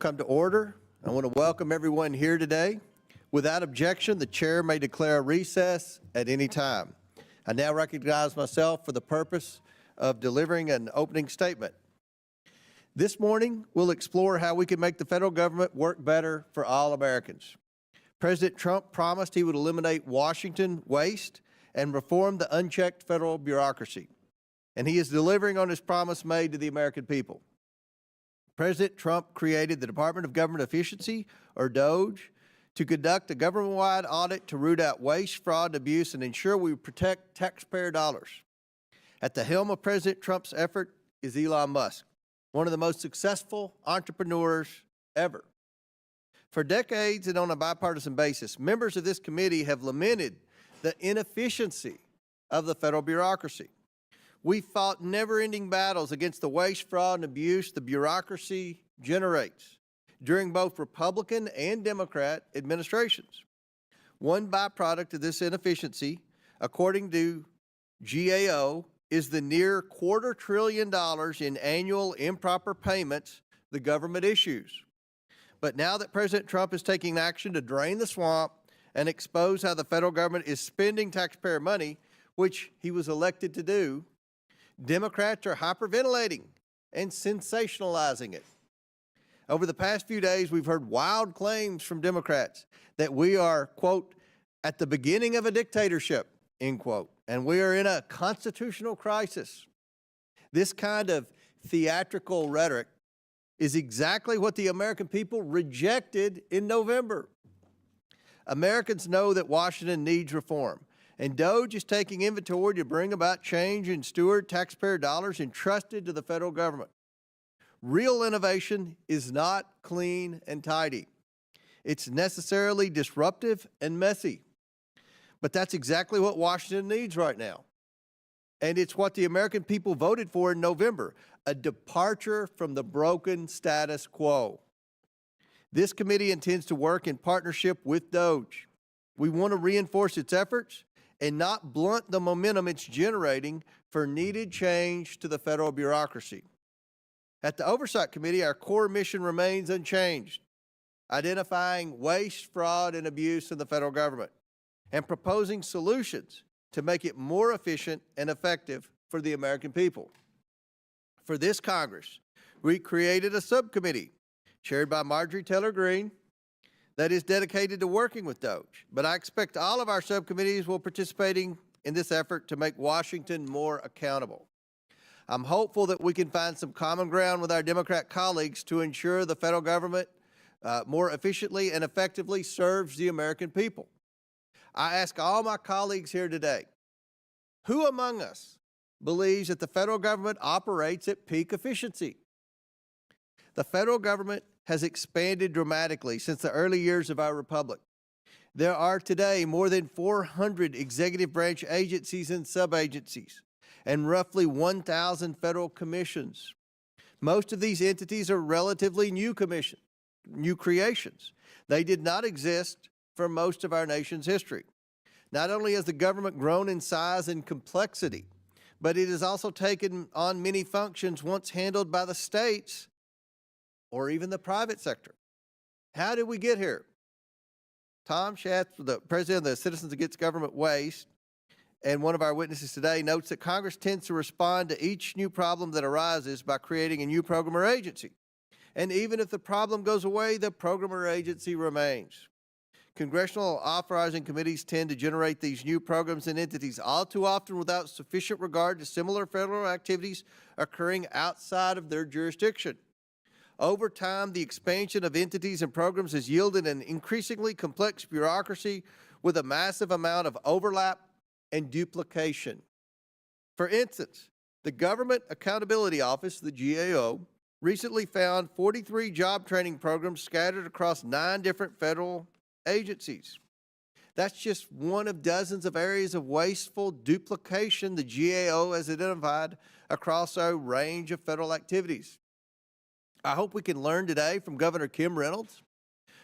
come to order. I want to welcome everyone here today. Without objection, the chair may declare a recess at any time. I now recognize myself for the purpose of delivering an opening statement. This morning, we'll explore how we can make the federal government work better for all Americans. President Trump promised he would eliminate Washington waste and reform the unchecked federal bureaucracy. And he is delivering on his promise made to the American people. President Trump created the Department of Government Efficiency, or DOGE, to conduct a government-wide audit to root out waste, fraud, and abuse and ensure we protect taxpayer dollars. At the helm of President Trump's effort is Elon Musk, one of the most successful entrepreneurs ever. For decades and on a bipartisan basis, members of this committee have lamented the inefficiency of the federal bureaucracy. We fought never-ending battles against the waste, fraud, and abuse the bureaucracy generates during both Republican and Democrat administrations. One byproduct of this inefficiency, according to GAO, is the near $250 billion in annual improper payments the government issues. But now that President Trump is taking action to drain the swamp and expose how the federal government is spending taxpayer money, which he was elected to do, Democrats are hyperventilating and sensationalizing it. Over the past few days, we've heard wild claims from Democrats that we are, quote, at the beginning of a dictatorship, end quote, and we are in a constitutional crisis. This kind of theatrical rhetoric is exactly what the American people rejected in November. Americans know that Washington needs reform, and DOGE is taking inventory to bring about change and steward taxpayer dollars entrusted to the federal government. Real innovation is not clean and tidy. It's necessarily disruptive and messy. But that's exactly what Washington needs right now. And it's what the American people voted for in November, a departure from the broken status quo. This committee intends to work in partnership with DOGE. We want to reinforce its efforts and not blunt the momentum it's generating for needed change to the federal bureaucracy. At the Oversight Committee, our core mission remains unchanged, identifying waste, fraud, and abuse in the federal government, and proposing solutions to make it more efficient and effective for the American people. For this Congress, we created a subcommittee chaired by Marjorie Taylor Greene that is dedicated to working with DOGE. But I expect all of our subcommittees will participating in this effort to make Washington more accountable. I'm hopeful that we can find some common ground with our Democrat colleagues to ensure the federal government more efficiently and effectively serves the American people. I ask all my colleagues here today, who among us believes that the federal government operates at peak efficiency? The federal government has expanded dramatically since the early years of our republic. There are today more than 400 executive branch agencies and sub-agencies, and roughly 1,000 federal commissions. Most of these entities are relatively new creations. They did not exist for most of our nation's history. Not only has the government grown in size and complexity, but it has also taken on many functions once handled by the states or even the private sector. How did we get here? Tom Schatz, the president of the Citizens Against Government Waste, and one of our witnesses today, notes that Congress tends to respond to each new problem that arises by creating a new program or agency. And even if the problem goes away, the program or agency remains. Congressional authorizing committees tend to generate these new programs and entities all too often without sufficient regard to similar federal activities occurring outside of their jurisdiction. Over time, the expansion of entities and programs has yielded an increasingly complex bureaucracy with a massive amount of overlap and duplication. For instance, the Government Accountability Office, the GAO, recently found 43 job training programs scattered across 9 different federal agencies. That's just one of dozens of areas of wasteful duplication the GAO has identified across a range of federal activities. I hope we can learn today from Governor Kim Reynolds,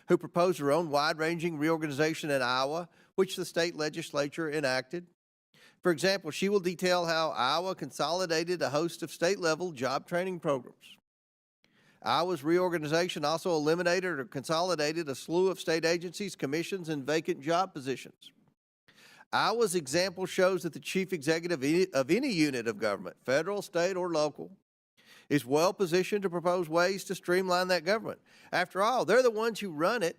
who proposed her own wide-ranging reorganization in Iowa, which the state legislature enacted. For example, she will detail how Iowa consolidated a host of state-level job training programs. Iowa's reorganization also eliminated or consolidated a slew of state agencies, commissions, and vacant job positions. Iowa's example shows that the chief executive of any unit of government, federal, state, or local, is well positioned to propose ways to streamline that government. After all, they're the ones who run it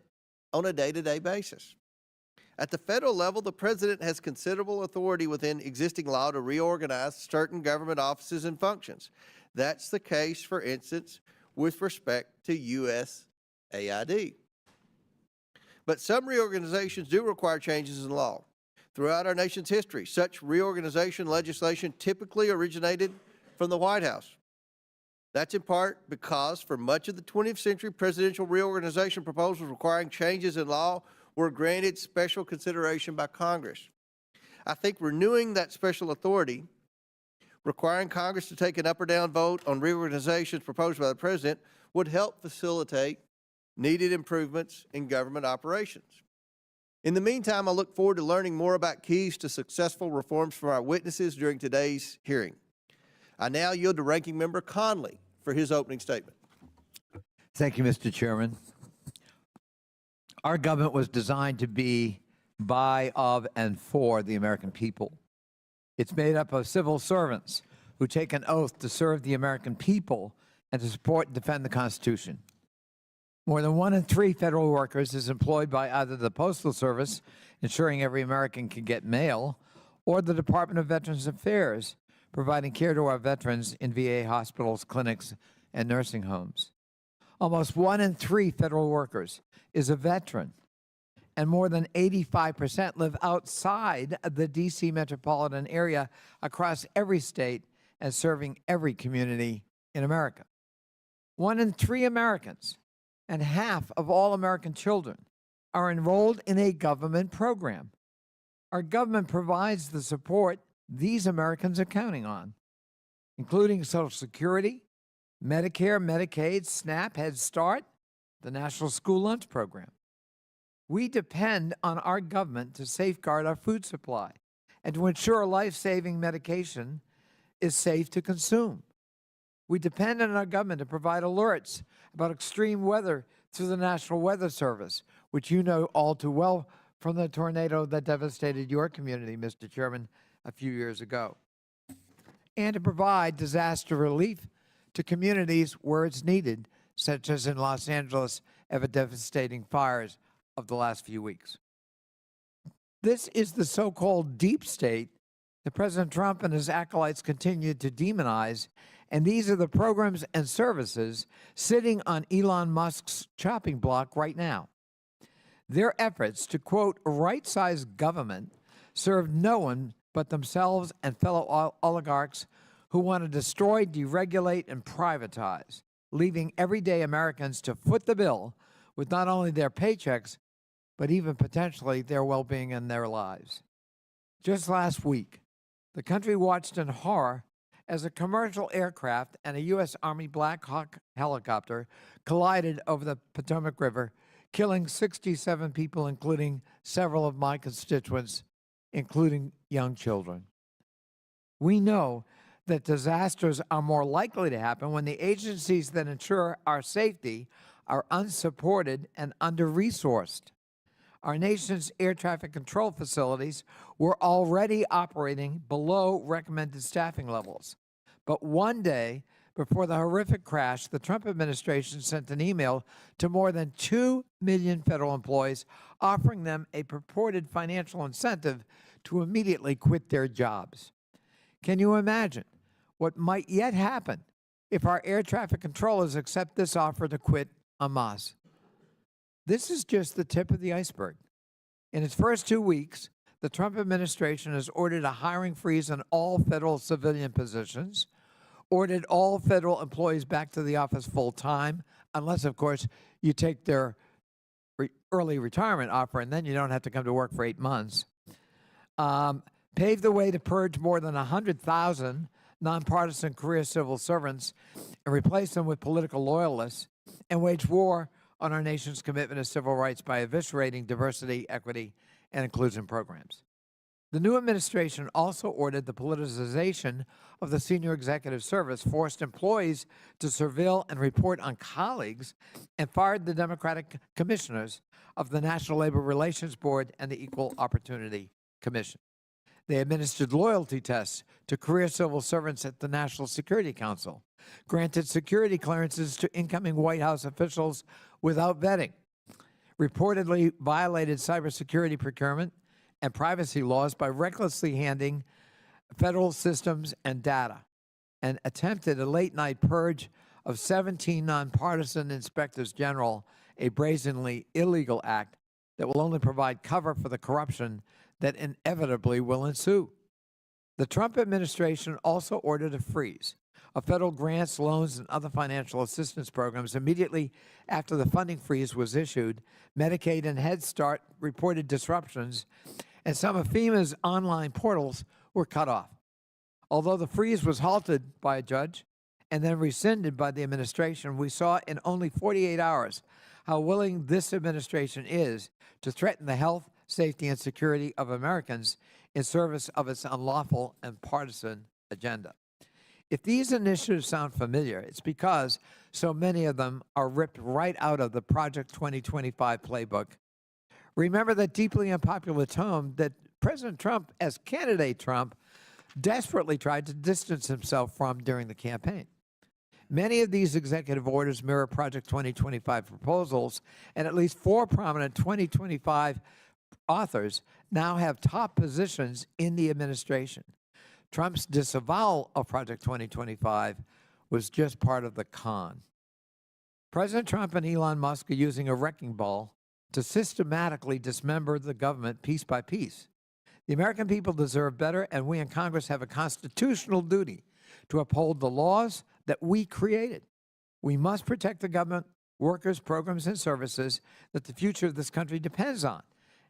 on a day-to-day basis. At the federal level, the president has considerable authority within existing law to reorganize certain government offices and functions. That's the case, for instance, with respect to USAID. But some reorganizations do require changes in law. Throughout our nation's history, such reorganization legislation typically originated from the White House. That's in part because for much of the 20th century, presidential reorganization proposals requiring changes in law were granted special consideration by Congress. I think renewing that special authority, requiring Congress to take an up or down vote on reorganizations proposed by the president, would help facilitate needed improvements in government operations. In the meantime, I look forward to learning more about keys to successful reforms from our witnesses during today's hearing. I now yield to Ranking Member Conley for his opening statement. Thank you, Mr. Chairman. Our government was designed to be by, of, and for the American people. It's made up of civil servants who take an oath to serve the American people and to support and defend the Constitution. More than 1 in 3 federal workers is employed by either the Postal Service, ensuring every American can get mail, or the Department of Veterans Affairs, providing care to our veterans in VA hospitals, clinics, and nursing homes. Almost 1 in 3 federal workers is a veteran, and more than 85% live outside the D.C. metropolitan area across every state and serving every community in America. 1 in 3 Americans and half of all American children are enrolled in a government program. Our government provides the support these Americans are counting on, including Social Security, Medicare, Medicaid, SNAP, Head Start, the National School Lunch Program. We depend on our government to safeguard our food supply and to ensure life-saving medication is safe to consume. We depend on our government to provide alerts about extreme weather through the National Weather Service, which you know all too well from the tornado that devastated your community, Mr. Chairman, a few years ago, and to provide disaster relief to communities where it's needed, such as in Los Angeles after devastating fires of the last few weeks. This is the so-called deep state that President Trump and his acolytes continue to demonize, and these are the programs and services sitting on Elon Musk's chopping block right now. Their efforts to, quote, right-size government serve no one but themselves and fellow oligarchs who want to destroy, deregulate, and privatize, leaving everyday Americans to foot the bill with not only their paychecks, but even potentially their well-being and their lives. Just last week, the country watched in horror as a commercial aircraft and a U.S. Army Black Hawk helicopter collided over the Potomac River, killing 67 people, including several of my constituents, including young children. We know that disasters are more likely to happen when the agencies that ensure our safety are unsupported and under-resourced. Our nation's air traffic control facilities were already operating below recommended staffing levels. But one day before the horrific crash, the Trump administration sent an email to more than 2 million federal employees offering them a purported financial incentive to immediately quit their jobs. Can you imagine what might yet happen if our air traffic controllers accept this offer to quit en masse? This is just the tip of the iceberg. In its first 2 weeks, the Trump administration has ordered a hiring freeze on all federal civilian positions, ordered all federal employees back to the office full-time, unless, of course, you take their early retirement offer, and then you don't have to come to work for 8 months. Paved the way to purge more than 100,000 nonpartisan career civil servants and replace them with political loyalists, and wage war on our nation's commitment to civil rights by eviscerating diversity, equity, and inclusion programs. The new administration also ordered the politicization of the senior executive service, forced employees to surveil and report on colleagues, and fired the Democratic commissioners of the National Labor Relations Board and the Equal Opportunity Commission. They administered loyalty tests to career civil servants at the National Security Council, granted security clearances to incoming White House officials without vetting, reportedly violated cybersecurity procurement and privacy laws by recklessly handing federal systems and data, and attempted a late-night purge of 17 nonpartisan inspectors general, a brazenly illegal act that will only provide cover for the corruption that inevitably will ensue. The Trump administration also ordered a freeze of federal grants, loans, and other financial assistance programs immediately after the funding freeze was issued. Medicaid and Head Start reported disruptions, and some of FEMA's online portals were cut off. Although the freeze was halted by a judge and then rescinded by the administration, we saw in only 48 hours how willing this administration is to threaten the health, safety, and security of Americans in service of its unlawful and partisan agenda. If these initiatives sound familiar, it's because so many of them are ripped right out of the Project 2025 playbook. Remember that deeply unpopular tone that President Trump, as candidate Trump, desperately tried to distance himself from during the campaign. Many of these executive orders mirror Project 2025 proposals, and at least 4 prominent 2025 authors now have top positions in the administration. Trump's disavowal of Project 2025 was just part of the con. President Trump and Elon Musk are using a wrecking ball to systematically dismember the government piece by piece. The American people deserve better, and we in Congress have a constitutional duty to uphold the laws that we created. We must protect the government, workers, programs, and services that the future of this country depends on,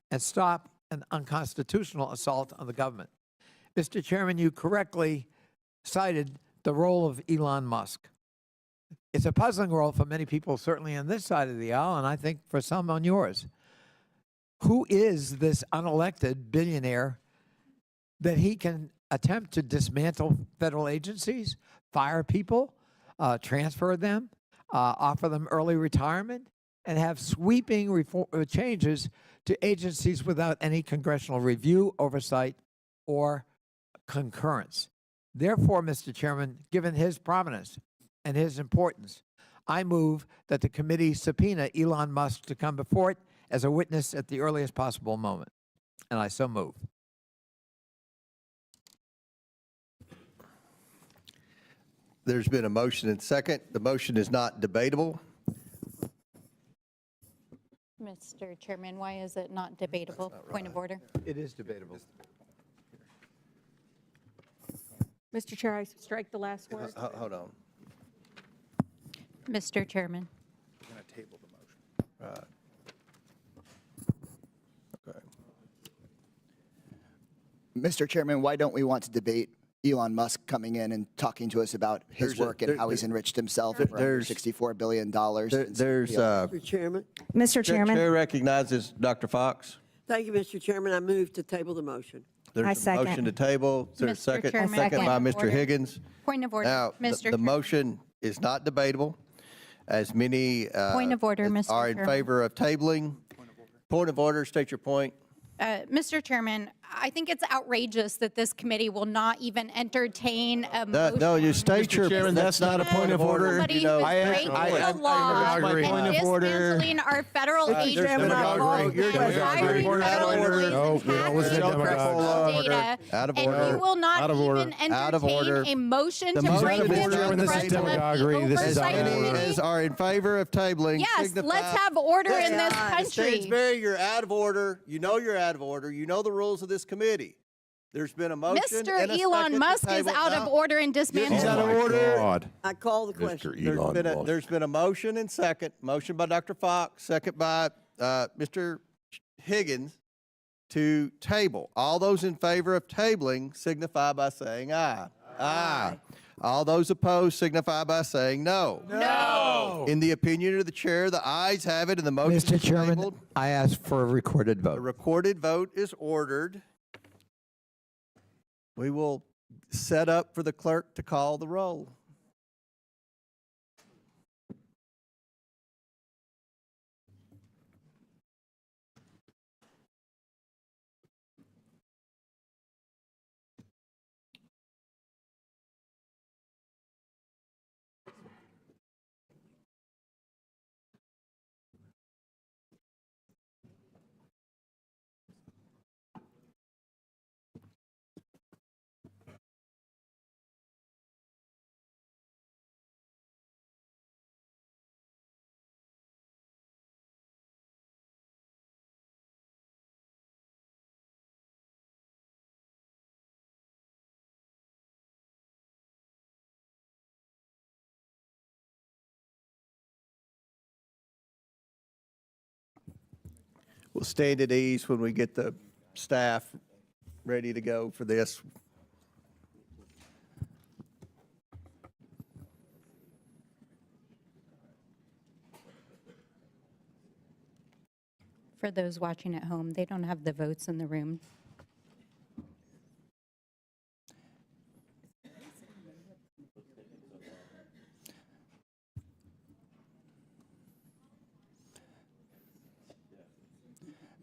and stop an unconstitutional assault on the government. Mr. Chairman, you correctly cited the role of Elon Musk. It's a puzzling role for many people, certainly on this side of the aisle, and I think for some on yours. Who is this unelected billionaire that he can attempt to dismantle federal agencies, fire people, transfer them, offer them early retirement, and have sweeping changes to agencies without any congressional review, oversight, or concurrence? Therefore, Mr. Chairman, given his prominence and his importance, I move that the committee subpoena Elon Musk to come before it as a witness at the earliest possible moment. And I so move. There's been a motion and second. The motion is not debatable. Mr. Chairman, why is it not debatable? Point of order. It is debatable. Mr. Chair, I strike the last word. Hold on. Mr. Chairman. We're going to table the motion. Right. Okay. Mr. Chairman, why don't we want to debate Elon Musk coming in and talking to us about his work and how he's enriched himself for $64 billion? Mr. Chairman. Mr. Chairman. Chair recognizes Dr. Fox. Thank you, Mr. Chairman. I move to table the motion. There's I a second. motion to table. Is there a Mr. second? Chairman, Second by point of Mr. order. Higgins. Point of order. Now, Mr. the Chairman. motion is not debatable, as many Point of order, Mr. are in Chairman. favor of tabling. Point of order. State your point. Mr. Chairman, I think it's outrageous that this committee will not even entertain a motion. No, you state your. Chairman, that's not a point of order. Somebody You know, who's I- breaking I- the law agree. and Point of order. dismantling our federal agencies Chairman, I involved agree. in You're hiring Point of federal order. employees No, and we don't listen to taxing demagogues. data. Out of And order. you will not Out of order. even Out of order. entertain a motion The to motion bring is this not to the debatable. This is president of the demagoguery. This is oversight out of order. committee. As are in favor of tabling. Yes, signify- let's have order in this Mr. country. Stansberry, you're out of order. You know you're out of order. You know the rules of this committee. There's been a motion Mr. and a Elon second to Musk is table. out of Now, order and dismantling. He's out of Oh, my order. God. I call the question. There's been a motion and second. Motion by Dr. Fox, second by Mr. Higgins to table. All those in favor of tabling signify by saying aye. Aye. All those opposed signify by saying no. No. In the opinion of the chair, the ayes have it and the motion Mr. is Chairman, tabled. I ask for a recorded A vote. recorded vote is ordered. We will set up for the clerk to call the roll. We'll stand at ease when we get the staff ready to go for this. For those watching at home, they don't have the votes in the room.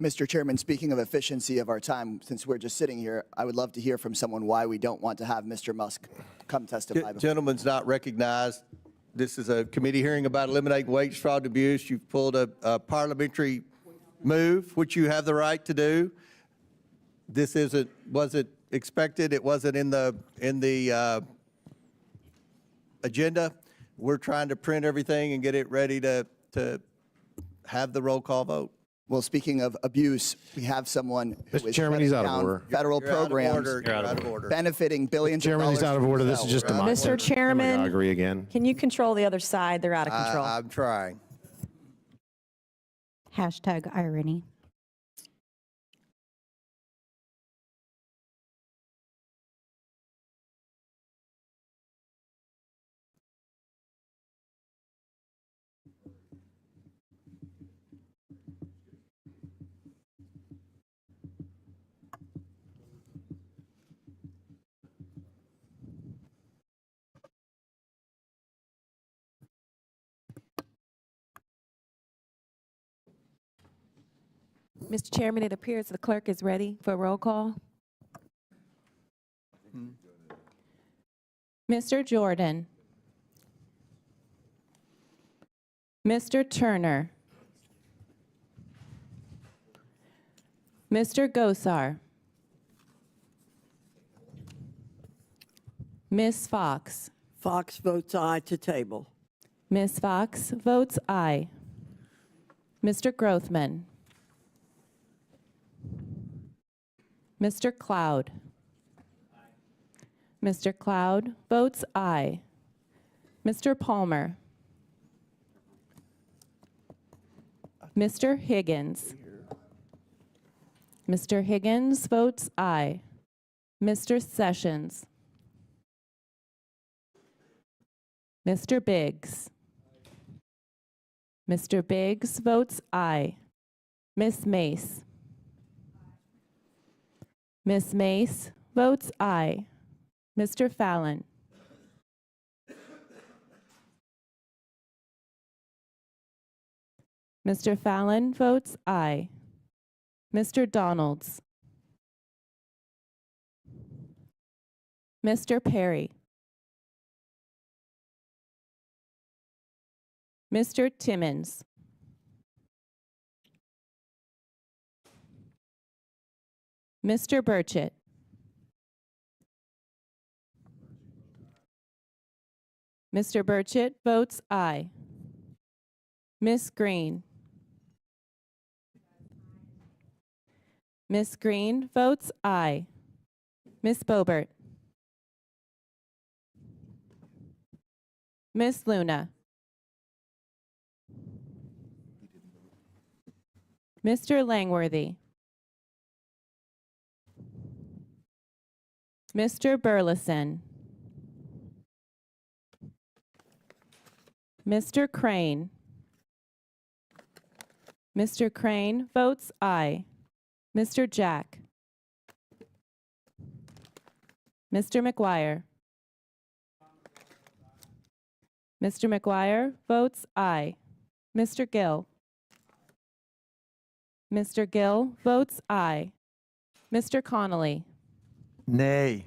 Mr. Chairman, speaking of efficiency of our time, since we're just sitting here, I would love to hear from someone why we don't want to have Mr. Musk come testify. before. Gentleman's not recognized. This is a committee hearing about eliminating wage fraud and abuse. You've pulled a parliamentary move, which you have the right to do. This wasn't expected. It wasn't in the agenda. We're trying to print everything and get it ready to have the roll call vote. Well, speaking of abuse, we have someone who Mr. is Chairman, shutting he's out of down order. federal You're out of programs order. You're out of order. benefiting billions Chairman, of he's dollars. out of order. This is themselves. just a mock. Mr. Chairman, Agree again. can you control the other side? They're out of control. I'm trying. Hashtag irony. Mr. Chairman, it appears the clerk is ready for a roll call. Mr. Jordan. Mr. Turner. Mr. Gosar. Ms. Fox. Fox votes aye to table. Ms. Fox votes aye. Mr. Grothman. Mr. Cloud. Mr. Cloud votes aye. Mr. Palmer. Mr. Higgins. Mr. Higgins votes aye. Mr. Sessions. Mr. Biggs. Mr. Biggs votes aye. Ms. Mace. Ms. Mace votes aye. Mr. Fallon. Mr. Fallon votes aye. Mr. Donalds. Mr. Perry. Mr. Timmons. Mr. Burchett. Mr. Burchett votes aye. Ms. Green. Ms. Green votes aye. Ms. Boebert. Ms. Luna. Mr. Langworthy. Mr. Burleson. Mr. Crane. Mr. Crane votes aye. Mr. Jack. Mr. McGuire. Mr. McGuire votes aye. Mr. Gill. Mr. Gill votes aye. Mr. Connolly. Nay.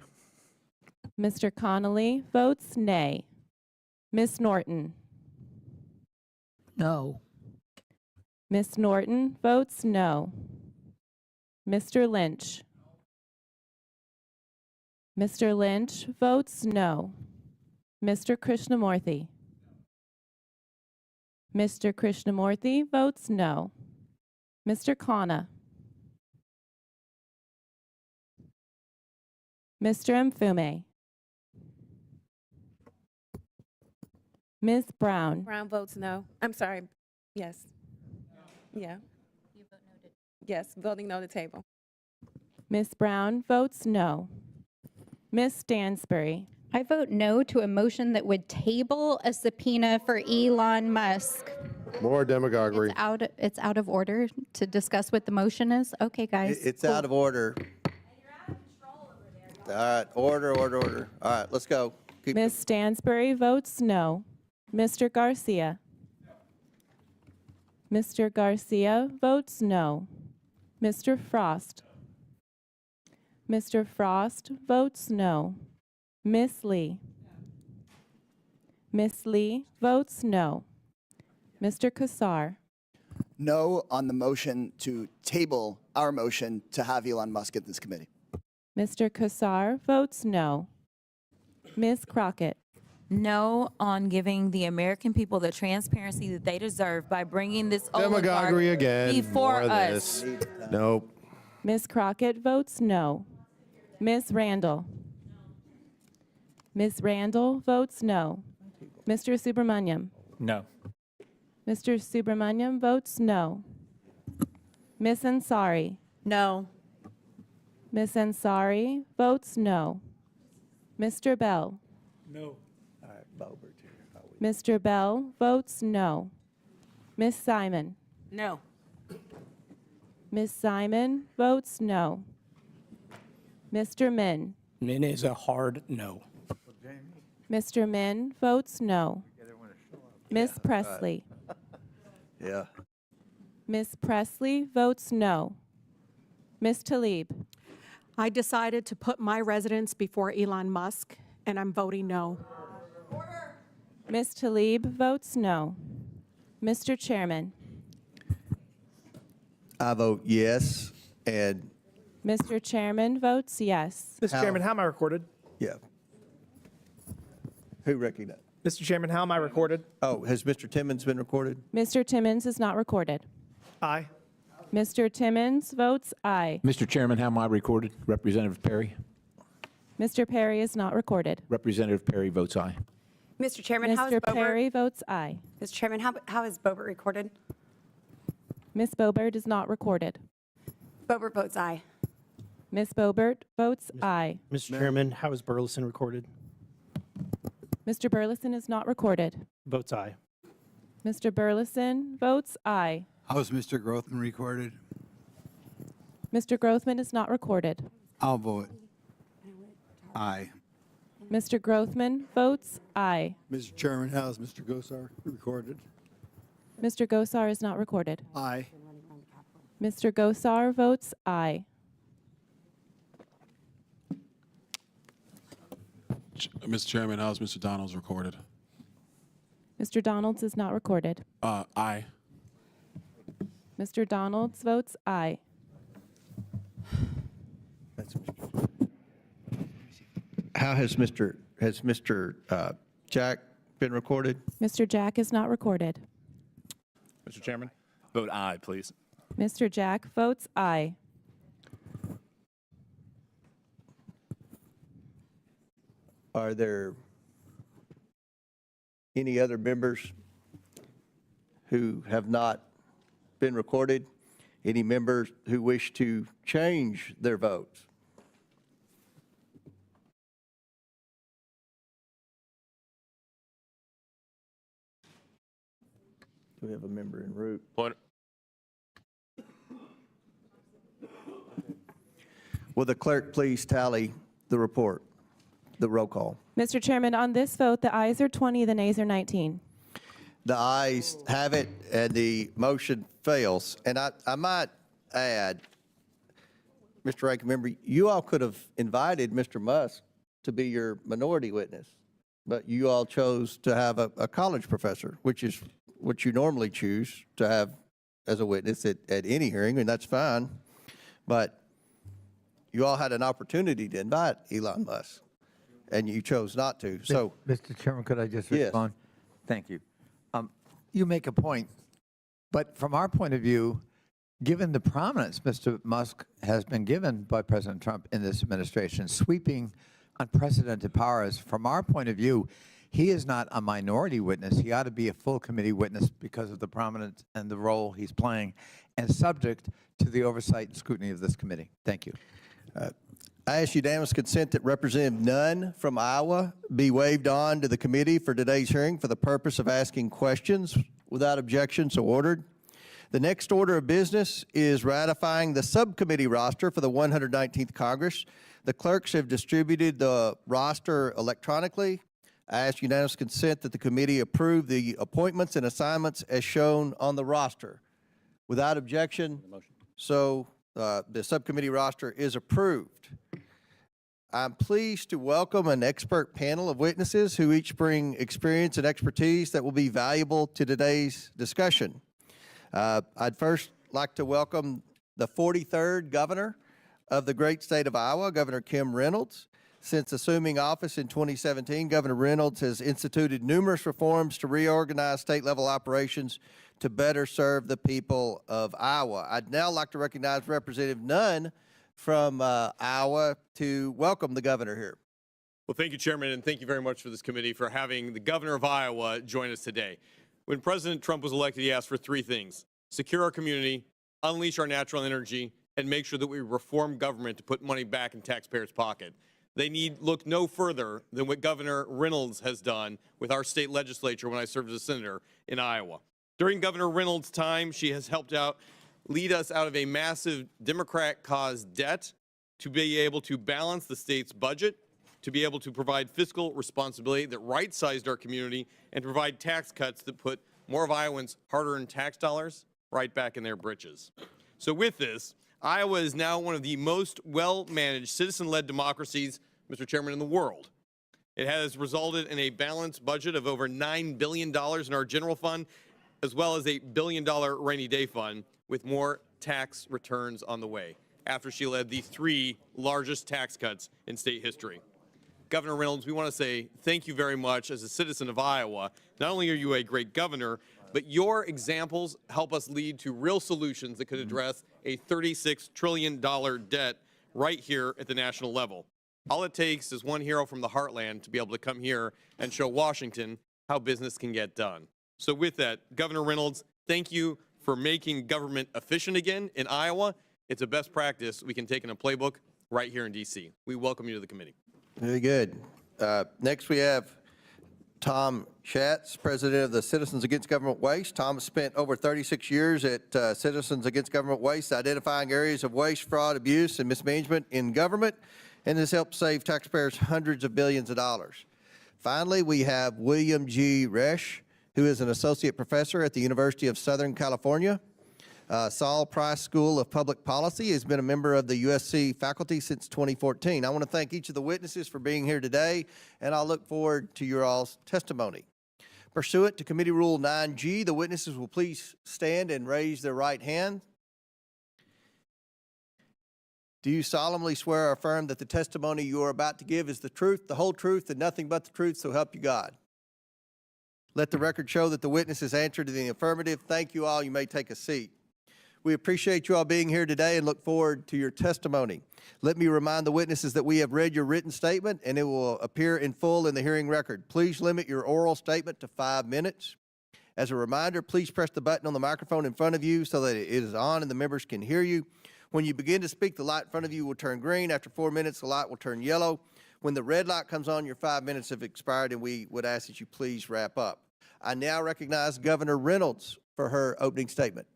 Mr. Connolly votes nay. Ms. Norton. No. Ms. Norton votes no. Mr. Lynch. Mr. Lynch votes no. Mr. Krishnamurthy. Mr. Krishnamurthy votes no. Mr. Khanna. Mr. Mfume. Ms. Brown. Brown votes no. I'm sorry. Yes. Yeah. Yes, voting no to table. Ms. Brown votes no. Ms. Stansbury. I vote no to a motion that would table a subpoena for Elon Musk. More demagoguery. It's out of order to discuss what the motion is? Okay, guys. It's out of order. All right, order. All right, let's go. Keep- Ms. Stansbury votes no. Mr. Garcia. Mr. Garcia votes no. Mr. Frost. Mr. Frost votes no. Ms. Lee. Ms. Lee votes no. Mr. Kassar. No on the motion to table our motion to have Elon Musk at this committee. Mr. Kassar votes no. Ms. Crockett. No on giving the American people the transparency that they deserve by bringing this Demagoguery oligarch again. before More of us. this. Nope. Ms. Crockett votes no. Ms. Randall. Ms. Randall votes no. Mr. Subramaniam. No. Mr. Subramaniam votes no. Ms. Ansari. No. Ms. Ansari votes no. Mr. Bell. No. Mr. Bell votes no. Ms. Simon. No. Ms. Simon votes no. Mr. Min. Min is a hard no. Mr. Min votes no. Ms. Presley. Yeah. Ms. Presley votes no. Ms. Tlaib. I decided to put my residents before Elon Musk, and I'm voting no. Ms. Tlaib votes no. Mr. Chairman. I vote yes, and Mr. Chairman votes yes. Mr. Chairman, how am I recorded? yeah. Who recognized? Mr. Chairman, how am I recorded? Oh, has Mr. Timmons been recorded? Mr. Timmons is not recorded. Aye. Mr. Timmons votes aye. Mr. Chairman, how am I recorded? Representative Perry? Mr. Perry is not recorded. Representative Perry votes aye. Mr. Chairman, how is Mr. Boebert? Perry votes aye. Mr. Chairman, how is Boebert recorded? Ms. Boebert is not recorded. Boebert votes aye. Ms. Boebert votes aye. Mr. Chairman, how is Burleson recorded? Mr. Burleson is not recorded. Votes aye. Mr. Burleson votes aye. How is Mr. Grothman recorded? Mr. Grothman is not recorded. I'll vote aye. Mr. Grothman votes aye. Mr. Chairman, how is Mr. Gosar recorded? Mr. Gosar is not recorded. Aye. Mr. Gosar votes aye. Mr. Chairman, how is Mr. Donalds recorded? Mr. Donalds is not recorded. Aye. Mr. Donalds votes aye. How has Mr. Jack been recorded? Mr. Jack is not recorded. Mr. Chairman, vote aye, please. Mr. Jack votes aye. Are there any other members who have not been recorded? Any members who wish to change their votes? Do we have a member en route? Point. Will the clerk please tally the report? the roll call. Mr. Chairman, on this vote, the ayes are 20, the nays are 19. The ayes have it, and the motion fails. And I might add, Mr. Ranking Member, you all could have invited Mr. Musk to be your minority witness, but you all chose to have a college professor, which is what you normally choose to have as a witness at any hearing, and that's fine. But you all had an opportunity to invite Elon Musk, and you chose not to. So, Mr. Chairman, could I just Yes. respond? Thank you. You make a point, but from our point of view, given the prominence Mr. Musk has been given by President Trump in this administration, sweeping unprecedented powers, from our point of view, he is not a minority witness. He ought to be a full committee witness because of the prominence and the role he's playing, and subject to the oversight and scrutiny of this committee. Thank you. I ask unanimous consent that Representative Nunn from Iowa be waived on to the committee for today's hearing for the purpose of asking questions. Without objection, so ordered. The next order of business is ratifying the subcommittee roster for the 119th Congress. The clerks have distributed the roster electronically. I ask unanimous consent that the committee approve the appointments and assignments as shown on the roster. Without objection, so the subcommittee roster is approved. I'm pleased to welcome an expert panel of witnesses who each bring experience and expertise that will be valuable to today's discussion. I'd first like to welcome the 43rd governor of the great state of Iowa, Governor Kim Reynolds. Since assuming office in 2017, Governor Reynolds has instituted numerous reforms to reorganize state-level operations to better serve the people of Iowa. I'd now like to recognize Representative Nunn from Iowa to welcome the governor here. Well, thank you, Chairman, and thank you very much for this committee for having the governor of Iowa join us today. When President Trump was elected, he asked for three things: secure our community, unleash our natural energy, and make sure that we reform government to put money back in taxpayers' pocket. They need look no further than what Governor Reynolds has done with our state legislature when I served as a senator in Iowa. During Governor Reynolds' time, she has helped lead us out of a massive Democrat-caused debt to be able to balance the state's budget, to be able to provide fiscal responsibility that right-sized our community, and provide tax cuts that put more of Iowans' hard-earned tax dollars right back in their britches. So with this, Iowa is now one of the most well-managed citizen-led democracies, Mr. Chairman, in the world. It has resulted in a balanced budget of over $9 billion in our general fund, as well as a $1 billion rainy day fund, with more tax returns on the way, after she led the 3 largest tax cuts in state history. Governor Reynolds, we want to say thank you very much as a citizen of Iowa. Not only are you a great governor, but your examples help us lead to real solutions that could address a $36 trillion debt right here at the national level. All it takes is one hero from the heartland to be able to come here and show Washington how business can get done. So with that, Governor Reynolds, thank you for making government efficient again in Iowa. It's a best practice we can take in a playbook right here in D.C. We welcome you to the committee. Very good. Next we have Tom Schatz, president of the Citizens Against Government Waste. Tom has spent over 36 years at Citizens Against Government Waste, identifying areas of waste, fraud, abuse, and mismanagement in government, and has helped save taxpayers hundreds of billions of dollars. Finally, we have William G. Resch, who is an associate professor at the University of Southern California. Saul Price School of Public Policy, has been a member of the USC faculty since 2014. I want to thank each of the witnesses for being here today, and I look forward to your all's testimony. Pursuant to Committee Rule 9G, the witnesses will please stand and raise their right hand. Do you solemnly swear or affirm that the testimony you are about to give is the truth, the whole truth, and nothing but the truth, so help you God? Let the record show that the witnesses answered in the affirmative. Thank you all. You may take a seat. We appreciate you all being here today and look forward to your testimony. Let me remind the witnesses that we have read your written statement and it will appear in full in the hearing record. Please limit your oral statement to 5 minutes. As a reminder, please press the button on the microphone in front of you so that it is on and the members can hear you. When you begin to speak, the light in front of you will turn green. After 4 minutes, the light will turn yellow. When the red light comes on, your 5 minutes have expired, and we would ask that you please wrap up. I now recognize Governor Reynolds for her opening statement.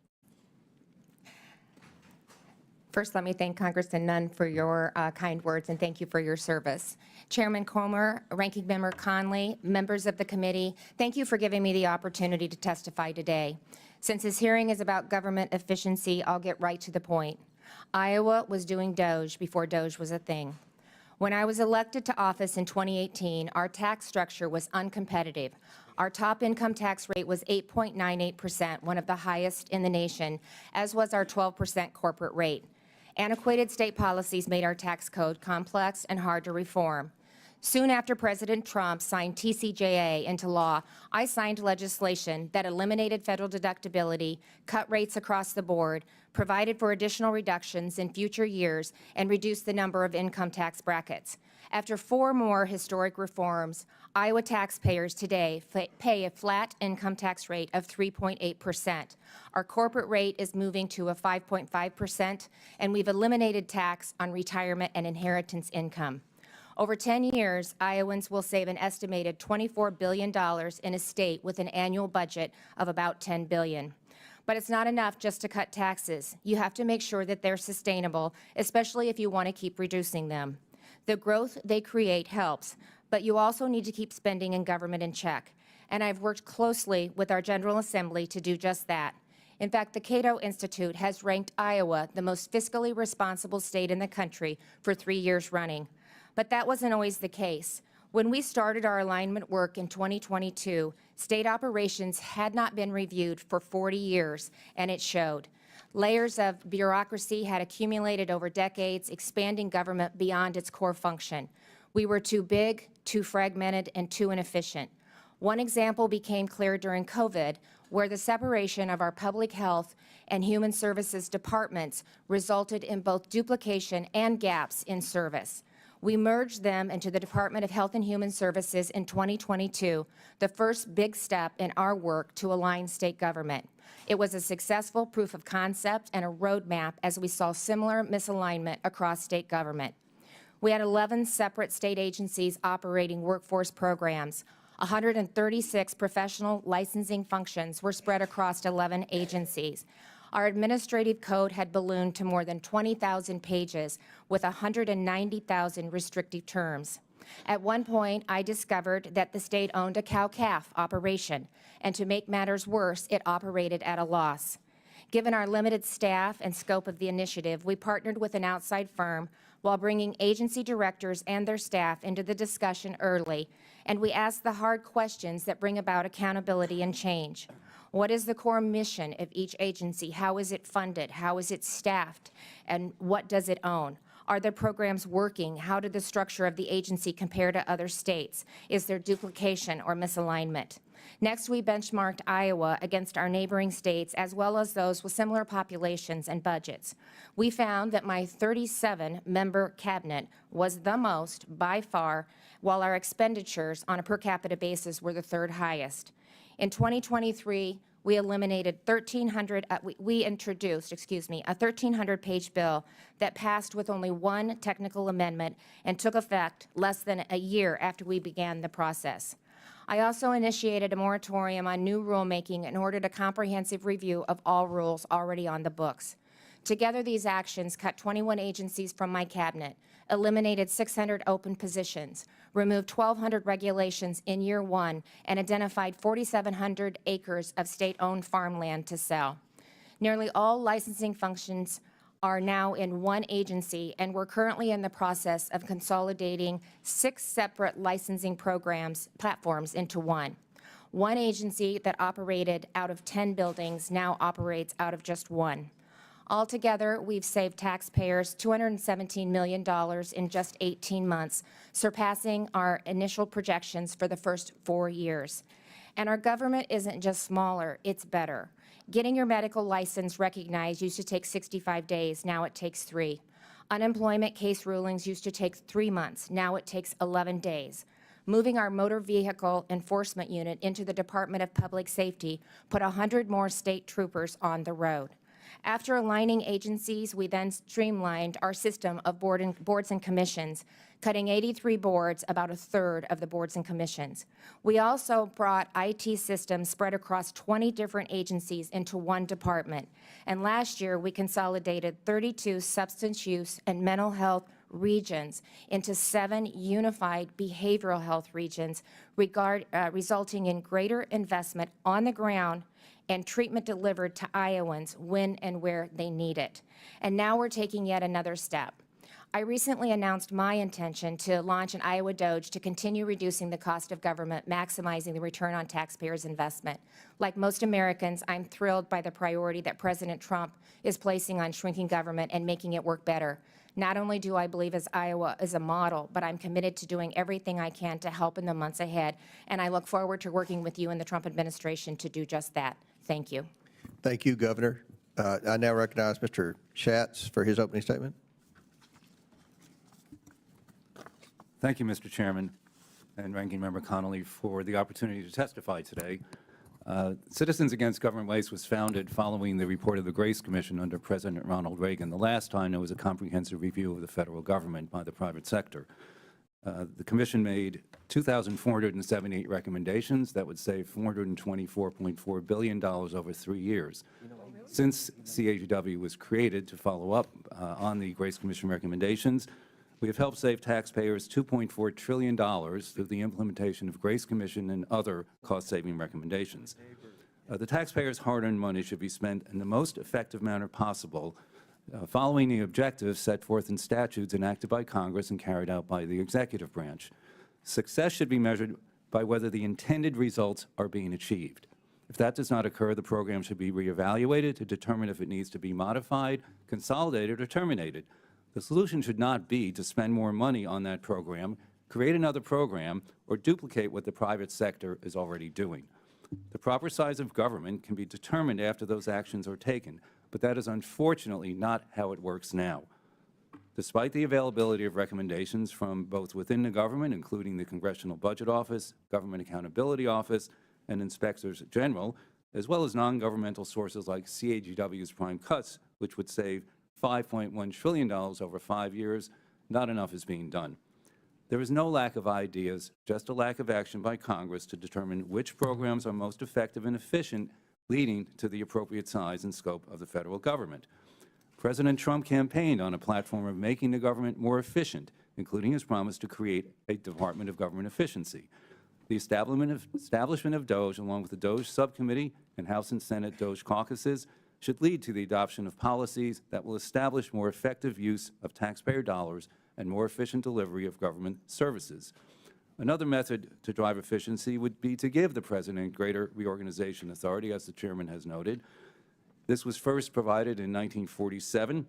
First, let me thank Congressman Nunn for your kind words, and thank you for your service. Chairman Comer, Ranking Member Conley, members of the committee, thank you for giving me the opportunity to testify today. Since this hearing is about government efficiency, I'll get right to the point. Iowa was doing Doge before Doge was a thing. When I was elected to office in 2018, our tax structure was uncompetitive. Our top income tax rate was 8.98%, one of the highest in the nation, as was our 12% corporate rate. Antiquated state policies made our tax code complex and hard to reform. Soon after President Trump signed TCJA into law, I signed legislation that eliminated federal deductibility, cut rates across the board, provided for additional reductions in future years, and reduced the number of income tax brackets. After 4 more historic reforms, Iowa taxpayers today pay a flat income tax rate of 3.8%. Our corporate rate is moving to a 5.5%, and we've eliminated tax on retirement and inheritance income. Over 10 years, Iowans will save an estimated $24 billion in a state with an annual budget of about $10 billion. But it's not enough just to cut taxes. You have to make sure that they're sustainable, especially if you want to keep reducing them. The growth they create helps, but you also need to keep spending and government in check. And I've worked closely with our General Assembly to do just that. In fact, the Cato Institute has ranked Iowa the most fiscally responsible state in the country for 3 years running. But that wasn't always the case. When we started our alignment work in 2022, state operations had not been reviewed for 40 years, and it showed. Layers of bureaucracy had accumulated over decades, expanding government beyond its core function. We were too big, too fragmented, and too inefficient. One example became clear during COVID, where the separation of our public health and human services departments resulted in both duplication and gaps in service. We merged them into the Department of Health and Human Services in 2022, the first big step in our work to align state government. It was a successful proof of concept and a roadmap as we saw similar misalignment across state government. We had 11 separate state agencies operating workforce programs. 136 professional licensing functions were spread across 11 agencies. Our administrative code had ballooned to more than 20,000 pages with 190,000 restrictive terms. At one point, I discovered that the state owned a cow-calf operation, and to make matters worse, it operated at a loss. Given our limited staff and scope of the initiative, we partnered with an outside firm while bringing agency directors and their staff into the discussion early, and we asked the hard questions that bring about accountability and change. What is the core mission of each agency? How is it funded? How is it staffed? And what does it own? Are their programs working? How did the structure of the agency compare to other states? Is there duplication or misalignment? Next, we benchmarked Iowa against our neighboring states as well as those with similar populations and budgets. We found that my 37-member cabinet was the most by far, while our expenditures on a per capita basis were the 3rd highest. In 2023, we eliminated we introduced, a 1,300-page bill that passed with only 1 technical amendment and took effect less than a year after we began the process. I also initiated a moratorium on new rulemaking and ordered a comprehensive review of all rules already on the books. Together, these actions cut 21 agencies from my cabinet, eliminated 600 open positions, removed 1,200 regulations in year 1, and identified 4,700 acres of state-owned farmland to sell. Nearly all licensing functions are now in one agency, and we're currently in the process of consolidating 6 separate licensing platforms into one. One agency that operated out of 10 buildings now operates out of just 1. Altogether, we've saved taxpayers $217 million in just 18 months, surpassing our initial projections for the first 4 years. And our government isn't just smaller, it's better. Getting your medical license recognized used to take 65 days, now it takes 3. Unemployment case rulings used to take 3 months, now it takes 11 days. Moving our motor vehicle enforcement unit into the Department of Public Safety put 100 more state troopers on the road. After aligning agencies, we then streamlined our system of boards and commissions, cutting 83 boards, about a third of the boards and commissions. We also brought IT systems spread across 20 different agencies into one department. And last year, we consolidated 32 substance use and mental health regions into 7 unified behavioral health regions, resulting in greater investment on the ground and treatment delivered to Iowans when and where they need it. And now we're taking yet another step. I recently announced my intention to launch an Iowa Doge to continue reducing the cost of government, maximizing the return on taxpayers' investment. Like most Americans, I'm thrilled by the priority that President Trump is placing on shrinking government and making it work better. Not only do I believe Iowa is a model, but I'm committed to doing everything I can to help in the months ahead, and I look forward to working with you and the Trump administration to do just that. Thank you. Thank you, Governor. I now recognize Mr. Schatz for his opening statement. Thank you, Mr. Chairman and Ranking Member Connolly, for the opportunity to testify today. Citizens Against Government Waste was founded following the report of the Grace Commission under President Ronald Reagan, the last time there was a comprehensive review of the federal government by the private sector. The Commission made 2,478 recommendations that would save $424.4 billion over 3 years. Since CAGW was created to follow up on the Grace Commission recommendations, we have helped save taxpayers $2.4 trillion through the implementation of Grace Commission and other cost-saving recommendations. The taxpayers' hard-earned money should be spent in the most effective manner possible, following the objectives set forth in statutes enacted by Congress and carried out by the executive branch. Success should be measured by whether the intended results are being achieved. If that does not occur, the program should be reevaluated to determine if it needs to be modified, consolidated, or terminated. The solution should not be to spend more money on that program, create another program, or duplicate what the private sector is already doing. The proper size of government can be determined after those actions are taken, but that is unfortunately not how it works now. Despite the availability of recommendations from both within the government, including the Congressional Budget Office, Government Accountability Office, and Inspectors General, as well as non-governmental sources like CAGW's Prime Cuts, which would save $5.1 trillion over 5 years, not enough is being done. There is no lack of ideas, just a lack of action by Congress to determine which programs are most effective and efficient, leading to the appropriate size and scope of the federal government. President Trump campaigned on a platform of making the government more efficient, including his promise to create a Department of Government Efficiency. The establishment of DOGE, along with the DOGE Subcommittee and House and Senate DOGE caucuses, should lead to the adoption of policies that will establish more effective use of taxpayer dollars and more efficient delivery of government services. Another method to drive efficiency would be to give the President greater reorganization authority, as the Chairman has noted. This was first provided in 1947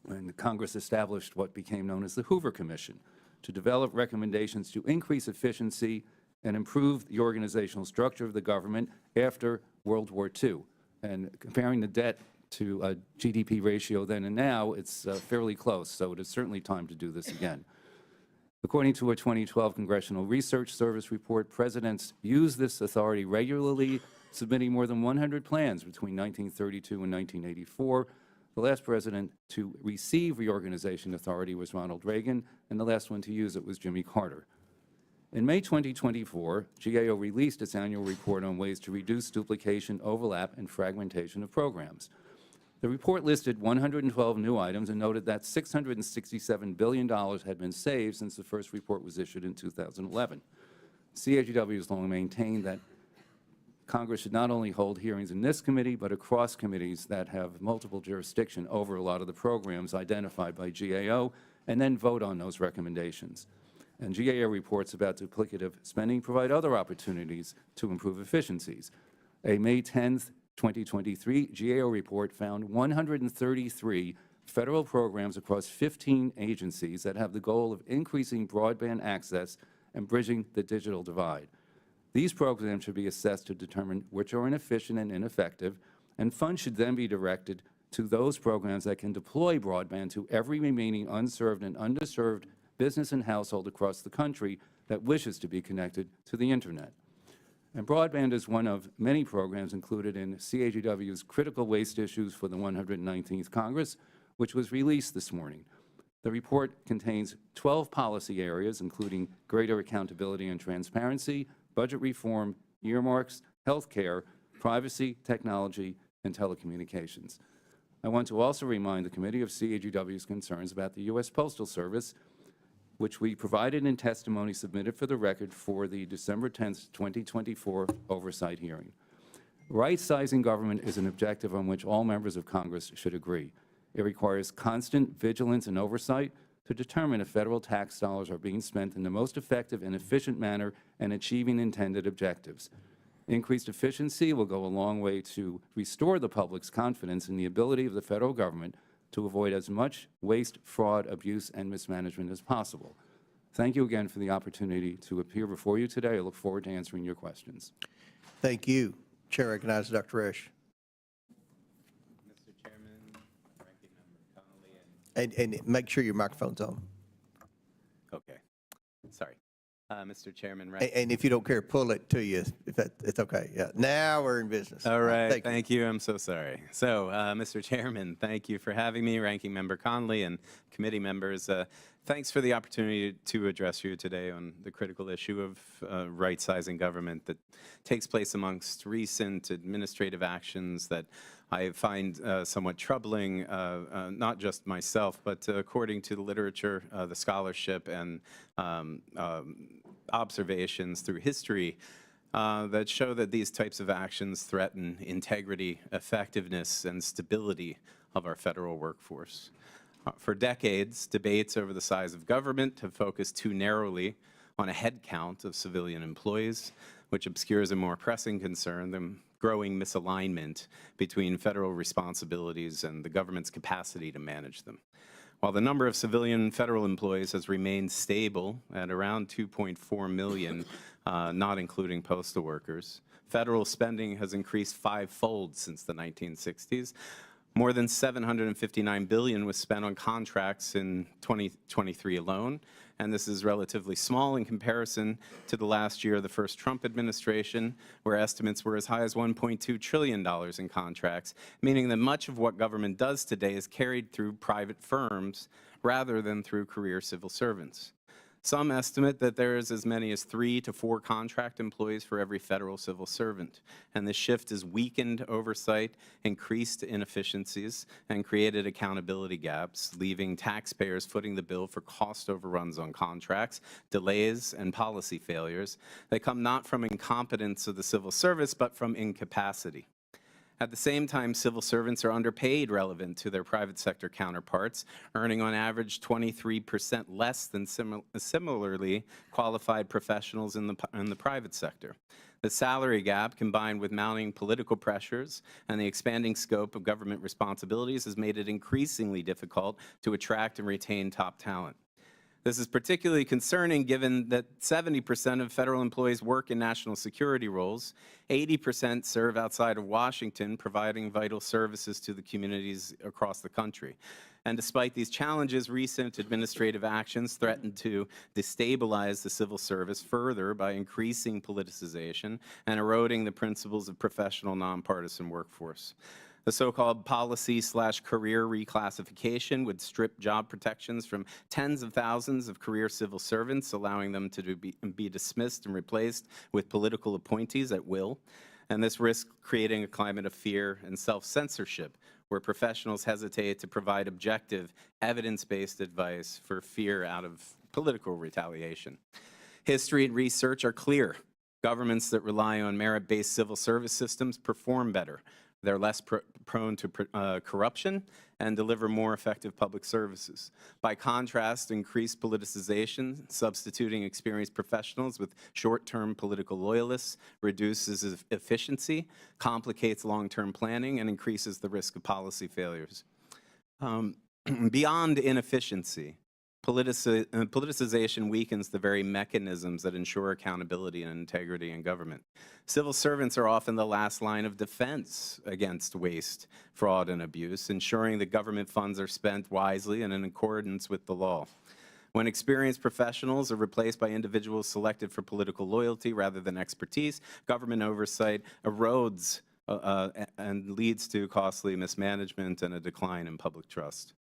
when Congress established what became known as the Hoover Commission to develop recommendations to increase efficiency and improve the organizational structure of the government after World War II. And comparing the debt to a GDP ratio then and now, it's fairly close, so it is certainly time to do this again. According to a 2012 Congressional Research Service report, presidents used this authority regularly, submitting more than 100 plans between 1932 and 1984. The last president to receive reorganization authority was Ronald Reagan, and the last one to use it was Jimmy Carter. In May 2024, GAO released its annual report on ways to reduce duplication, overlap, and fragmentation of programs. The report listed 112 new items and noted that $667 billion had been saved since the first report was issued in 2011. CAGW has long maintained that Congress should not only hold hearings in this committee, but across committees that have multiple jurisdiction over a lot of the programs identified by GAO, and then vote on those recommendations. And GAO reports about duplicative spending provide other opportunities to improve efficiencies. A May 10, 2023 GAO report found 133 federal programs across 15 agencies that have the goal of increasing broadband access and bridging the digital divide. These programs should be assessed to determine which are inefficient and ineffective, and funds should then be directed to those programs that can deploy broadband to every remaining unserved and underserved business and household across the country that wishes to be connected to the Internet. And broadband is one of many programs included in CAGW's Critical Waste Issues for the 119th Congress, which was released this morning. The report contains 12 policy areas, including greater accountability and transparency, budget reform, earmarks, health care, privacy, technology, and telecommunications. I want to also remind the committee of CAGW's concerns about the U.S. Postal Service, which we provided in testimony submitted for the record for the December 10, 2024 oversight hearing. Right-sizing government is an objective on which all members of Congress should agree. It requires constant vigilance and oversight to determine if federal tax dollars are being spent in the most effective and efficient manner and achieving intended objectives. Increased efficiency will go a long way to restore the public's confidence in the ability of the federal government to avoid as much waste, fraud, abuse, and mismanagement as possible. Thank you again for the opportunity to appear before you today. I look forward to answering your questions. Thank you. Chair recognizes Dr. Risch. Mr. Chairman, Ranking Member Connolly, And make sure your microphone's on. okay, sorry. Mr. Chairman, And if you don't care, pull it to you. If it's okay. Yeah. Now we're in business. All right, Thank you. I'm so sorry. So, Mr. Chairman, thank you for having me, Ranking Member Connolly and committee members. Thanks for the opportunity to address you today on the critical issue of right-sizing government that takes place amongst recent administrative actions that I find somewhat troubling, not just myself, but according to the literature, the scholarship, and observations through history that show that these types of actions threaten integrity, effectiveness, and stability of our federal workforce. For decades, debates over the size of government have focused too narrowly on a head count of civilian employees, which obscures a more pressing concern, the growing misalignment between federal responsibilities and the government's capacity to manage them. While the number of civilian federal employees has remained stable at around 2.4 million, not including postal workers, federal spending has increased five-fold since the 1960s. More than $759 billion was spent on contracts in 2023 alone, and this is relatively small in comparison to the last year of the first Trump administration, where estimates were as high as $1.2 trillion in contracts, meaning that much of what government does today is carried through private firms rather than through career civil servants. Some estimate that there is as many as 3 to 4 contract employees for every federal civil servant, and this shift has weakened oversight, increased inefficiencies, and created accountability gaps, leaving taxpayers footing the bill for cost overruns on contracts, delays, and policy failures that come not from incompetence of the civil service, but from incapacity. At the same time, civil servants are underpaid relevant to their private sector counterparts, earning on average 23% less than similarly qualified professionals in the private sector. The salary gap, combined with mounting political pressures and the expanding scope of government responsibilities, has made it increasingly difficult to attract and retain top talent. This is particularly concerning given that 70% of federal employees work in national security roles, 80% serve outside of Washington, providing vital services to the communities across the country. And despite these challenges, recent administrative actions threaten to destabilize the civil service further by increasing politicization and eroding the principles of professional nonpartisan workforce. The so-called policy/career reclassification would strip job protections from tens of thousands of career civil servants, allowing them to be dismissed and replaced with political appointees at will. And this risks creating a climate of fear and self-censorship, where professionals hesitate to provide objective, evidence-based advice for fear out of political retaliation. History and research are clear. Governments that rely on merit-based civil service systems perform better. They're less prone to corruption and deliver more effective public services. By contrast, increased politicization, substituting experienced professionals with short-term political loyalists, reduces efficiency, complicates long-term planning, and increases the risk of policy failures. Beyond inefficiency, politicization weakens the very mechanisms that ensure accountability and integrity in government. Civil servants are often the last line of defense against waste, fraud, and abuse, ensuring that government funds are spent wisely and in accordance with the law. When experienced professionals are replaced by individuals selected for political loyalty rather than expertise, government oversight erodes and leads to costly mismanagement and a decline in public trust.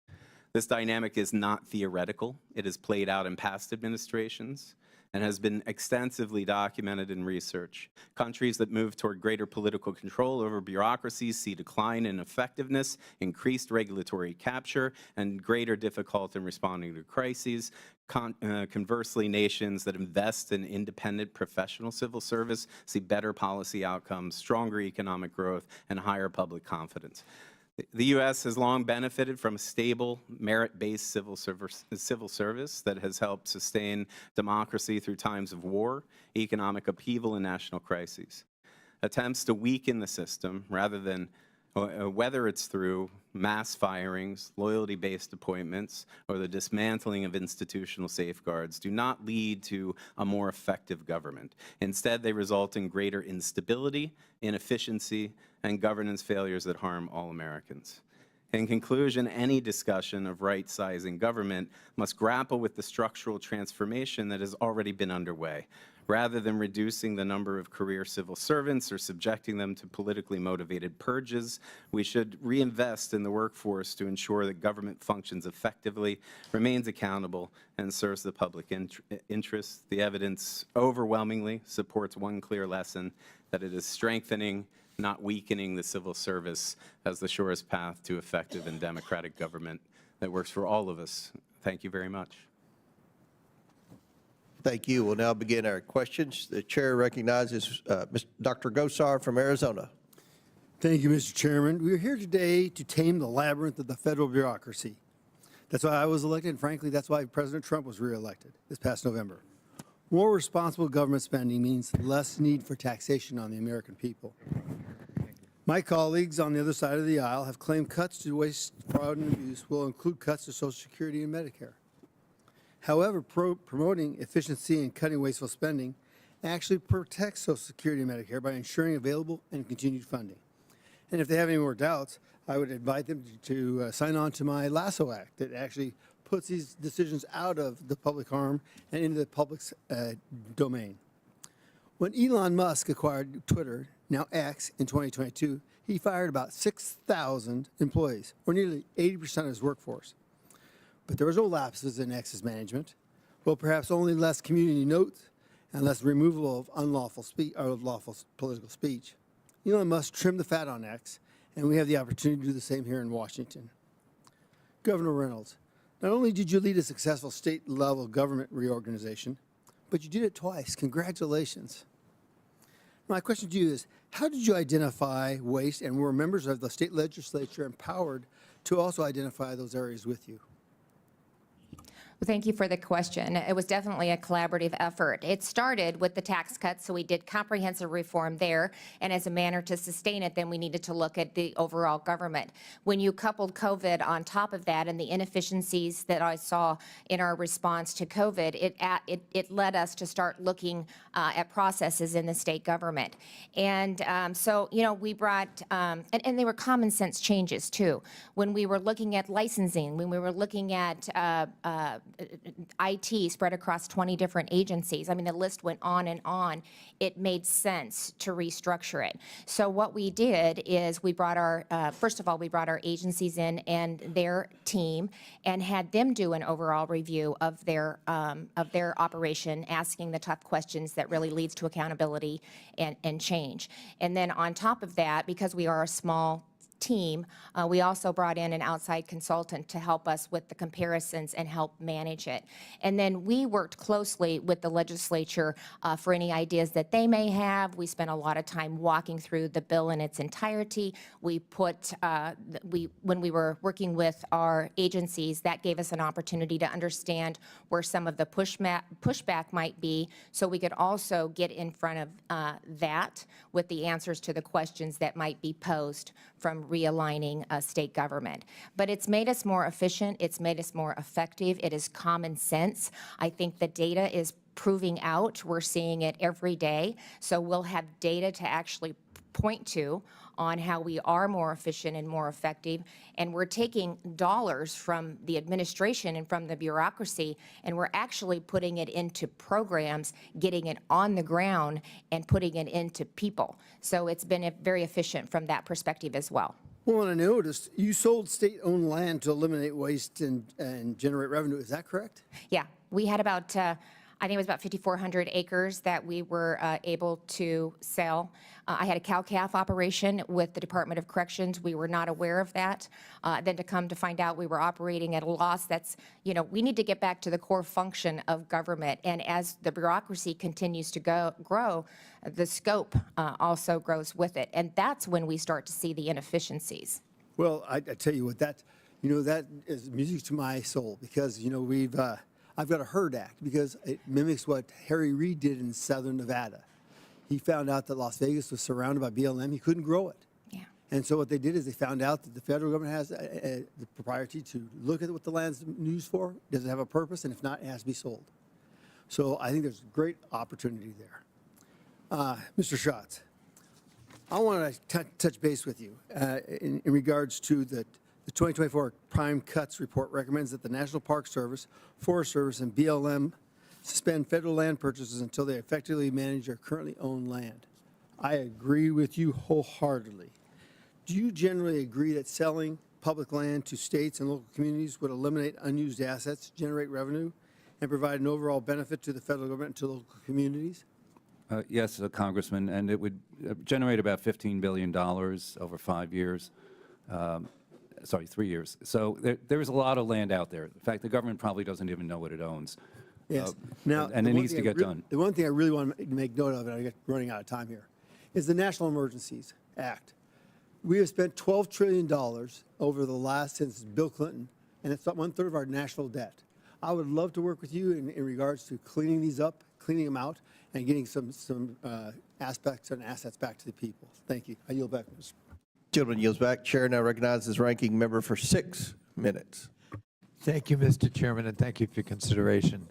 This dynamic is not theoretical. It has played out in past administrations and has been extensively documented in research. Countries that move toward greater political control over bureaucracies see decline in effectiveness, increased regulatory capture, and greater difficulty in responding to crises. Conversely, nations that invest in independent professional civil service see better policy outcomes, stronger economic growth, and higher public confidence. The U.S. has long benefited from a stable, merit-based civil service that has helped sustain democracy through times of war, economic upheaval, and national crises. Attempts to weaken the system, rather than whether it's through mass firings, loyalty-based appointments, or the dismantling of institutional safeguards, do not lead to a more effective government. Instead, they result in greater instability, inefficiency, and governance failures that harm all Americans. In conclusion, any discussion of right-sizing government must grapple with the structural transformation that has already been underway. Rather than reducing the number of career civil servants or subjecting them to politically motivated purges, we should reinvest in the workforce to ensure that government functions effectively, remains accountable, and serves the public interest. The evidence overwhelmingly supports one clear lesson, that it is strengthening, not weakening, the civil service as the surest path to effective and democratic government that works for all of us. Thank you very much. Thank you. We'll now begin our questions. The chair recognizes Dr. Gosar from Arizona. Thank you, Mr. Chairman. We are here today to tame the labyrinth of the federal bureaucracy. That's why I was elected, and frankly, that's why President Trump was reelected this past November. More responsible government spending means less need for taxation on the American people. My colleagues on the other side of the aisle have claimed cuts to waste, fraud, and abuse will include cuts to Social Security and Medicare. However, promoting efficiency and cutting wasteful spending actually protects Social Security and Medicare by ensuring available and continued funding. And if they have any more doubts, I would invite them to sign on to my LASSO Act that actually puts these decisions out of the public harm and into the public's domain. When Elon Musk acquired Twitter, now X, in 2022, he fired about 6,000 employees, or nearly 80% of his workforce. But there was no lapses in X's management. Well, perhaps only less community notes and less removal of unlawful lawful political speech. Elon Musk trimmed the fat on X, and we have the opportunity to do the same here in Washington. Governor Reynolds, not only did you lead a successful state-level government reorganization, but you did it twice. Congratulations. My question to you is, how did you identify waste, and were members of the state legislature empowered to also identify those areas with you? Well, thank you for the question. It was definitely a collaborative effort. It started with the tax cuts, so we did comprehensive reform there, and as a manner to sustain it, then we needed to look at the overall government. When you coupled COVID on top of that and the inefficiencies that I saw in our response to COVID, it led us to start looking at processes in the state government. And so, you know, we brought, and they were common sense changes too. When we were looking at licensing, when we were looking at IT spread across 20 different agencies. I mean, the list went on and on. It made sense to restructure it. So what we did is we brought our, first of all, we brought our agencies in and their team and had them do an overall review of their operation, asking the tough questions that really leads to accountability and change. And then on top of that, because we are a small team, we also brought in an outside consultant to help us with the comparisons and help manage it. And then we worked closely with the legislature for any ideas that they may have. We spent a lot of time walking through the bill in its entirety. We put, when we were working with our agencies, that gave us an opportunity to understand where some of the pushback might be, so we could also get in front of that with the answers to the questions that might be posed from realigning state government. But it's made us more efficient. It's made us more effective. It is common sense. I think the data is proving out. We're seeing it every day. So we'll have data to actually point to on how we are more efficient and more effective. And we're taking dollars from the administration and from the bureaucracy, and we're actually putting it into programs, getting it on the ground and putting it into people. So it's been very efficient from that perspective as well. Well, and I noticed you sold state-owned land to eliminate waste and generate revenue. Is that correct? Yeah, we had about, I think it was about 5,400 acres that we were able to sell. I had a cow-calf operation with the Department of Corrections. We were not aware of that. Then to come to find out we were operating at a loss, that's, you know, we need to get back to the core function of government. And as the bureaucracy continues to grow, the scope also grows with it. And that's when we start to see the inefficiencies. Well, I tell you what, that is music to my soul because, you know, I've got a HERD Act because it mimics what Harry Reid did in southern Nevada. He found out that Las Vegas was surrounded by BLM. He couldn't grow it. Yeah. And so what they did is they found out that the federal government has the propriety to look at what the land's used for. Does it have a purpose? And if not, it has to be sold. So I think there's great opportunity there. Mr. Schatz, I want to touch base with you in regards to the 2024 Prime Cuts Report recommends that the National Park Service, Forest Service, and BLM suspend federal land purchases until they effectively manage their currently owned land. I agree with you wholeheartedly. Do you generally agree that selling public land to states and local communities would eliminate unused assets, generate revenue, and provide an overall benefit to the federal government and to local communities? Yes, Congressman, and it would generate about $15 billion over 5 years. Sorry, 3 years. So there is a lot of land out there. In fact, the government probably doesn't even know what it owns. Yes. And it needs to get done. The one thing I really want to make note of, and I'm running out of time here, is the National Emergencies Act. We have spent $12 trillion over the last, since Bill Clinton, and it's about 1/3 of our national debt. I would love to work with you in regards to cleaning these up, cleaning them out, and getting some aspects and assets back to the people. Thank you. I yield back, Mr. Gentleman yields back. Chair now recognizes ranking member for 6 minutes. Thank you, Mr. Chairman, and thank you for your consideration.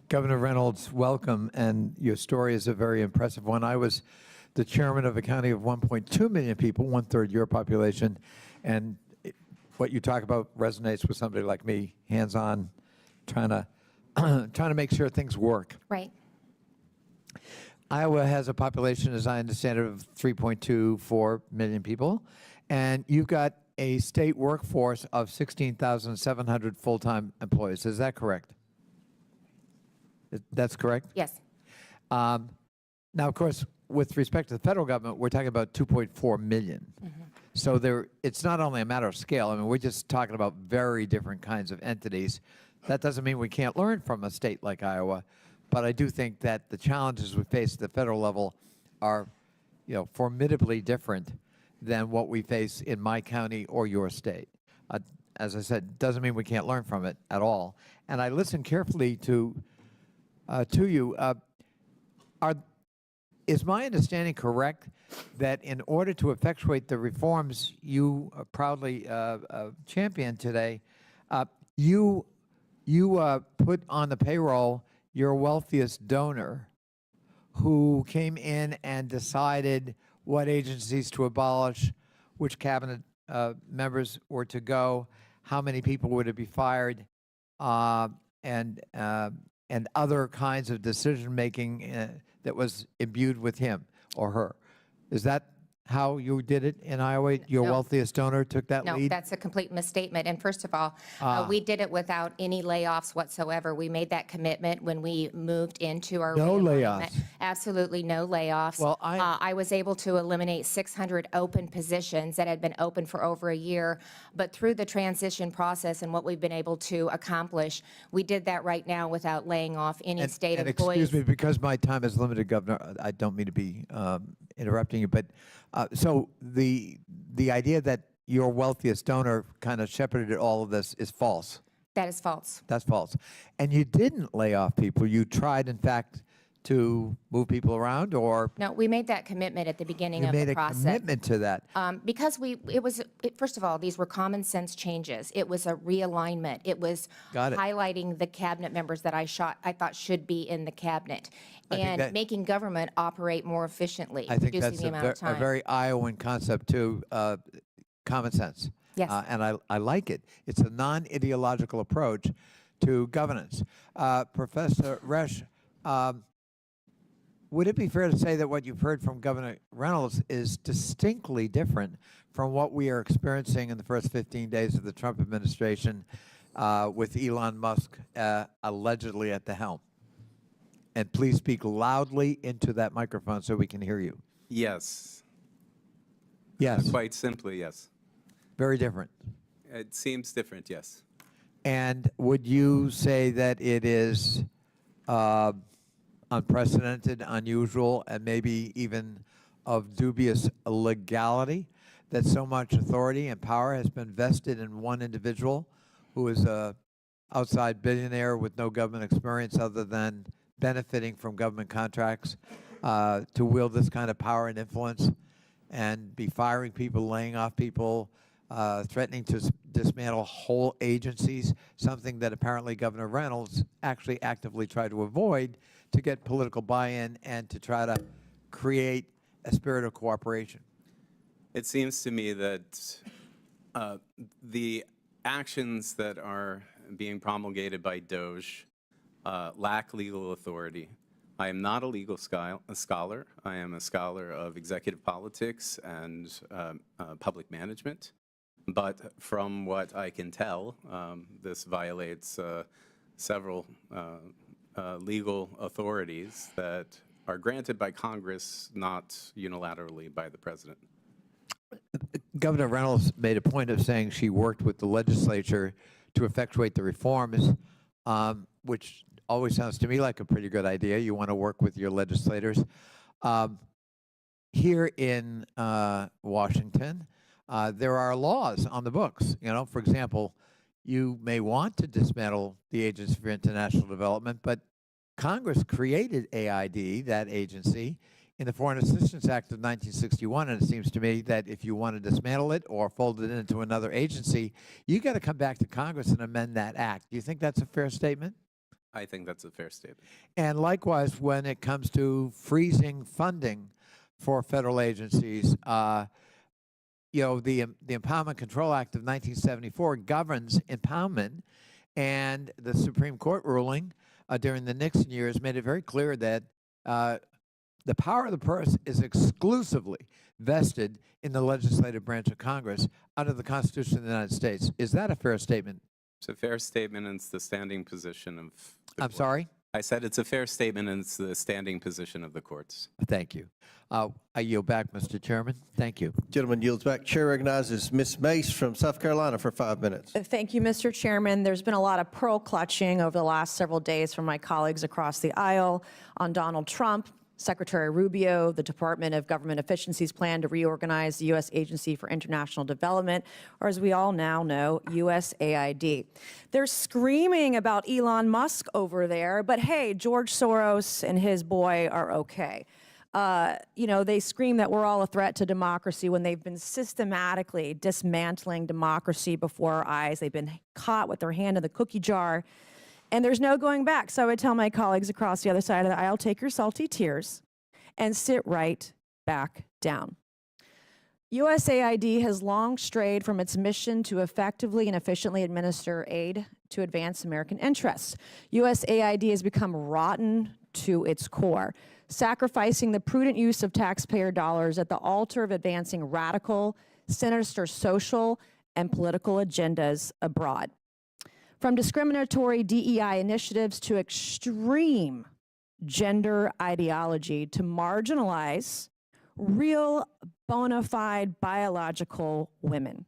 Governor Reynolds, welcome, and your story is a very impressive one. I was the chairman of a county of 1.2 million people, 1/3 your population, and what you talk about resonates with somebody like me, hands-on, trying to make sure things work. Right. Iowa has a population, as I understand it, of 3.24 million people, and you've got a state workforce of 16,700 full-time employees. Is that correct? That's correct? Yes. Now, of course, with respect to the federal government, we're talking about 2.4 million. So it's not only a matter of scale. I mean, we're just talking about very different kinds of entities. That doesn't mean we can't learn from a state like Iowa, but I do think that the challenges we face at the federal level are, you know, formidably different than what we face in my county or your state. As I said, doesn't mean we can't learn from it at all. And I listened carefully to you. Is my understanding correct that in order to effectuate the reforms you proudly championed today, you put on the payroll your wealthiest donor who came in and decided what agencies to abolish, which cabinet members were to go, how many people were to be fired, and other kinds of decision-making that was imbued with him or her. Is that how you did it in Iowa? Your No. wealthiest donor took that No, lead? that's a complete misstatement. And first of all, we did it without any layoffs whatsoever. We made that commitment when we moved into our No realignment. layoffs. Absolutely no layoffs. Well, I was able to eliminate 600 open positions that had been open for over a year. But through the transition process and what we've been able to accomplish, we did that right now without laying off any state and employees. excuse me, because my time is limited, Governor, I don't mean to be interrupting you, but so the idea that your wealthiest donor kind of shepherded all of this is false. That is false. That's false. And you didn't lay off people. You tried, in fact, to move people around, or No, we made that commitment at the beginning you of made the a process. commitment to that. Because first of all, these were common sense changes. It was a realignment. It was Got it. highlighting the cabinet members that I thought should be in the cabinet, I think and that- making government operate more efficiently, I think reducing that's the amount of a time. very Iowan concept, too, common sense. Yes. And I like it. It's a non-ideological approach to governance. Professor Resch, would it be fair to say that what you've heard from Governor Reynolds is distinctly different from what we are experiencing in the first 15 days of the Trump administration with Elon Musk allegedly at the helm? And please speak loudly into that microphone so we can hear you. Yes. Yes. Quite simply, yes. Very different. It seems different, yes. And would you say that it is unprecedented, unusual, and maybe even of dubious legality that so much authority and power has been vested in one individual who is an outside billionaire with no government experience other than benefiting from government contracts to wield this kind of power and influence and be firing people, laying off people, threatening to dismantle whole agencies, something that apparently Governor Reynolds actually actively tried to avoid to get political buy-in and to try to create a spirit of cooperation? It seems to me that the actions that are being promulgated by DOJ lack legal authority. I am not a legal scholar. I am a scholar of executive politics and public management. But from what I can tell, this violates several legal authorities that are granted by Congress, not unilaterally by the president. Governor Reynolds made a point of saying she worked with the legislature to effectuate the reforms, which always sounds to me like a pretty good idea. You want to work with your legislators. Here in Washington, there are laws on the books. You know, for example, you may want to dismantle the Agency for International Development, but Congress created AID, that agency, in the Foreign Assistance Act of 1961, and it seems to me that if you want to dismantle it or fold it into another agency, you got to come back to Congress and amend that act. Do you think that's a fair statement? I think that's a fair statement. And likewise, when it comes to freezing funding for federal agencies, you know, the Empowerment Control Act of 1974 governs impoundment, and the Supreme Court ruling during the Nixon years made it very clear that the power of the purse is exclusively vested in the legislative branch of Congress under the Constitution of the United States. Is that a fair statement? It's a fair statement, and it's the standing position of the I'm court. sorry? I said it's a fair statement, and it's the standing position of the courts. Thank you. I yield back, Mr. Chairman. Thank you. Gentleman yields back. Chair recognizes Ms. Mace from South Carolina for 5 minutes. Thank you, Mr. Chairman. There's been a lot of pearl clutching over the last several days from my colleagues across the aisle on Donald Trump, Secretary Rubio, the Department of Government Efficiency's plan to reorganize the U.S. Agency for International Development, or as we all now know, USAID. They're screaming about Elon Musk over there, but hey, George Soros and his boy are okay. You know, they scream that we're all a threat to democracy when they've been systematically dismantling democracy before our eyes. They've been caught with their hand in the cookie jar. And there's no going back. So I would tell my colleagues across the other side of the aisle, take your salty tears and sit right back down. USAID has long strayed from its mission to effectively and efficiently administer aid to advance American interests. USAID has become rotten to its core, sacrificing the prudent use of taxpayer dollars at the altar of advancing radical, sinister social and political agendas abroad. From discriminatory DEI initiatives to extreme gender ideology to marginalize real bona fide biological women.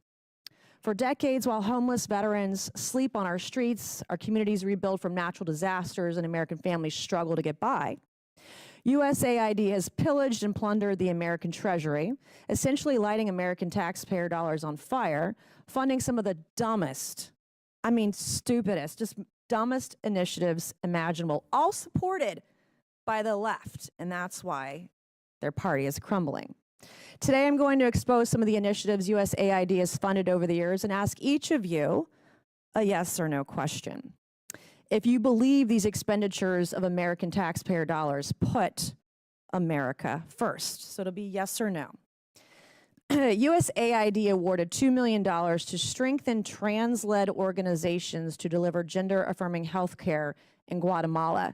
For decades, while homeless veterans sleep on our streets, our communities rebuild from natural disasters, and American families struggle to get by, USAID has pillaged and plundered the American treasury, essentially lighting American taxpayer dollars on fire, funding some of the dumbest, I mean stupidest, just dumbest initiatives imaginable, all supported by the left, and that's why their party is crumbling. Today I'm going to expose some of the initiatives USAID has funded over the years and ask each of you a yes or no question. If you believe these expenditures of American taxpayer dollars put America first, so it'll be yes or no. USAID awarded $2 million to strengthen trans-led organizations to deliver gender-affirming health care in Guatemala.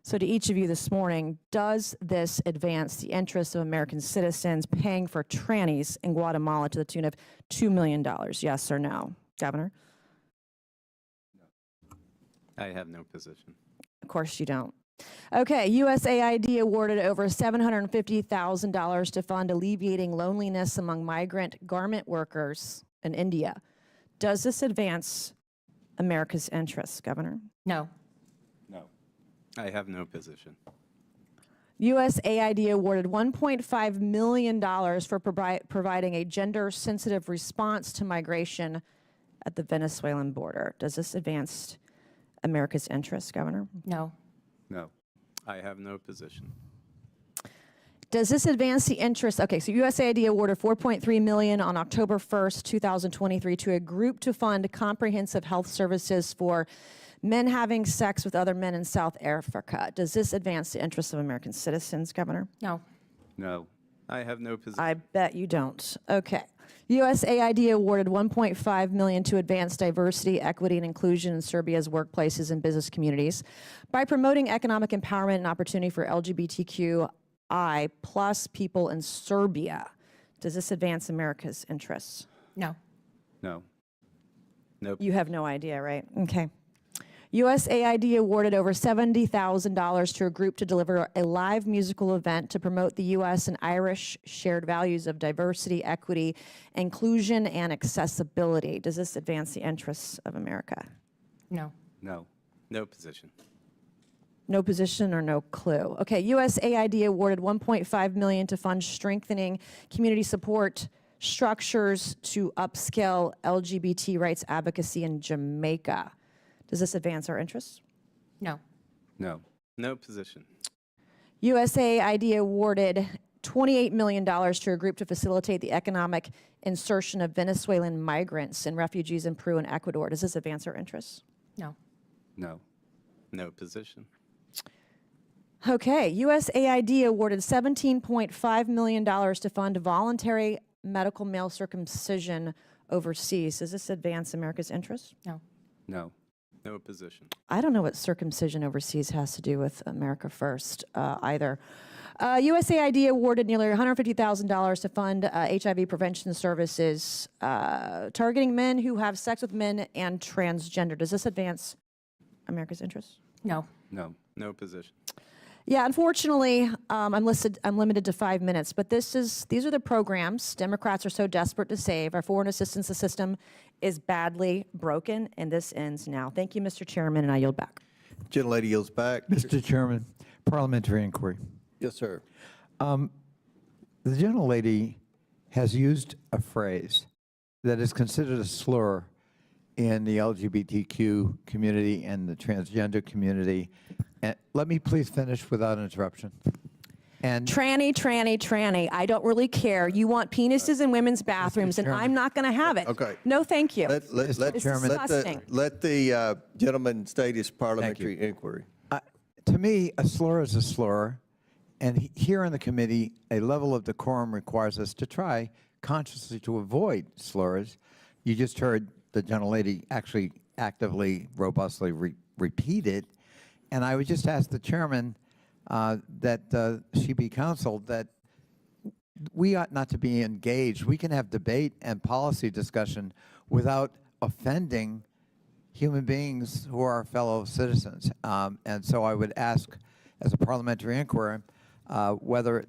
So to each of you this morning, does this advance the interests of American citizens paying for trannies in Guatemala to the tune of $2 million? Yes or no? Governor? I have no position. Of course you don't. Okay, USAID awarded over $750,000 to fund alleviating loneliness among migrant garment workers in India. Does this advance America's interests, Governor? No. No. I have no position. USAID awarded $1.5 million for providing a gender-sensitive response to migration at the Venezuelan border. Does this advance America's interests, Governor? No. No. I have no position. Does this advance the interests? Okay, so USAID awarded $4.3 million on October 1st, 2023 to a group to fund comprehensive health services for men having sex with other men in South Africa. Does this advance the interests of American citizens, Governor? No. No. I have no position. I bet you don't. Okay. USAID awarded $1.5 million to advance diversity, equity, and inclusion in Serbia's workplaces and business communities by promoting economic empowerment and opportunity for LGBTQI plus people in Serbia. Does this advance America's interests? No. No. Nope. You have no idea, right? Okay. USAID awarded over $70,000 to a group to deliver a live musical event to promote the U.S. and Irish shared values of diversity, equity, inclusion, and accessibility. Does this advance the interests of America? No. No. No position. No position or no clue. Okay, USAID awarded $1.5 million to fund strengthening community support structures to upscale LGBT rights advocacy in Jamaica. Does this advance our interests? No. No. No position. USAID awarded $28 million to a group to facilitate the economic insertion of Venezuelan migrants and refugees in Peru and Ecuador. Does this advance our interests? No. No. No position. Okay, USAID awarded $17.5 million to fund voluntary medical male circumcision overseas. Does this advance America's interests? No. No. No position. I don't know what circumcision overseas has to do with America First either. USAID awarded nearly $150,000 to fund HIV prevention services targeting men who have sex with men and transgender. Does this advance America's interests? No. No. No position. Yeah, unfortunately, I'm limited to 5 minutes, but these are the programs Democrats are so desperate to save. Our foreign assistance system is badly broken, and this ends now. Thank you, Mr. Chairman, and I yield back. Gentlelady yields back. Mr. Chairman, parliamentary inquiry. Yes, sir. The gentlelady has used a phrase that is considered a slur in the LGBTQ community and the transgender community. And let me please finish without interruption. And Tranny. I don't really care. You want penises in women's bathrooms, and I'm not going to have it. Okay. No, thank you. Let the gentleman state his parliamentary inquiry. To me, a slur is a slur. And here in the committee, a level of decorum requires us to try consciously to avoid slurs. You just heard the gentlelady actually actively, robustly repeat it. And I would just ask the chairman that she be counseled that we ought not to be engaged. We can have debate and policy discussion without offending human beings who are our fellow citizens. And so I would ask, as a parliamentary inquiry, whether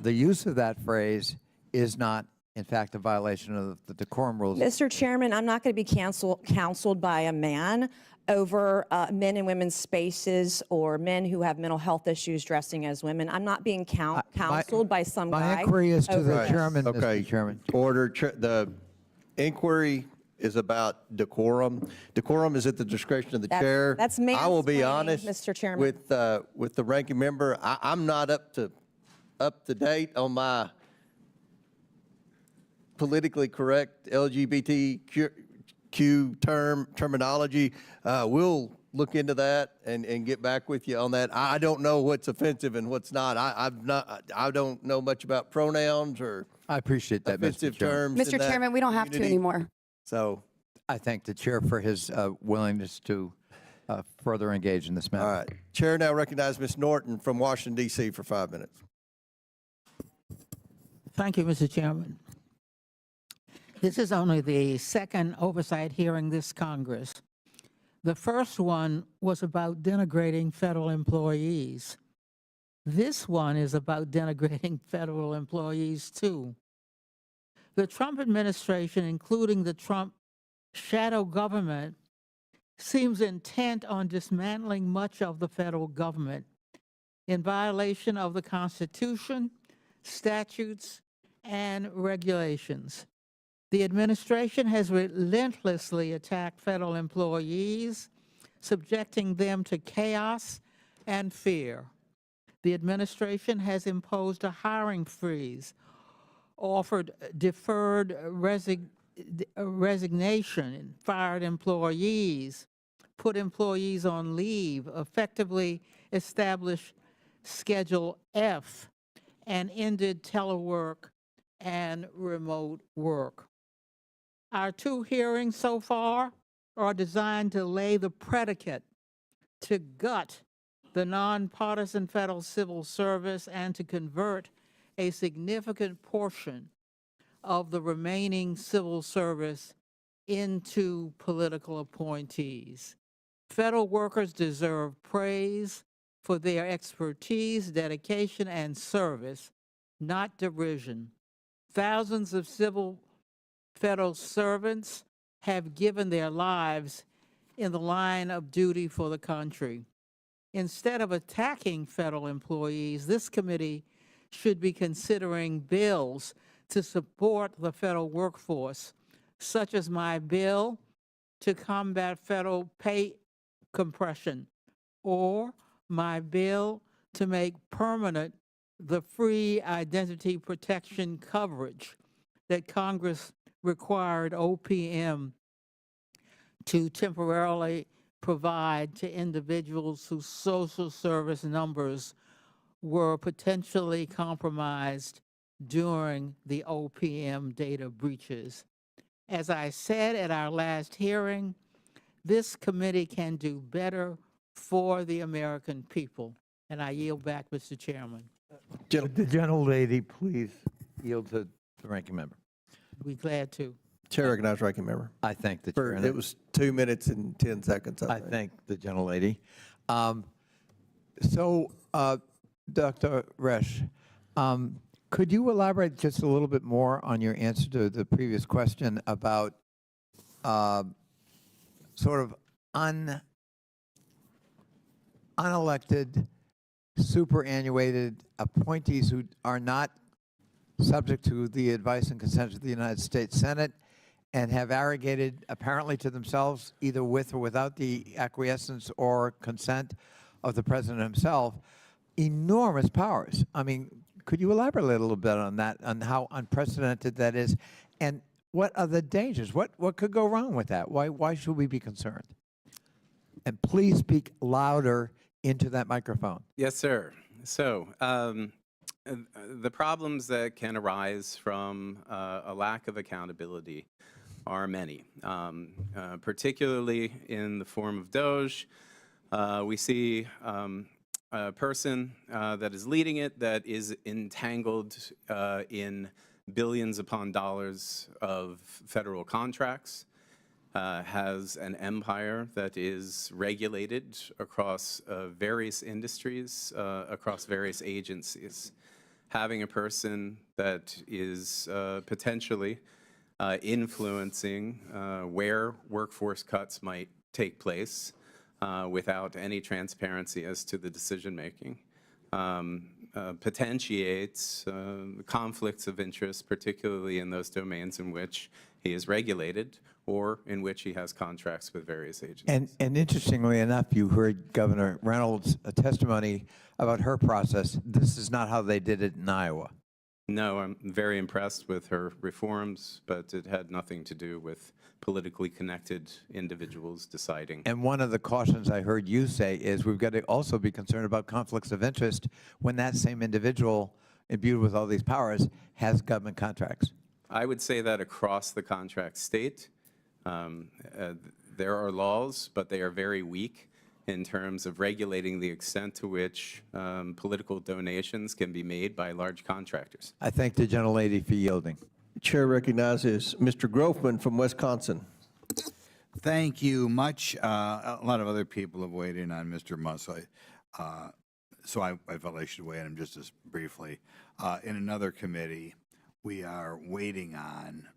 the use of that phrase is not, in fact, a violation of the decorum rules. Mr. Chairman, I'm not going to be counseled by a man over men and women's spaces or men who have mental health issues dressing as women. I'm not being counseled by some guy. My inquiry is to the over chairman, Okay. Mr. Chairman. Order. The inquiry is about decorum. Decorum is at the discretion of the chair. That's I will be mansplaining, honest, Mr. Chairman. with the ranking member. I'm not up to date on my politically correct LGBTQ terminology. We'll look into that and get back with you on that. I don't know what's offensive and what's not. I don't know much about pronouns or I appreciate that, offensive Mr. Chairman. terms. Mr. in Chairman, we don't have to community. anymore. So I thank the chair for his willingness to further engage in this matter. All right. Chair now recognizes Ms. Norton from Washington, D.C. for 5 minutes. Thank you, Mr. Chairman. This is only the second oversight hearing this Congress. The first one was about denigrating federal employees. This one is about denigrating federal employees, too. The Trump administration, including the Trump shadow government, seems intent on dismantling much of the federal government in violation of the Constitution, statutes, and regulations. The administration has relentlessly attacked federal employees, subjecting them to chaos and fear. The administration has imposed a hiring freeze, offered deferred resignation, fired employees, put employees on leave, effectively established Schedule F, and ended telework and remote work. Our 2 hearings so far are designed to lay the predicate to gut the nonpartisan federal civil service and to convert a significant portion of the remaining civil service into political appointees. Federal workers deserve praise for their expertise, dedication, and service, not derision. Thousands of civil federal servants have given their lives in the line of duty for the country. Instead of attacking federal employees, this committee should be considering bills to support the federal workforce, such as my bill to combat federal pay compression, or my bill to make permanent the free identity protection coverage that Congress required OPM to temporarily provide to individuals whose social service numbers were potentially compromised during the OPM data breaches. As I said at our last hearing, this committee can do better for the American people. And I yield back, Mr. Chairman. The gentlelady, please yield to the ranking member. Be glad to. Chair recognizes ranking member. I thank the chair. It was 2 minutes and 10 seconds. I thank the gentlelady. Dr. Resch, could you elaborate just a little bit more on your answer to the previous question about sort of unelected, superannuated appointees who are not subject to the advice and consent of the United States Senate and have arrogated, apparently to themselves, either with or without the acquiescence or consent of the president himself, enormous powers? I mean, could you elaborate a little bit on that, on how unprecedented that is, and what are the dangers? What could go wrong with that? Why should we be concerned? And please speak louder into that microphone. Yes, sir. So the problems that can arise from a lack of accountability are many, particularly in the form of DOJ. We see a person that is leading it that is entangled in billions upon dollars of federal contracts, has an empire that is regulated across various industries, across various agencies. Having a person that is potentially influencing where workforce cuts might take place without any transparency as to the decision-making potentiates conflicts of interest, particularly in those domains in which he is regulated or in which he has contracts with various agencies. And interestingly enough, you heard Governor Reynolds' testimony about her process. This is not how they did it in Iowa. No, I'm very impressed with her reforms, but it had nothing to do with politically connected individuals deciding. And one of the cautions I heard you say is we've got to also be concerned about conflicts of interest when that same individual, imbued with all these powers, has government contracts. I would say that across the contract state, there are laws, but they are very weak in terms of regulating the extent to which political donations can be made by large contractors. I thank the gentlelady for yielding. Chair recognizes Mr. Grofman from Wisconsin. Thank you much. A lot of other people have weighed in on Mr. Musk, so I felt I should weigh in just as briefly. In another committee, we are waiting on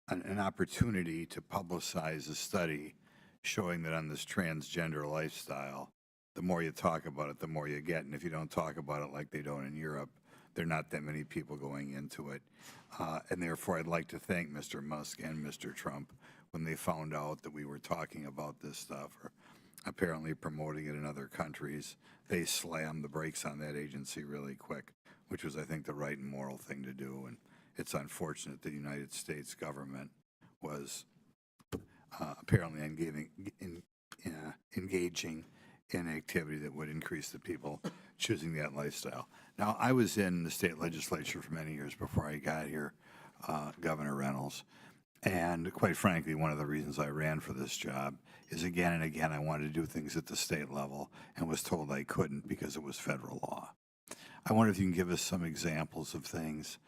an opportunity to publicize a study showing that on this transgender lifestyle, the more you talk about it, the more you get. And if you don't talk about it like they don't in Europe, there are not that many people going into it. And therefore, I'd like to thank Mr. Musk and Mr. Trump when they found out that we were talking about this stuff or apparently promoting it in other countries. They slammed the brakes on that agency really quick, which was, I think, the right and moral thing to do. And it's unfortunate the United States government was apparently engaging in activity that would increase the people choosing that lifestyle. Now, I was in the state legislature for many years before I got here, Governor Reynolds, and quite frankly, one of the reasons I ran for this job is again and again I wanted to do things at the state level and was told I couldn't because it was federal law. I wonder if you can give us some examples of things,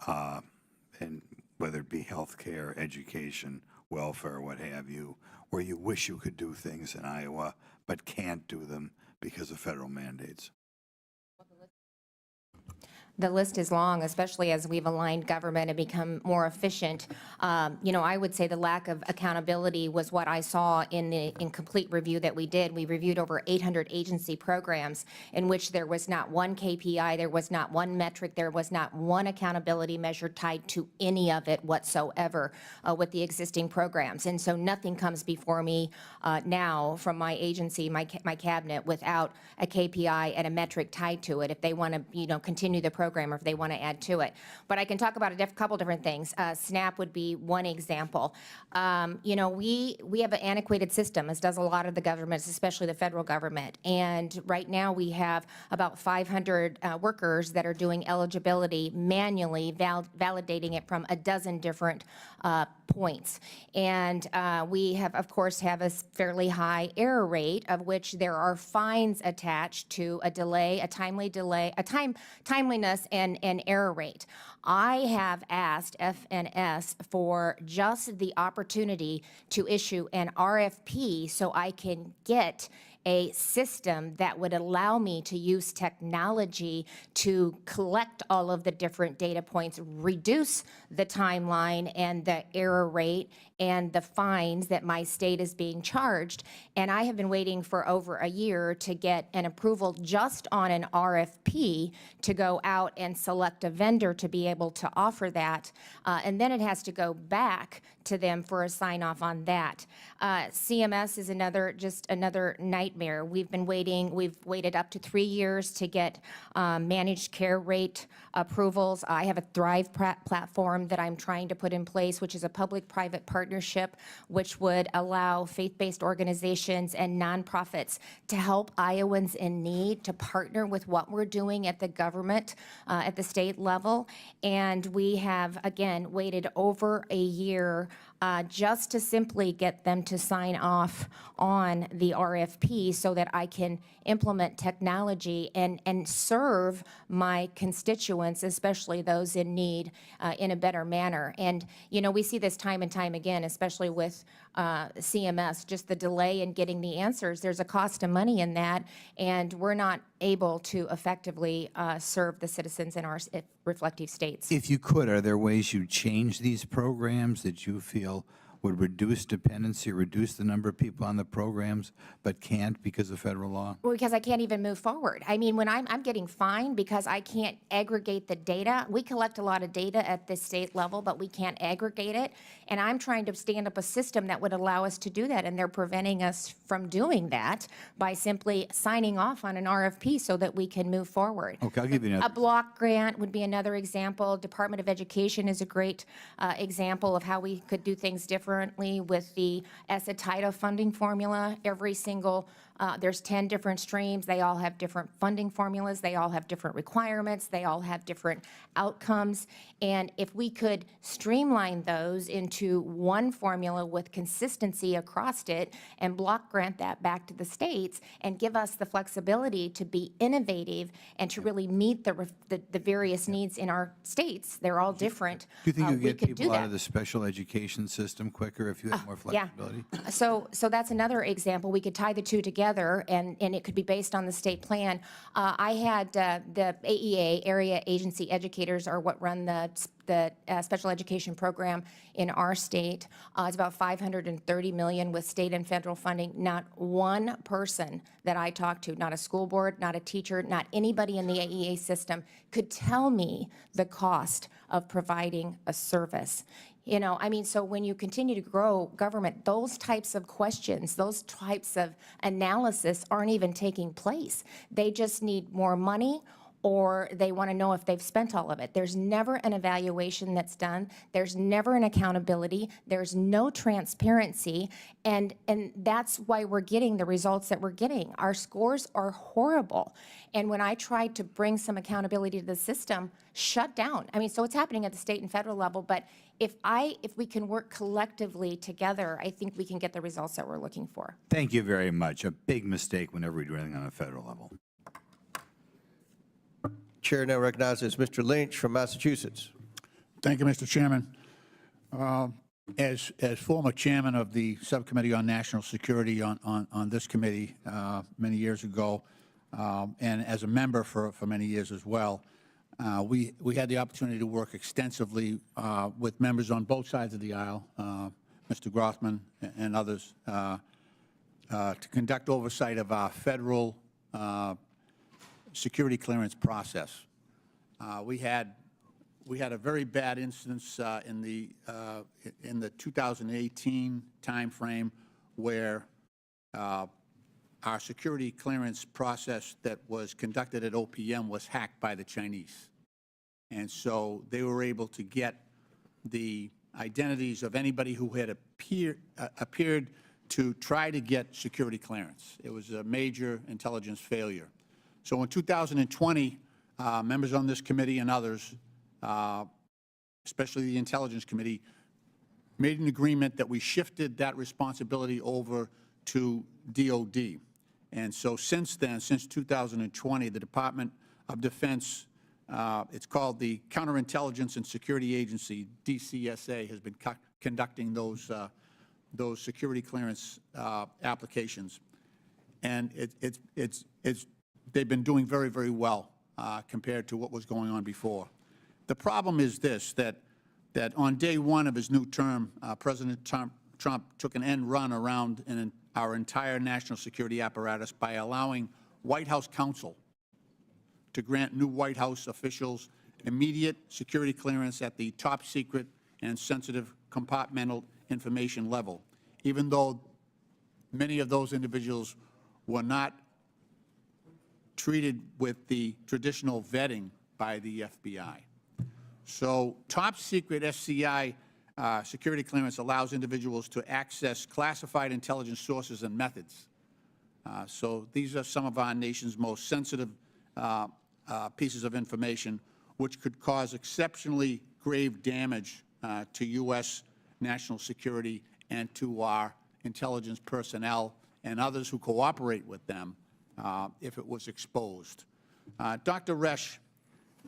and whether it be health care, education, welfare, what have you, where you wish you could do things in Iowa but can't do them because of federal mandates. The list is long, especially as we've aligned government and become more efficient. I would say the lack of accountability was what I saw in the incomplete review that we did. We reviewed over 800 agency programs in which there was not one KPI, there was not one metric, there was not one accountability measure tied to any of it whatsoever with the existing programs. And so nothing comes before me now from my agency, my cabinet, without a KPI and a metric tied to it if they want to continue the program or if they want to add to it. But I can talk about a couple different things. SNAP would be one example. We have an antiquated system, as does a lot of the governments, especially the federal government. And right now we have about 500 workers that are doing eligibility manually, validating it from a dozen different points. And we have, of course, have a fairly high error rate, of which there are fines attached to a delay, a timeliness and error rate. I have asked FNS for just the opportunity to issue an RFP so I can get a system that would allow me to use technology to collect all of the different data points, reduce the timeline and the error rate and the fines that my state is being charged. And I have been waiting for over a year to get an approval just on an RFP to go out and select a vendor to be able to offer that. And then it has to go back to them for a sign off on that. CMS is just another nightmare. We've waited up to 3 years to get managed care rate approvals. I have a Thrive platform that I'm trying to put in place, which is a public-private partnership, which would allow faith-based organizations and nonprofits to help Iowans in need to partner with what we're doing at the government, at the state level. And we have, again, waited over a year just to simply get them to sign off on the RFP so that I can implement technology and serve my constituents, especially those in need, in a better manner. And, we see this time and time again, especially with CMS, just the delay in getting the answers. There's a cost of money in that, and we're not able to effectively serve the citizens in our reflective states. If you could, are there ways you change these programs that you feel would reduce dependency, reduce the number of people on the programs, but can't because of federal law? Well, because I can't even move forward. I mean, when I'm getting fined because I can't aggregate the data. We collect a lot of data at the state level, but we can't aggregate it. And I'm trying to stand up a system that would allow us to do that, and they're preventing us from doing that by simply signing off on an RFP so that we can move forward. Okay, I'll give you another. A block grant would be another example. Department of Education is a great example of how we could do things differently with the ESSA funding formula. Every single There's 10 different streams. They all have different funding formulas. They all have different requirements. They all have different outcomes. And if we could streamline those into one formula with consistency across it and block grant that back to the states and give us the flexibility to be innovative and to really meet the various needs in our states, they're all different. Do you think you we get could do people out that. of the special education system quicker if you have more flexibility? Yeah. So that's another example. We could tie the two together, and it could be based on the state plan. I had the AEA, Area Agency Educators, are what run the special education program in our state. It's about $530 million with state and federal funding. Not one person that I talked to, not a school board, not a teacher, not anybody in the AEA system could tell me the cost of providing a service. You know, I mean, so when you continue to grow government, those types of questions, those types of analysis aren't even taking place. They just need more money, or they want to know if they've spent all of it. There's never an evaluation that's done. There's never an accountability. There's no transparency. And that's why we're getting the results that we're getting. Our scores are horrible. And when I tried to bring some accountability to the system, shut down. I mean, so it's happening at the state and federal level, but if we can work collectively together, I think we can get the results that we're looking for. Thank you very much. A big mistake whenever we do anything on a federal level. Chair now recognizes Mr. Lynch from Massachusetts. Thank you, Mr. Chairman. As former chairman of the Subcommittee on National Security on this committee many years ago, and as a member for many years as well, we had the opportunity to work extensively with members on both sides of the aisle, Mr. Grothman and others, to conduct oversight of our federal security clearance process. We had a very bad instance in the 2018 timeframe where our security clearance process that was conducted at OPM was hacked by the Chinese. And so they were able to get the identities of anybody who had appeared to try to get security clearance. It was a major intelligence failure. So in 2020, members on this committee and others, especially the Intelligence Committee, made an agreement that we shifted that responsibility over to DOD. And so since then, since 2020, the Department of Defense, it's called the Counterintelligence and Security Agency, DCSA, has been conducting those security clearance applications. And they've been doing very, very well compared to what was going on before. The problem is this, that on day one of his new term, President Trump took an end run around our entire national security apparatus by allowing White House counsel to grant new White House officials immediate security clearance at the top secret and sensitive compartmental information level, even though many of those individuals were not treated with the traditional vetting by the FBI. So top secret SCI security clearance allows individuals to access classified intelligence sources and methods. So these are some of our nation's most sensitive pieces of information, which could cause exceptionally grave damage to U.S. national security and to our intelligence personnel and others who cooperate with them if it was exposed. Dr. Resch,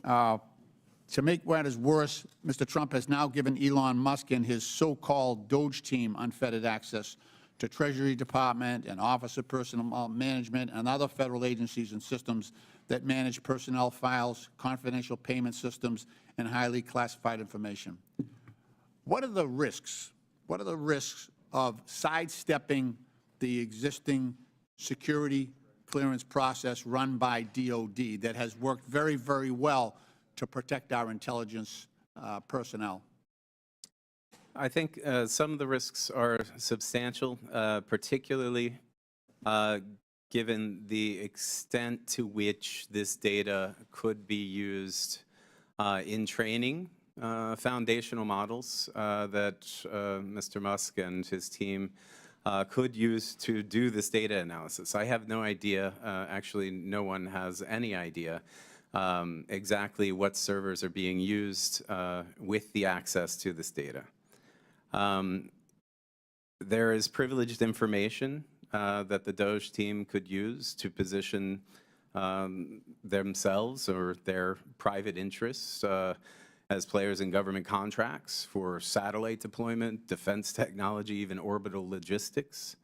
to make matters worse, Mr. Trump has now given Elon Musk and his so-called Doge team unfettered access to Treasury Department and Office of Personnel Management and other federal agencies and systems that manage personnel files, confidential payment systems, and highly classified information. What are the risks? What are the risks of sidestepping the existing security clearance process run by DOD that has worked very, very well to protect our intelligence personnel? I think some of the risks are substantial, particularly given the extent to which this data could be used in training foundational models that Mr. Musk and his team could use to do this data analysis. I have no idea, actually no one has any idea exactly what servers are being used with the access to this data. There is privileged information that the DOJ team could use to position themselves or their private interests as players in government contracts for satellite deployment, defense technology, even orbital logistics.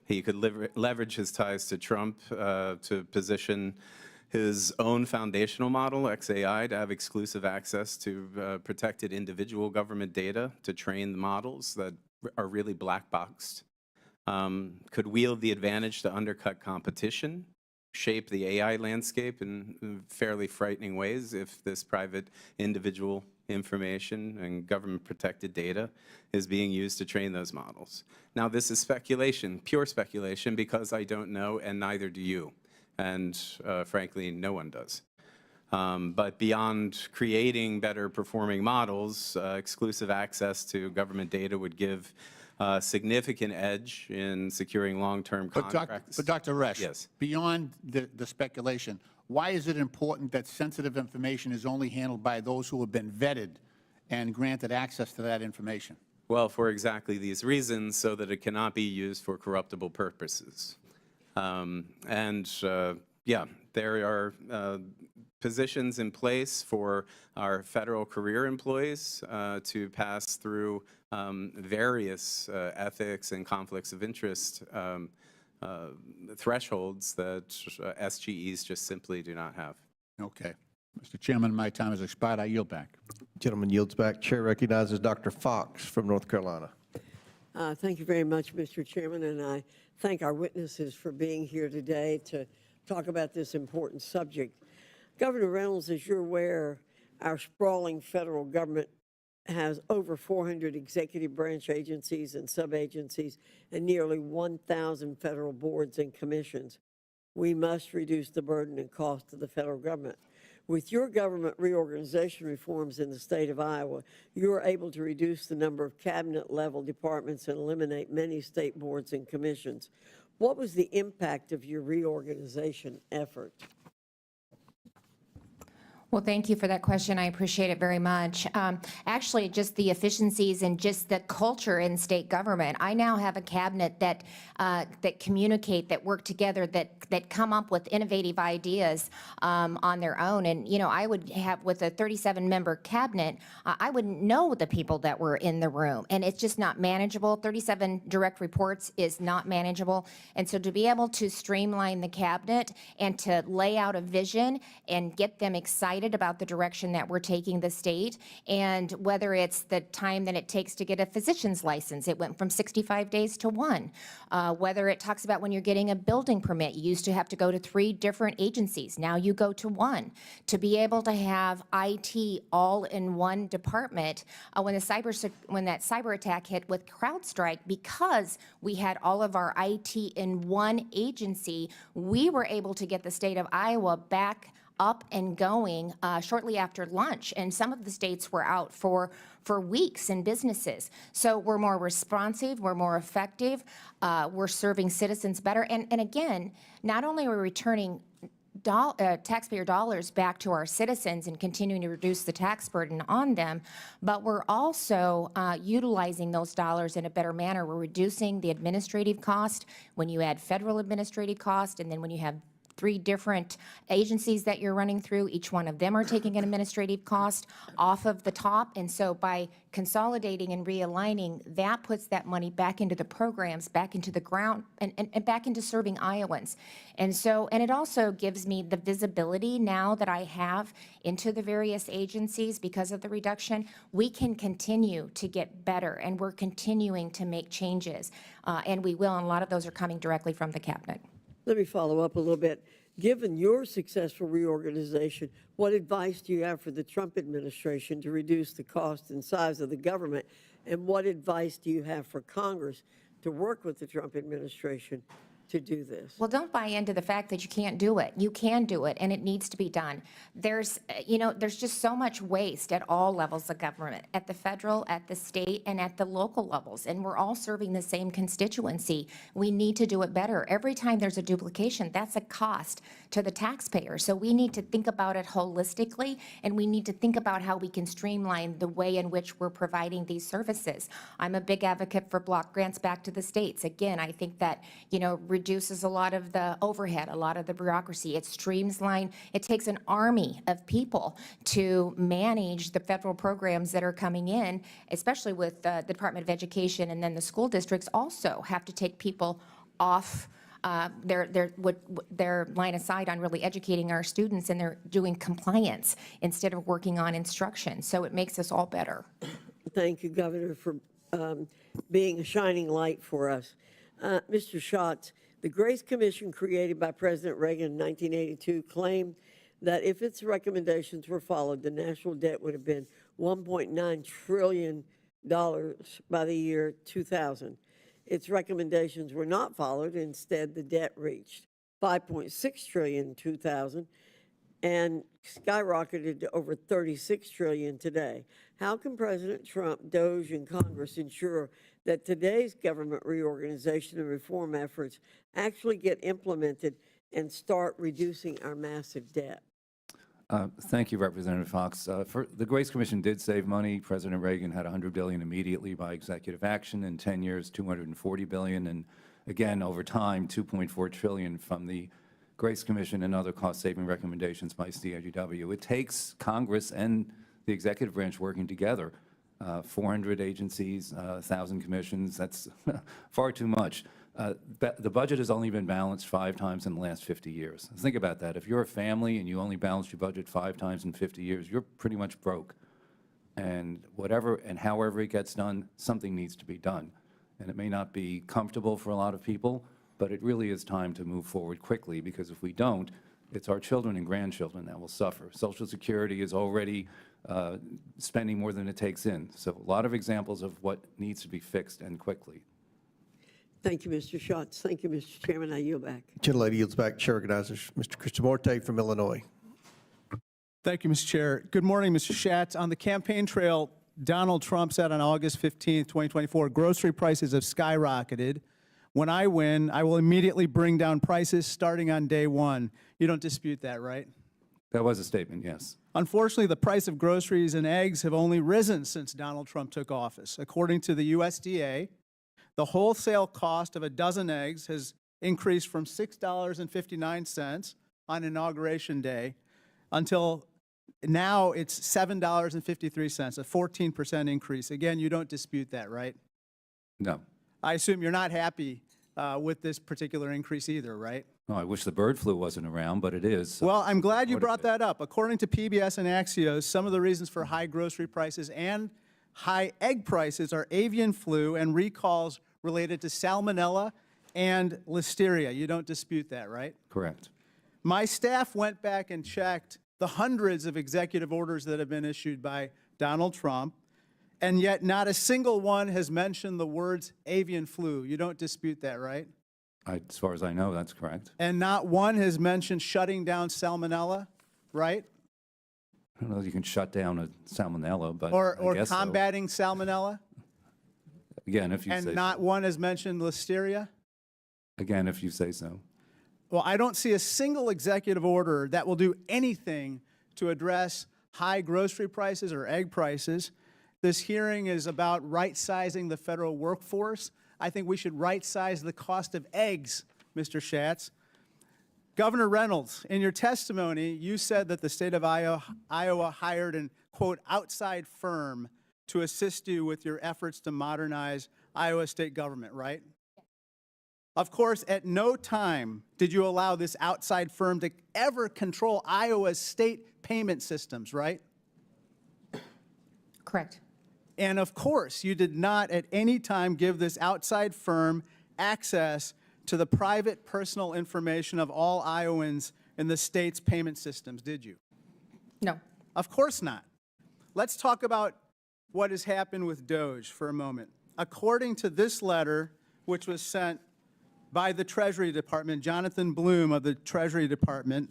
He could leverage his ties to Trump to position his own foundational model, XAI, to have exclusive access to protected individual government data to train the models that are really black boxed. Could wield the advantage to undercut competition, shape the AI landscape in fairly frightening ways if this private individual information and government protected data is being used to train those models. Now, this is speculation, pure speculation, because I don't know and neither do you. And frankly, no one does. But beyond creating better performing models, exclusive access to government data would give significant edge in securing long-term contracts. But Dr. Resch, yes. Beyond the speculation, why is it important that sensitive information is only handled by those who have been vetted and granted access to that information? Well, for exactly these reasons, so that it cannot be used for corruptible purposes. Yeah, there are positions in place for our federal career employees to pass through various ethics and conflicts of interest thresholds that SGEs just simply do not have. Okay. Mr. Chairman, my time has expired. I yield back. Gentleman yields back. Chair recognizes Dr. Fox from North Carolina. Thank you very much, Mr. Chairman, and I thank our witnesses for being here today to talk about this important subject. Governor Reynolds, as you're aware, our sprawling federal government has over 400 executive branch agencies and sub-agencies and nearly 1,000 federal boards and commissions. We must reduce the burden and cost of the federal government. With your government reorganization reforms in the state of Iowa, you are able to reduce the number of cabinet-level departments and eliminate many state boards and commissions. What was the impact of your reorganization effort? Well, thank you for that question. I appreciate it very much. Actually, just the efficiencies and just the culture in state government. I now have a cabinet that that communicate, that work together, that come up with innovative ideas on their own. And you know, I would have with a 37-member cabinet, I wouldn't know the people that were in the room, and it's just not manageable. 37 direct reports is not manageable, and so to be able to streamline the cabinet and to lay out a vision and get them excited about the direction that we're taking the state, and whether it's the time that it takes to get a physician's license, it went from 65 days to 1. Whether it talks about when you're getting a building permit, you used to have to go to 3 different agencies, now you go to 1. To be able to have IT all in one department, when that cyber attack hit with CrowdStrike, because we had all of our IT in one agency, we were able to get the state of Iowa back up and going shortly after lunch, and some of the states were out for weeks in businesses. So we're more responsive, we're more effective, we're serving citizens better, and again, not only are we returning taxpayer dollars back to our citizens and continuing to reduce the tax burden on them, but we're also utilizing those dollars in a better manner. We're reducing the administrative cost when you add federal administrative cost, and then when you have 3 different agencies that you're running through, each one of them are taking an administrative cost off of the top. And so by consolidating and realigning, that puts that money back into the programs, back into the ground, and back into serving Iowans. And so, and it also gives me the visibility now that I have into the various agencies because of the reduction. We can continue to get better, and we're continuing to make changes. And we will, and a lot of those are coming directly from the cabinet. Let me follow up a little bit. Given your successful reorganization, what advice do you have for the Trump administration to reduce the cost and size of the government? And what advice do you have for Congress to work with the Trump administration to do this? Well, don't buy into the fact that you can't do it. You can do it, and it needs to be done. There's just so much waste at all levels of government, at the federal, at the state, and at the local levels, and we're all serving the same constituency. We need to do it better. Every time there's a duplication, that's a cost to the taxpayer. So we need to think about it holistically, and we need to think about how we can streamline the way in which we're providing these services. I'm a big advocate for block grants back to the states. Again, I think that, reduces a lot of the overhead, a lot of the bureaucracy. It streamlines. It takes an army of people to manage the federal programs that are coming in, especially with the Department of Education, and then the school districts also have to take people off their line of sight on really educating our students, and they're doing compliance instead of working on instruction. So it makes us all better. Thank you, Governor, for being a shining light for us. Mr. Schatz, the Grace Commission created by President Reagan in 1982 claimed that if its recommendations were followed, the national debt would have been $1.9 trillion by the year 2000. Its recommendations were not followed. Instead, the debt reached $5.6 trillion in 2000 and skyrocketed to over $36 trillion today. How can President Trump, DOJ, and Congress ensure that today's government reorganization and reform efforts actually get implemented and start reducing our massive debt? Thank you, Representative Fox. The Grace Commission did save money. President Reagan had $100 billion immediately by executive action. In 10 years, $240 billion, and again, over time, $2.4 trillion from the Grace Commission and other cost-saving recommendations by CIGW. It takes Congress and the executive branch working together. 400 agencies, 1,000 commissions, that's far too much. The budget has only been balanced 5 times in the last 50 years. Think about that. If you're a family and you only balance your budget 5 times in 50 years, you're pretty much broke. And whatever and however it gets done, something needs to be done. And it may not be comfortable for a lot of people, but it really is time to move forward quickly, because if we don't, it's our children and grandchildren that will suffer. Social Security is already spending more than it takes in. So a lot of examples of what needs to be fixed, and quickly. Thank you, Mr. Schatz. Thank you, Mr. Chairman. I yield back. Gentlelady yields back. Chair recognizes Mr. Krishnamurti from Illinois. Thank you, Mr. Chair. Good morning, Mr. Schatz. On the campaign trail, Donald Trump said on August 15, 2024, grocery prices have skyrocketed. When I win, I will immediately bring down prices starting on day one. You don't dispute that, right? That was a statement, yes. Unfortunately, the price of groceries and eggs have only risen since Donald Trump took office. According to the USDA, the wholesale cost of a dozen eggs has increased from $6.59 on Inauguration Day until now it's $7.53, a 14% increase. Again, you don't dispute that, right? No. I assume you're not happy with this particular increase either, right? No, I wish the bird flu wasn't around, but it is. So well, I'm glad you brought that up. According to PBS and Axios, some of the reasons for high grocery prices and high egg prices are avian flu and recalls related to salmonella and listeria. You don't dispute that, right? Correct. My staff went back and checked the hundreds of executive orders that have been issued by Donald Trump, and yet not a single one has mentioned the words avian flu. You don't dispute that, right? As far as I know, that's correct. And not one has mentioned shutting down salmonella, right? I don't know if you can shut down a salmonella, but Or I guess combating salmonella? Again, if you say And not one has mentioned listeria? Again, if you say so. Well, I don't see a single executive order that will do anything to address high grocery prices or egg prices. This hearing is about right-sizing the federal workforce. I think we should right-size the cost of eggs, Mr. Schatz. Governor Reynolds, in your testimony, you said that the state of Iowa hired an, quote, outside firm to assist you with your efforts to modernize Iowa state government, right? Of course, at no time did you allow this outside firm to ever control Iowa's state payment systems, right? Correct. And of course, you did not at any time give this outside firm access to the private personal information of all Iowans in the state's payment systems, did you? No. Of course not. Let's talk about what has happened with DOJ for a moment. According to this letter, which was sent by the Treasury Department, Jonathan Bloom of the Treasury Department,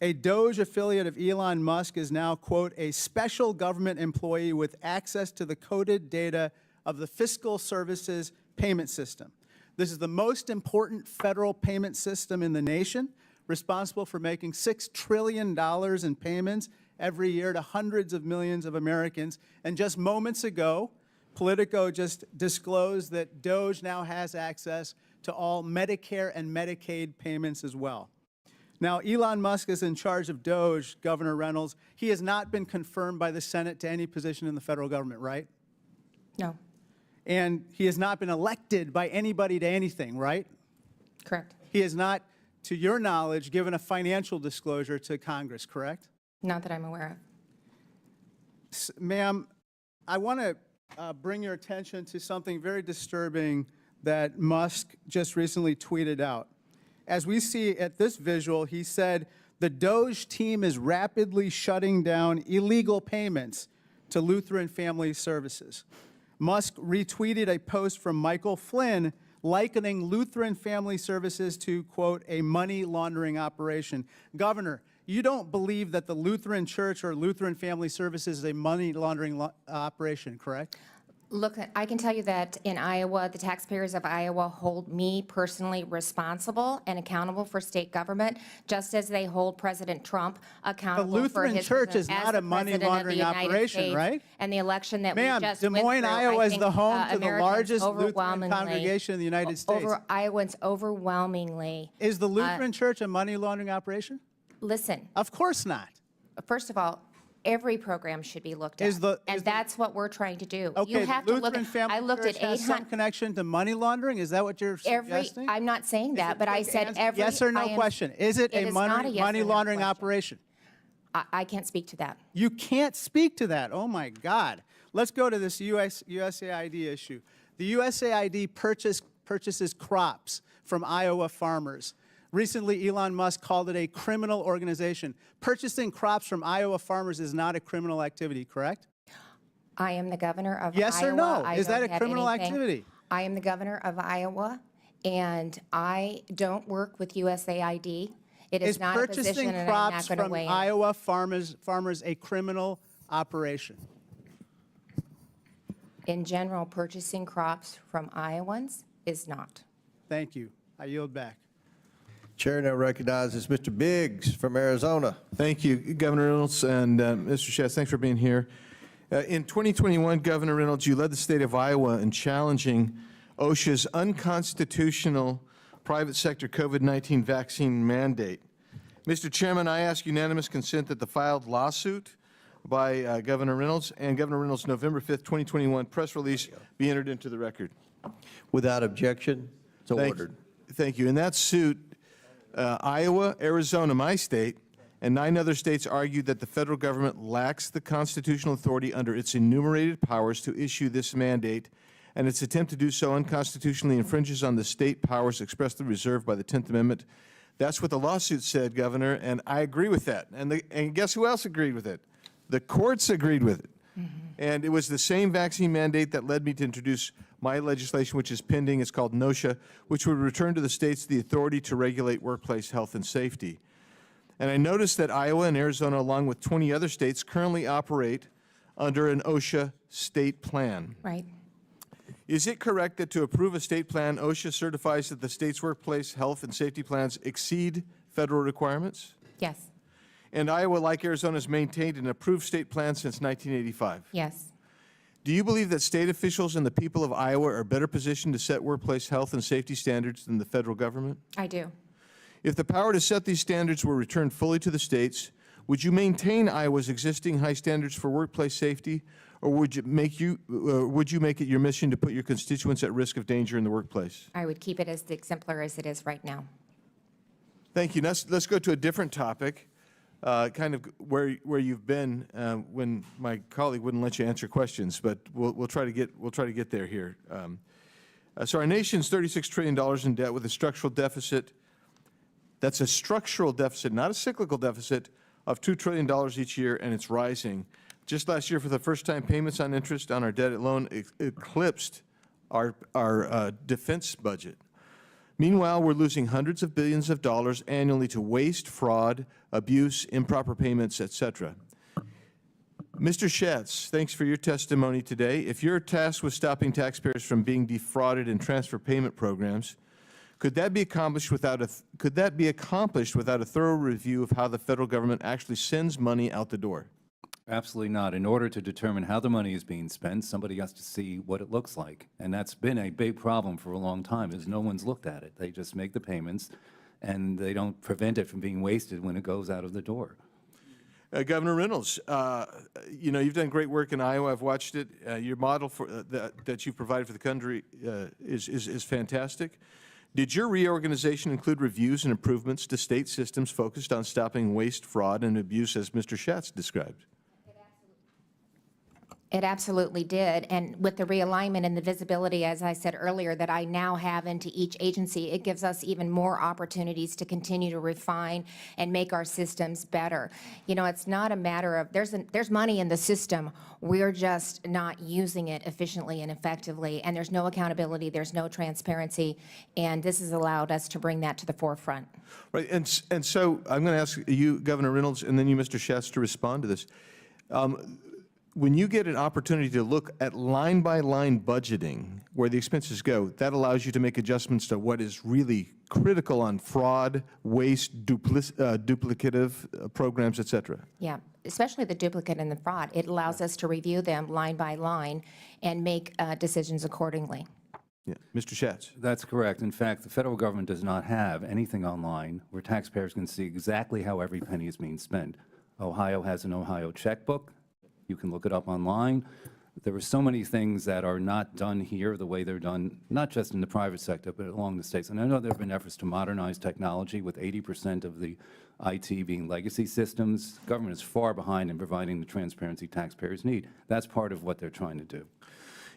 a Doge affiliate of Elon Musk is now, quote, a special government employee with access to the coded data of the Fiscal Services Payment System. This is the most important federal payment system in the nation, responsible for making $6 trillion in payments every year to hundreds of millions of Americans. And just moments ago, Politico just disclosed that Doge now has access to all Medicare and Medicaid payments as well. Now, Elon Musk is in charge of Doge, Governor Reynolds. He has not been confirmed by the Senate to any position in the federal government, right? No. And he has not been elected by anybody to anything, right? Correct. He has not, to your knowledge, given a financial disclosure to Congress, correct? Not that I'm aware of. Ma'am, I want to bring your attention to something very disturbing that Musk just recently tweeted out. As we see at this visual, he said, the Doge team is rapidly shutting down illegal payments to Lutheran Family Services. Musk retweeted a post from Michael Flynn likening Lutheran Family Services to, quote, a money laundering operation. Governor, you don't believe that the Lutheran Church or Lutheran Family Services is a money laundering operation, correct? Look, I can tell you that in Iowa, the taxpayers of Iowa hold me personally responsible and accountable for state government, just as they hold President Trump accountable The for Lutheran his Church is as not the a money President of the laundering United operation, States right? And the election that we Ma'am, just Des went Moines, through, Iowa I is think, the home to the Americans largest Lutheran overwhelmingly- congregation in the United States. Iowans overwhelmingly. Is the Lutheran Church a money laundering operation? Listen, Of course not. first of all, every program should be looked at, and that's what we're trying to do. Okay, You have the to look Lutheran at, Family I looked Church at has some 800, connection to money laundering? Is that what you're suggesting? I'm not saying that, but I said every. Yes or no I am- question. Is it a is not yes money or no laundering question. operation? I can't speak to that. You can't speak to that. Oh, my God. Let's go to this USAID issue. The USAID purchases crops from Iowa farmers. Recently, Elon Musk called it a criminal organization. Purchasing crops from Iowa farmers is not a criminal activity, correct? I am the governor of Yes Iowa. or no? I Is that don't a have criminal anything- activity? I am the governor of Iowa, and I don't work with USAID. It is not a position, purchasing and I'm crops not going to from weigh in. Iowa farmers a criminal operation? In general, purchasing crops from Iowans is not. Thank you. I yield back. Chair now recognizes Mr. Biggs from Arizona. Thank you, Governor Reynolds, and Mr. Schatz, thanks for being here. In 2021, Governor Reynolds, you led the state of Iowa in challenging OSHA's unconstitutional private sector COVID-19 vaccine mandate. Mr. Chairman, I ask unanimous consent that the filed lawsuit by Governor Reynolds and Governor Reynolds' November 5th, 2021 press release be entered into the record. Without objection, so ordered. Thank you. In that suit, Iowa, Arizona, my state, and 9 other states argued that the federal government lacks the constitutional authority under its enumerated powers to issue this mandate, and its attempt to do so unconstitutionally infringes on the state powers expressly reserved by the 10th Amendment. That's what the lawsuit said, Governor, and I agree with that. And guess who else agreed with it? The courts agreed with it. And it was the same vaccine mandate that led me to introduce my legislation, which is pending. It's called NOSHA, which would return to the states the authority to regulate workplace health and safety. And I noticed that Iowa and Arizona, along with 20 other states, currently operate under an OSHA state plan. Right. Is it correct that to approve a state plan, OSHA certifies that the state's workplace health and safety plans exceed federal requirements? Yes. And Iowa, like Arizona, has maintained an approved state plan since 1985. Yes. Do you believe that state officials and the people of Iowa are better positioned to set workplace health and safety standards than the federal government? I do. If the power to set these standards were returned fully to the states, would you maintain Iowa's existing high standards for workplace safety, or would you make it your mission to put your constituents at risk of danger in the workplace? I would keep it as exemplar as it is right now. Thank you. Let's go to a different topic, kind of where you've been when my colleague wouldn't let you answer questions, but we'll try to get there here. So our nation's $36 trillion in debt with a structural deficit. That's a structural deficit, not a cyclical deficit, of $2 trillion each year, and it's rising. Just last year, for the first time, payments on interest on our debt alone eclipsed our defense budget. Meanwhile, we're losing hundreds of billions of dollars annually to waste, fraud, abuse, improper payments, etc. Mr. Schatz, thanks for your testimony today. If you're tasked with stopping taxpayers from being defrauded in transfer payment programs, could that be accomplished without a thorough review of how the federal government actually sends money out the door? Absolutely not. In order to determine how the money is being spent, somebody has to see what it looks like. And that's been a big problem for a long time, is no one's looked at it. They just make the payments, and they don't prevent it from being wasted when it goes out of the door. Governor Reynolds, you know, you've done great work in Iowa. I've watched it. Your model for, that you've provided for the country is fantastic. Did your reorganization include reviews and improvements to state systems focused on stopping waste, fraud, and abuse, as Mr. Schatz described? It absolutely did. And with the realignment and the visibility, as I said earlier, that I now have into each agency, it gives us even more opportunities to continue to refine and make our systems better. You know, it's not a matter of there's money in the system. We're just not using it efficiently and effectively. And there's no accountability. There's no transparency. And this has allowed us to bring that to the forefront. Right. And so I'm going to ask you, Governor Reynolds, and then you, Mr. Schatz, to respond to this. When you get an opportunity to look at line-by-line budgeting, where the expenses go, that allows you to make adjustments to what is really critical on fraud, waste, duplicative programs, et cetera. Yeah, especially the duplicate and the fraud. It allows us to review them line by line and make decisions accordingly. Yeah. Mr. Schatz. That's correct. In fact, the federal government does not have anything online where taxpayers can see exactly how every penny is being spent. Ohio has an Ohio checkbook. You can look it up online. There are so many things that are not done here the way they're done, not just in the private sector, but along the states. And I know there have been efforts to modernize technology with 80% of the IT being legacy systems. Government is far behind in providing the transparency taxpayers need. That's part of what they're trying to do.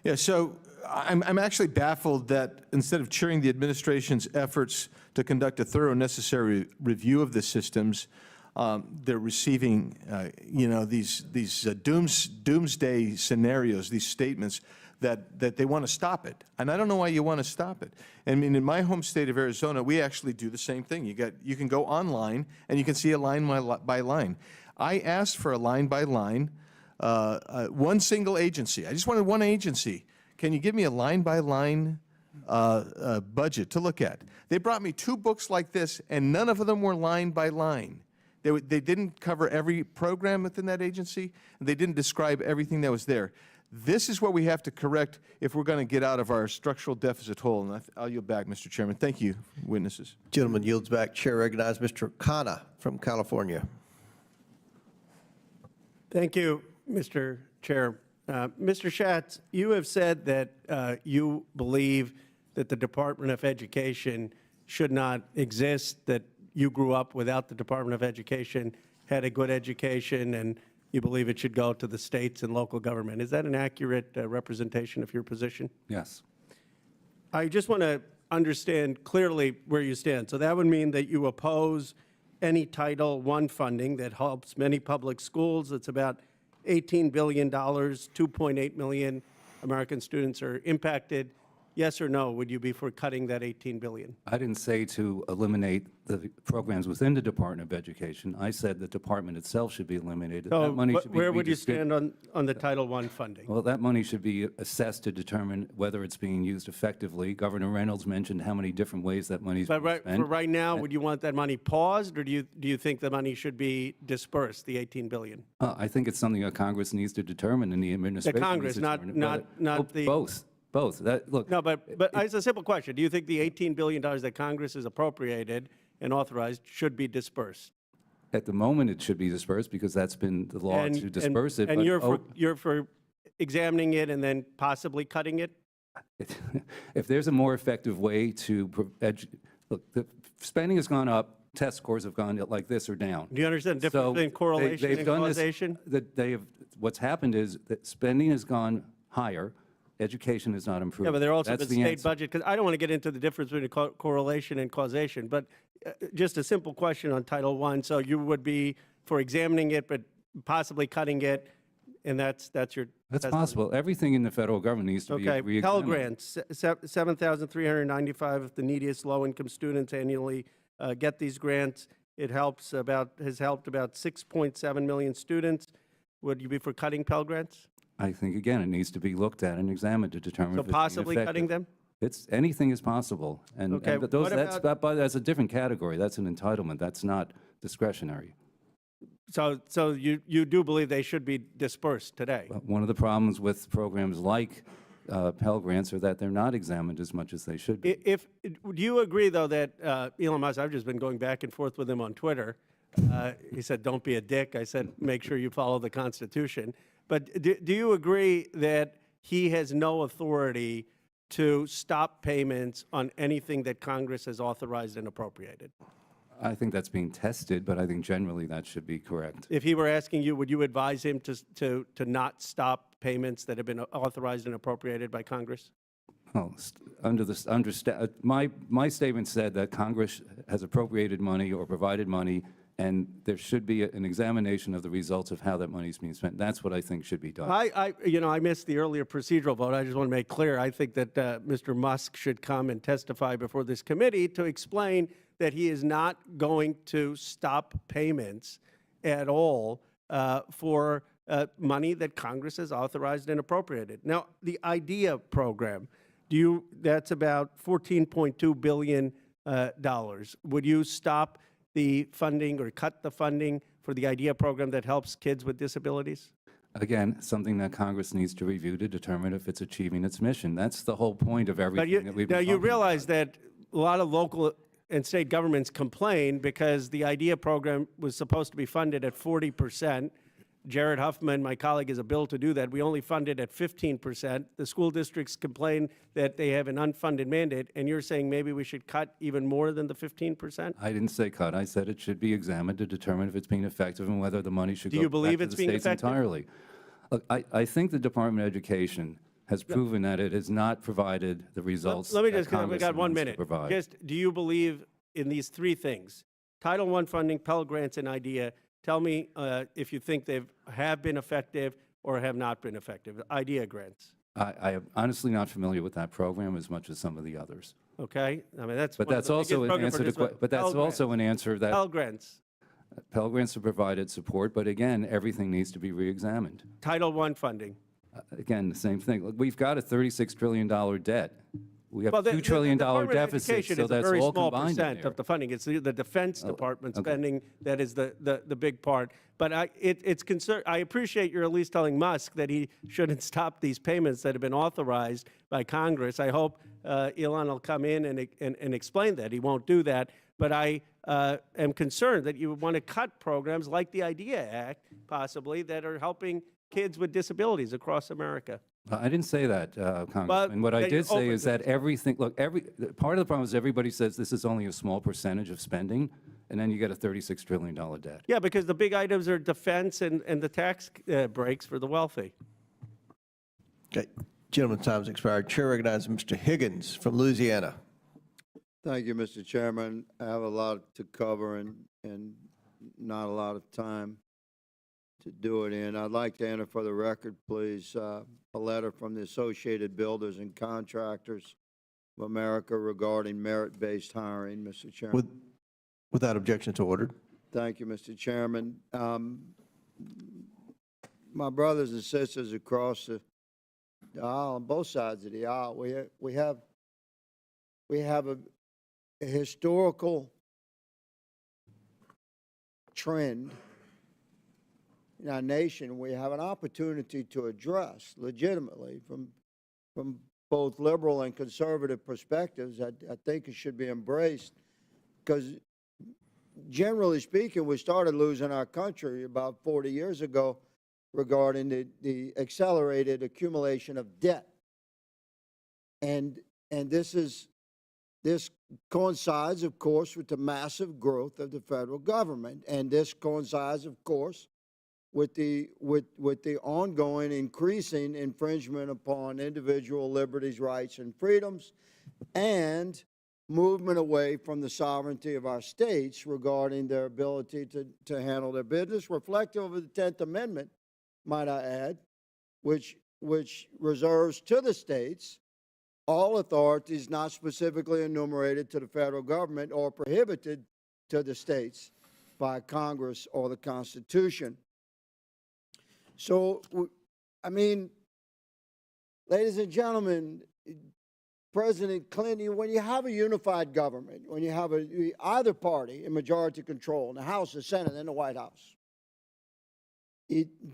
Yeah, so I'm actually baffled that instead of cheering the administration's efforts to conduct a thorough and necessary review of the systems, they're receiving, you know, these doomsday scenarios, these statements that they want to stop it. And I don't know why you want to stop it. I mean, in my home state of Arizona, we actually do the same thing. You can go online and you can see a line by line. I asked for a line by line, one single agency. I just wanted one agency. Can you give me a line by line budget to look at? They brought me 2 books like this, and none of them were line by line. They didn't cover every program within that agency, and they didn't describe everything that was there. This is what we have to correct if we're going to get out of our structural deficit hole. And I'll yield back, Mr. Chairman. Thank you, witnesses. Gentleman yields back. Chair recognizes Mr. Khanna from California. Thank you, Mr. Chair. Mr. Schatz, you have said that you believe that the Department of Education should not exist, that you grew up without the Department of Education, had a good education, and you believe it should go to the states and local government. Is that an accurate representation of your position? Yes. I just want to understand clearly where you stand. So that would mean that you oppose any Title I funding that helps many public schools. It's about $18 billion, 2.8 million American students are impacted. Yes or no, would you be for cutting that $18 billion? I didn't say to eliminate the programs within the Department of Education. I said the department itself should be eliminated. So that money should be where would you stand on the Title I funding? Well, that money should be assessed to determine whether it's being used effectively. Governor Reynolds mentioned how many different ways that money is being spent. For right now, would you want that money paused, or do you think the money should be dispersed, the $18 billion? I think it's something that Congress needs to determine, and the administration The Congress, needs to determine not the... Both. Both. Look. No, but it's a simple question. Do you think the $18 billion that Congress has appropriated and authorized should be dispersed? At the moment, it should be dispersed because that's been the law to disperse it. And but you're for examining it and then possibly cutting it? If there's a more effective way to look, the spending has gone up. Test scores have gone like this or down. Do you understand the difference between correlation and causation? What's happened is that spending has gone higher. Education is not improved. Yeah, but there also That's the state budget, because I don't want to get into the difference between correlation and causation, but just a simple question on Title I. So you would be for examining it, but possibly cutting it, And that's your. That's possible. Everything in the federal government needs to be Okay, Pell re-examined. Grants, 7,395 of the neediest low-income students annually get these grants. It has helped about 6.7 million students. Would you be for cutting Pell Grants? I think, again, it needs to be looked at and examined to determine So if it's being possibly cutting effective. them? Anything is possible. And, Okay, and those, what that's a different category. That's an entitlement. That's not discretionary. So you do believe they should be dispersed today? One of the problems with programs like Pell Grants are that they're not examined as much as they should be. Do you agree, though, that Elon Musk, I've just been going back and forth with him on Twitter. He said, don't be a dick. I said, make sure you follow the Constitution. But do you agree that he has no authority to stop payments on anything that Congress has authorized and appropriated? I think that's being tested, but I think generally that should be correct. If he were asking you, would you advise him to not stop payments that have been authorized and appropriated by Congress? Well, my statement said that Congress has appropriated money or provided money, and there should be an examination of the results of how that money is being spent. That's what I think should be done. I missed the earlier procedural vote. I just want to make clear, I think that Mr. Musk should come and testify before this committee to explain that he is not going to stop payments at all for money that Congress has authorized and appropriated. Now, the IDEA program, that's about $14.2 billion. Would you stop the funding or cut the funding for the IDEA program that helps kids with disabilities? Again, something that Congress needs to review to determine if it's achieving its mission. That's the whole point of everything that we've been talking you about. realize that a lot of local and state governments complain because the IDEA program was supposed to be funded at 40%. Jared Huffman, my colleague, has a bill to do that. We only fund it at 15%. The school districts complain that they have an unfunded mandate, and you're saying maybe we should cut even more than the 15%? I didn't say cut. I said it should be examined to determine if it's being effective and whether the money should go back to the states entirely. Look, I think the Department of Education has proven that it has not provided the results Let me that just, we Congress got 1 wants to minute. provide. Just, do you believe in these three things? Title I funding, Pell Grants, and IDEA. Tell me if you think they have been effective or have not been effective. IDEA grants. I am honestly not familiar with that program as much as some of the others. Okay, I mean that's. But that's also an answer to. But that's also an answer that. Pell Grants. Pell Grants have provided support, but again, everything needs to be re-examined. Title I funding. Again, the same thing. Look, we've got a $36 trillion debt. We have $2 trillion deficit, so that's all combined in there. Of the funding. It's the Defense Department spending that is the big part. But it's concern. I appreciate you're at least telling Musk that he shouldn't stop these payments that have been authorized by Congress. I hope Elon will come in and explain that. He won't do that. But I am concerned that you want to cut programs like the IDEA Act, possibly, that are helping kids with disabilities across America. I didn't say that, Congressman. What I did say is that everything, look, part of the problem is everybody says this is only a small percentage of spending, and then you get a $36 trillion debt. Yeah, because the big items are defense and the tax breaks for the wealthy. Okay. Gentleman's time's expired. Chair recognizes Mr. Higgins from Louisiana. Thank you, Mr. Chairman. I have a lot to cover and not a lot of time to do it in. I'd like to enter for the record, please, a letter from the Associated Builders and Contractors of America regarding merit-based hiring, Mr. Chairman. Without objection to ordered. Thank you, Mr. Chairman. My brothers and sisters across the aisle, on both sides of the aisle, we have a historical trend in our nation. We have an opportunity to address legitimately from both liberal and conservative perspectives. I think it should be embraced because, generally speaking, we started losing our country about 40 years ago regarding the accelerated accumulation of debt. And this coincides, of course, with the massive growth of the federal government. And this coincides, of course, with the ongoing increasing infringement upon individual liberties, rights, and freedoms, and movement away from the sovereignty of our states regarding their ability to handle their business, reflective of the 10th Amendment, might I add, which reserves to the states all authorities not specifically enumerated to the federal government or prohibited to the states by Congress or the Constitution. So, I mean, ladies and gentlemen, President Clinton, when you have a unified government, when you have either party in majority control in the House, the Senate, and the White House,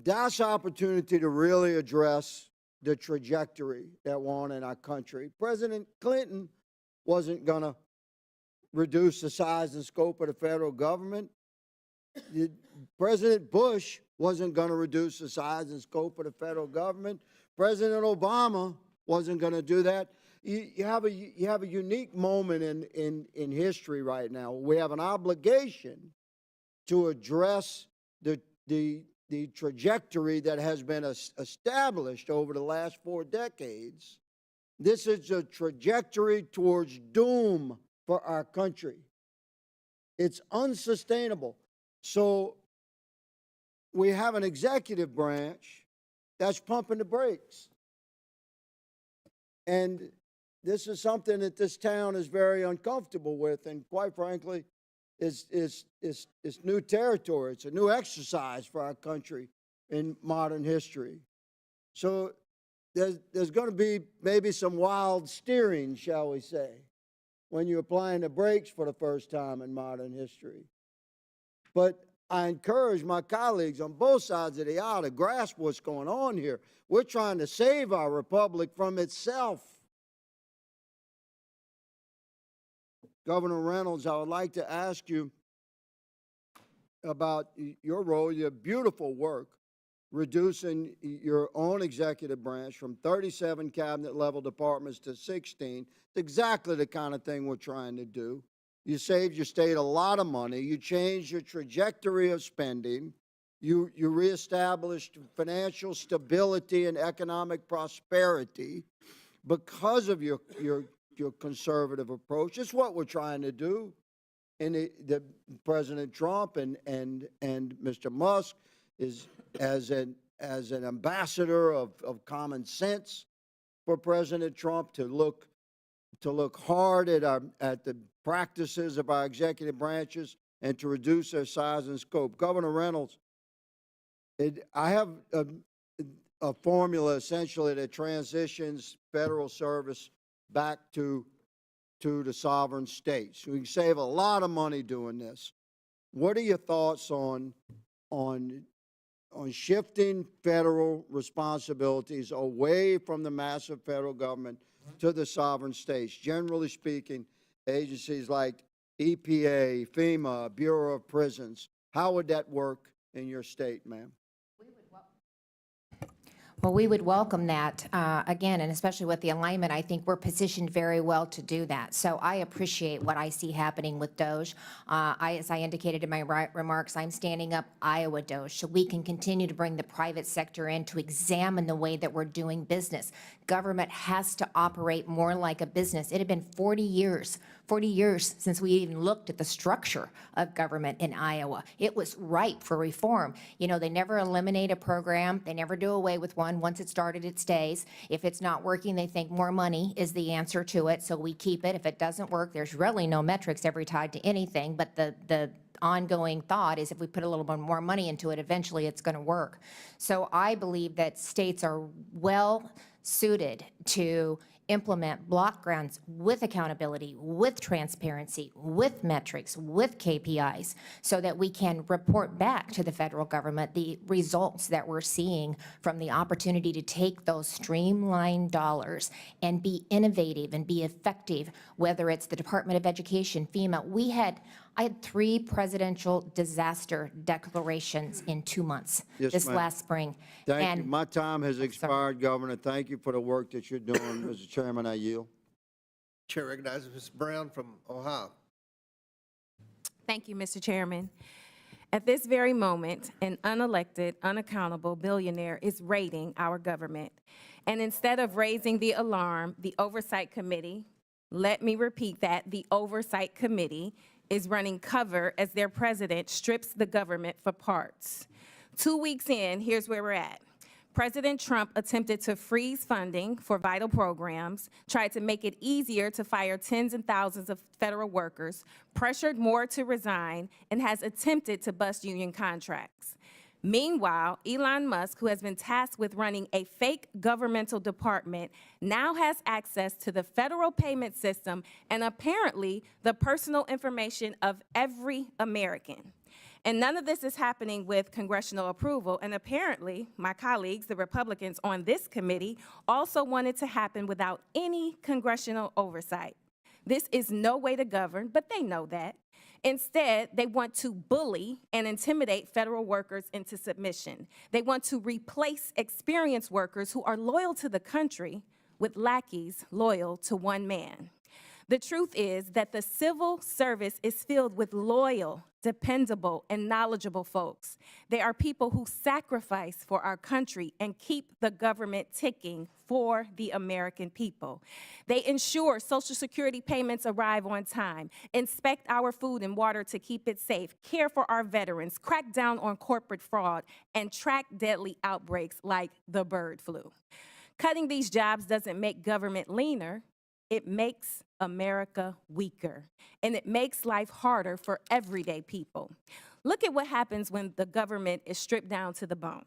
that's opportunity to really address the trajectory that we're on in our country. President Clinton wasn't going to reduce the size and scope of the federal government. President Bush wasn't going to reduce the size and scope of the federal government. President Obama wasn't going to do that. You have a unique moment in history right now. We have an obligation to address the trajectory that has been established over the last 4 decades. This is a trajectory towards doom for our country. It's unsustainable. So we have an executive branch that's pumping the brakes. And this is something that this town is very uncomfortable with, and quite frankly, it's new territory. It's a new exercise for our country in modern history. So there's going to be maybe some wild steering, shall we say, when you're applying the brakes for the first time in modern history. But I encourage my colleagues on both sides of the aisle to grasp what's going on here. We're trying to save our republic from itself. Governor Reynolds, I would like to ask you about your role, your beautiful work, reducing your own executive branch from 37 cabinet-level departments to 16. It's exactly the kind of thing we're trying to do. You saved your state a lot of money. You changed your trajectory of spending. You reestablished financial stability and economic prosperity because of your conservative approach. It's what we're trying to do. And the President Trump and Mr. Musk is as an ambassador of common sense for President Trump to look hard at the practices of our executive branches and to reduce their size and scope. Governor Reynolds, I have a formula essentially that transitions federal service back to the sovereign states. We can save a lot of money doing this. What are your thoughts on shifting federal responsibilities away from the massive federal government to the sovereign states? Generally speaking, agencies like EPA, FEMA, Bureau of Prisons, how would that work in your state, ma'am? Well, we would welcome that, again, and especially with the alignment, I think we're positioned very well to do that. So I appreciate what I see happening with DOGE. As I indicated in my remarks, I'm standing up Iowa DOGE, so we can continue to bring the private sector in to examine the way that we're doing business. Government has to operate more like a business. It had been 40 years since we even looked at the structure of government in Iowa. It was ripe for reform. You know, they never eliminate a program. They never do away with one. Once it started, it stays. If it's not working, they think more money is the answer to it, so we keep it. If it doesn't work, there's really no metrics ever tied to anything, but the ongoing thought is if we put a little bit more money into it, eventually it's going to work. So I believe that states are well suited to implement block grants with accountability, with transparency, with metrics, with KPIs, so that we can report back to the federal government the results that we're seeing from the opportunity to take those streamlined dollars and be innovative and be effective, whether it's the Department of Education, FEMA. I had 3 presidential disaster declarations in 2 months this last spring. Thank you. My time has expired, Governor. Thank you for the work that you're doing. Mr. Chairman, I yield. Chair recognizes Ms. Brown from Ohio. Thank you, Mr. Chairman. At this very moment, an unelected, unaccountable billionaire is raiding our government. And instead of raising the alarm, the Oversight Committee, let me repeat that, the Oversight Committee is running cover as their president strips the government for parts. 2 weeks in, here's where we're at. President Trump attempted to freeze funding for vital programs, tried to make it easier to fire tens and thousands of federal workers, pressured more to resign, and has attempted to bust union contracts. Meanwhile, Elon Musk, who has been tasked with running a fake governmental department, now has access to the federal payment system and apparently the personal information of every American. And none of this is happening with congressional approval. And apparently, my colleagues, the Republicans on this committee, also want it to happen without any congressional oversight. This is no way to govern, but they know that. Instead, they want to bully and intimidate federal workers into submission. They want to replace experienced workers who are loyal to the country with lackeys loyal to one man. The truth is that the civil service is filled with loyal, dependable, and knowledgeable folks. They are people who sacrifice for our country and keep the government ticking for the American people. They ensure Social Security payments arrive on time, inspect our food and water to keep it safe, care for our veterans, crack down on corporate fraud, and track deadly outbreaks like the bird flu. Cutting these jobs doesn't make government leaner. It makes America weaker, and it makes life harder for everyday people. Look at what happens when the government is stripped down to the bone.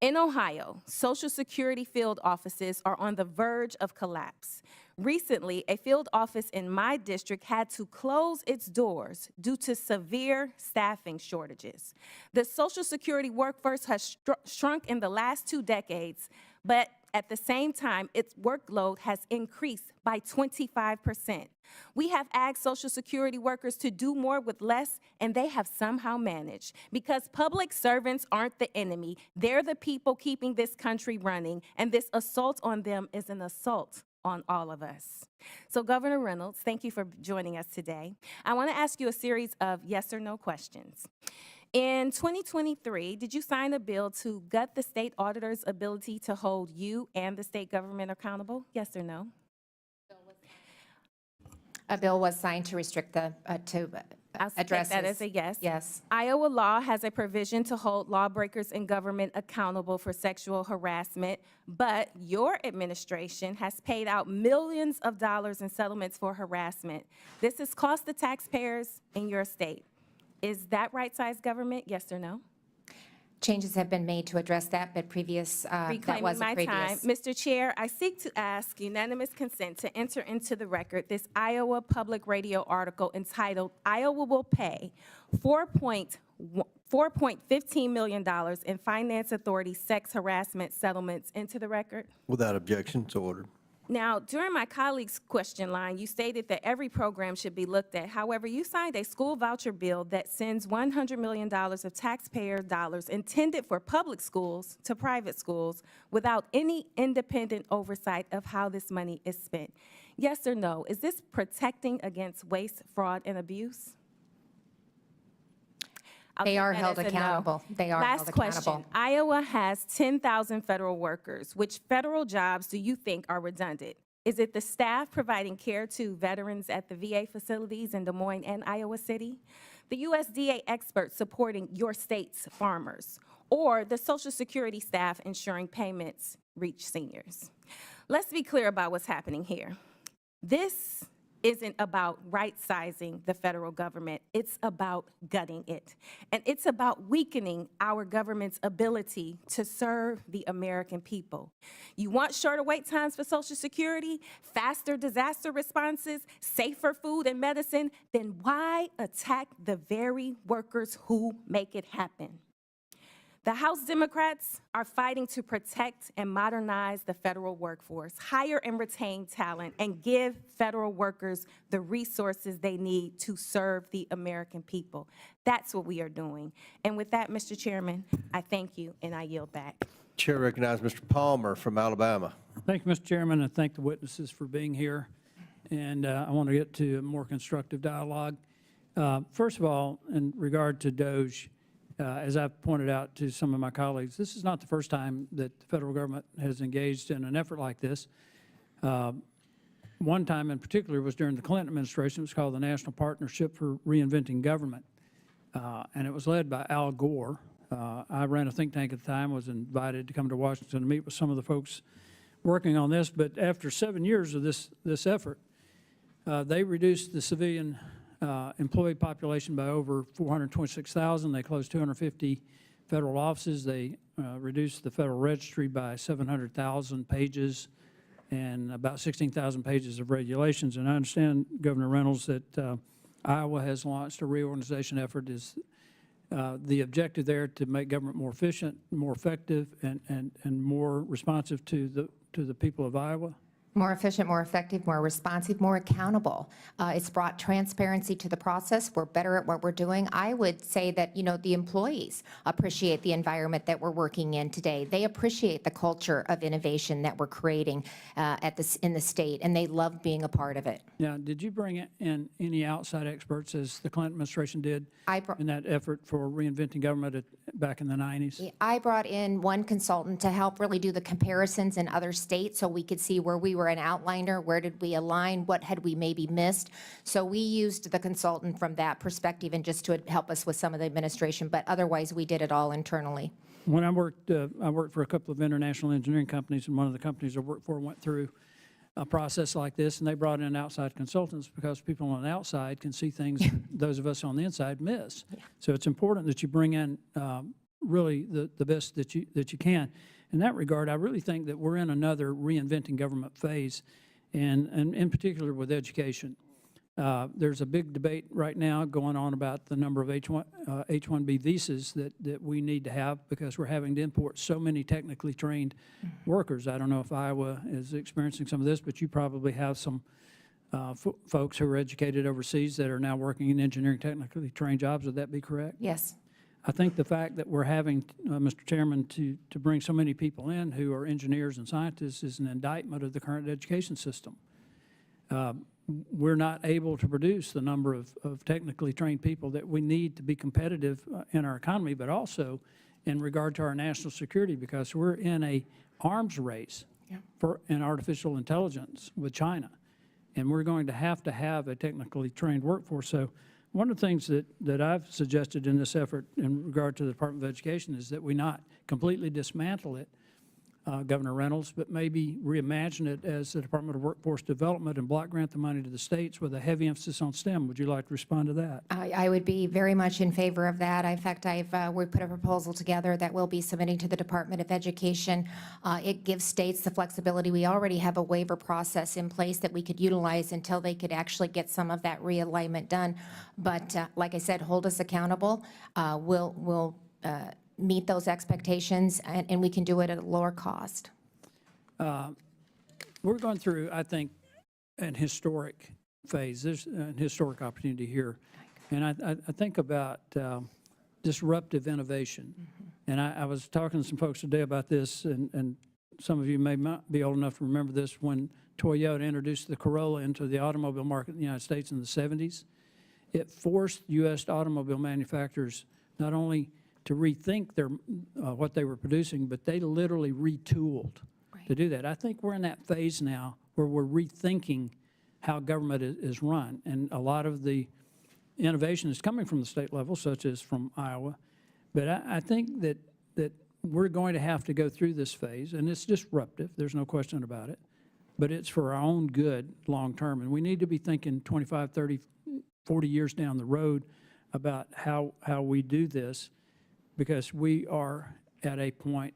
In Ohio, Social Security field offices are on the verge of collapse. Recently, a field office in my district had to close its doors due to severe staffing shortages. The Social Security workforce has shrunk in the last 2 decades, but at the same time, its workload has increased by 25%. We have asked Social Security workers to do more with less, and they have somehow managed. Because public servants aren't the enemy. They're the people keeping this country running, and this assault on them is an assault on all of us. So, Governor Reynolds, thank you for joining us today. I want to ask you a series of yes or no questions. In 2023, did you sign a bill to gut the state auditor's ability to hold you and the state government accountable? Yes or no? A bill was signed to restrict the, I'll address take that as a yes. Yes. Iowa law has a provision to hold lawbreakers in government accountable for sexual harassment, but your administration has paid out millions of dollars in settlements for harassment. This has cost the taxpayers in your state. Is that right-sized government, yes or no? Changes have been made to address that, but that Reclaiming was my a previous. time. Mr. Chair, I seek to ask unanimous consent to enter into the record this Iowa Public Radio article entitled, "Iowa Will Pay $4.15 million in Finance Authority Sex Harassment Settlements" into the record. Without objection, so ordered. Now, during my colleague's question line, you stated that every program should be looked at. However, you signed a school voucher bill that sends $100 million of taxpayer dollars intended for public schools to private schools without any independent oversight of how this money is spent. Yes or no? Is this protecting against waste, fraud, and abuse? They are held accountable. They are held Last accountable. question. Iowa has 10,000 federal workers. Which federal jobs do you think are redundant? Is it the staff providing care to veterans at the VA facilities in Des Moines and Iowa City? The USDA experts supporting your state's farmers? Or the Social Security staff ensuring payments reach seniors? Let's be clear about what's happening here. This isn't about right-sizing the federal government. It's about gutting it. And it's about weakening our government's ability to serve the American people. You want shorter wait times for Social Security, faster disaster responses, safer food and medicine? Then why attack the very workers who make it happen? The House Democrats are fighting to protect and modernize the federal workforce, hire and retain talent, and give federal workers the resources they need to serve the American people. That's what we are doing. And with that, Mr. Chairman, I thank you and I yield back. Chair recognizes Mr. Palmer from Alabama. Thank you, Mr. Chairman, and thank the witnesses for being here. And I want to get to a more constructive dialogue. First of all, in regard to DOJ, as I've pointed out to some of my colleagues, this is not the first time that the federal government has engaged in an effort like this. One time in particular was during the Clinton administration. It was called the National Partnership for Reinventing Government, and it was led by Al Gore. I ran a think tank at the time, was invited to come to Washington to meet with some of the folks working on this. But after 7 years of this effort, they reduced the civilian employee population by over 426,000. They closed 250 federal offices. They reduced the Federal Registry by 700,000 pages and about 16,000 pages of regulations. And I understand, Governor Reynolds, that Iowa has launched a reorganization effort. Is the objective there to make government more efficient, more effective, and more responsive to the people of Iowa? More efficient, more effective, more responsive, more accountable. It's brought transparency to the process. We're better at what we're doing. I would say that, the employees appreciate the environment that we're working in today. They appreciate the culture of innovation that we're creating in the state, and they love being a part of it. Yeah. Did you bring in any outside experts, as the Clinton administration did, in that effort for reinventing government back in the 90s? I brought in one consultant to help really do the comparisons in other states so we could see where we were an outliner, where did we align, what had we maybe missed. So we used the consultant from that perspective and just to help us with some of the administration, but otherwise we did it all internally. When I worked for a couple of international engineering companies, and one of the companies I worked for went through a process like this, and they brought in outside consultants because people on the outside can see things those of us on the inside miss. Yeah. So it's important that you bring in really the best that you can. In that regard, I really think that we're in another reinventing government phase, and in particular with education. There's a big debate right now going on about the number of H-1B visas that we need to have, because we're having to import so many technically trained workers. I don't know if Iowa is experiencing some of this, but you probably have some folks who are educated overseas that are now working in engineering technically trained jobs. Would that be correct? Yes. I think the fact that we're having, Mr. Chairman, to bring so many people in who are engineers and scientists is an indictment of the current education system. We're not able to produce the number of technically trained people that we need to be competitive in our economy, but also in regard to our national security, because we're in a arms race in artificial intelligence with China, and we're going to have a technically trained workforce. So one of the things that I've suggested in this effort in regard to the Department of Education is that we not completely dismantle it, Governor Reynolds, but maybe reimagine it as the Department of Workforce Development and block grant the money to the states with a heavy emphasis on STEM. Would you like to respond to that? I would be very much in favor of that. In fact, we put a proposal together that we'll be submitting to the Department of Education. It gives states the flexibility. We already have a waiver process in place that we could utilize until they could actually get some of that realignment done. But like I said, hold us accountable. We'll meet those expectations, and we can do it at a lower cost. We're going through, I think, an historic phase. There's an historic opportunity here. And I think about disruptive innovation. And I was talking to some folks today about this, and some of you may not be old enough to remember this, when Toyota introduced the Corolla into the automobile market in the United States in the 70s. It forced U.S. automobile manufacturers not only to rethink what they were producing, but they literally retooled to do that. I think we're in that phase now where we're rethinking how government is run, and a lot of the innovation is coming from the state level, such as from Iowa. But I think that we're going to have to go through this phase, and it's disruptive, there's no question about it, but it's for our own good long term, and we need to be thinking 25, 30, 40 years down the road about how we do this, because we are at a point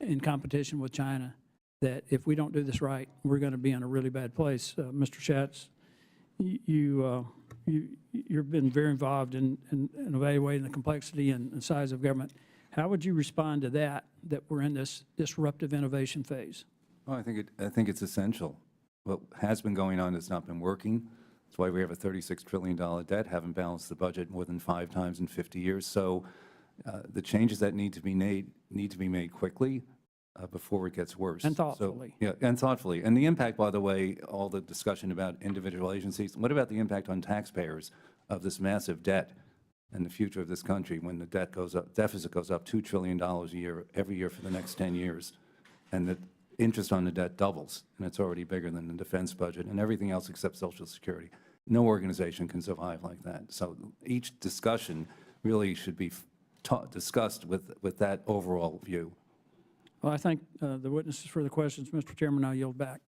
in competition with China that if we don't do this right, we're going to be in a really bad place. Mr. Schatz, you've been very involved in evaluating the complexity and size of government. How would you respond to that we're in this disruptive innovation phase? Well, I think it's essential. What has been going on has not been working. That's why we have a $36 trillion debt, haven't balanced the budget more than 5 times in 50 years. So the changes that need to be made quickly before it gets worse. And thoughtfully. So, yeah, and thoughtfully. And the impact, by the way, all the discussion about individual agencies, what about the impact on taxpayers of this massive debt and the future of this country when the deficit goes up $2 trillion a year, every year for the next 10 years, and the interest on the debt doubles, and it's already bigger than the defense budget and everything else except Social Security. No organization can survive like that. So each discussion really should be discussed with that overall view. Well, I thank the witnesses for the questions. Mr. Chairman, I yield back.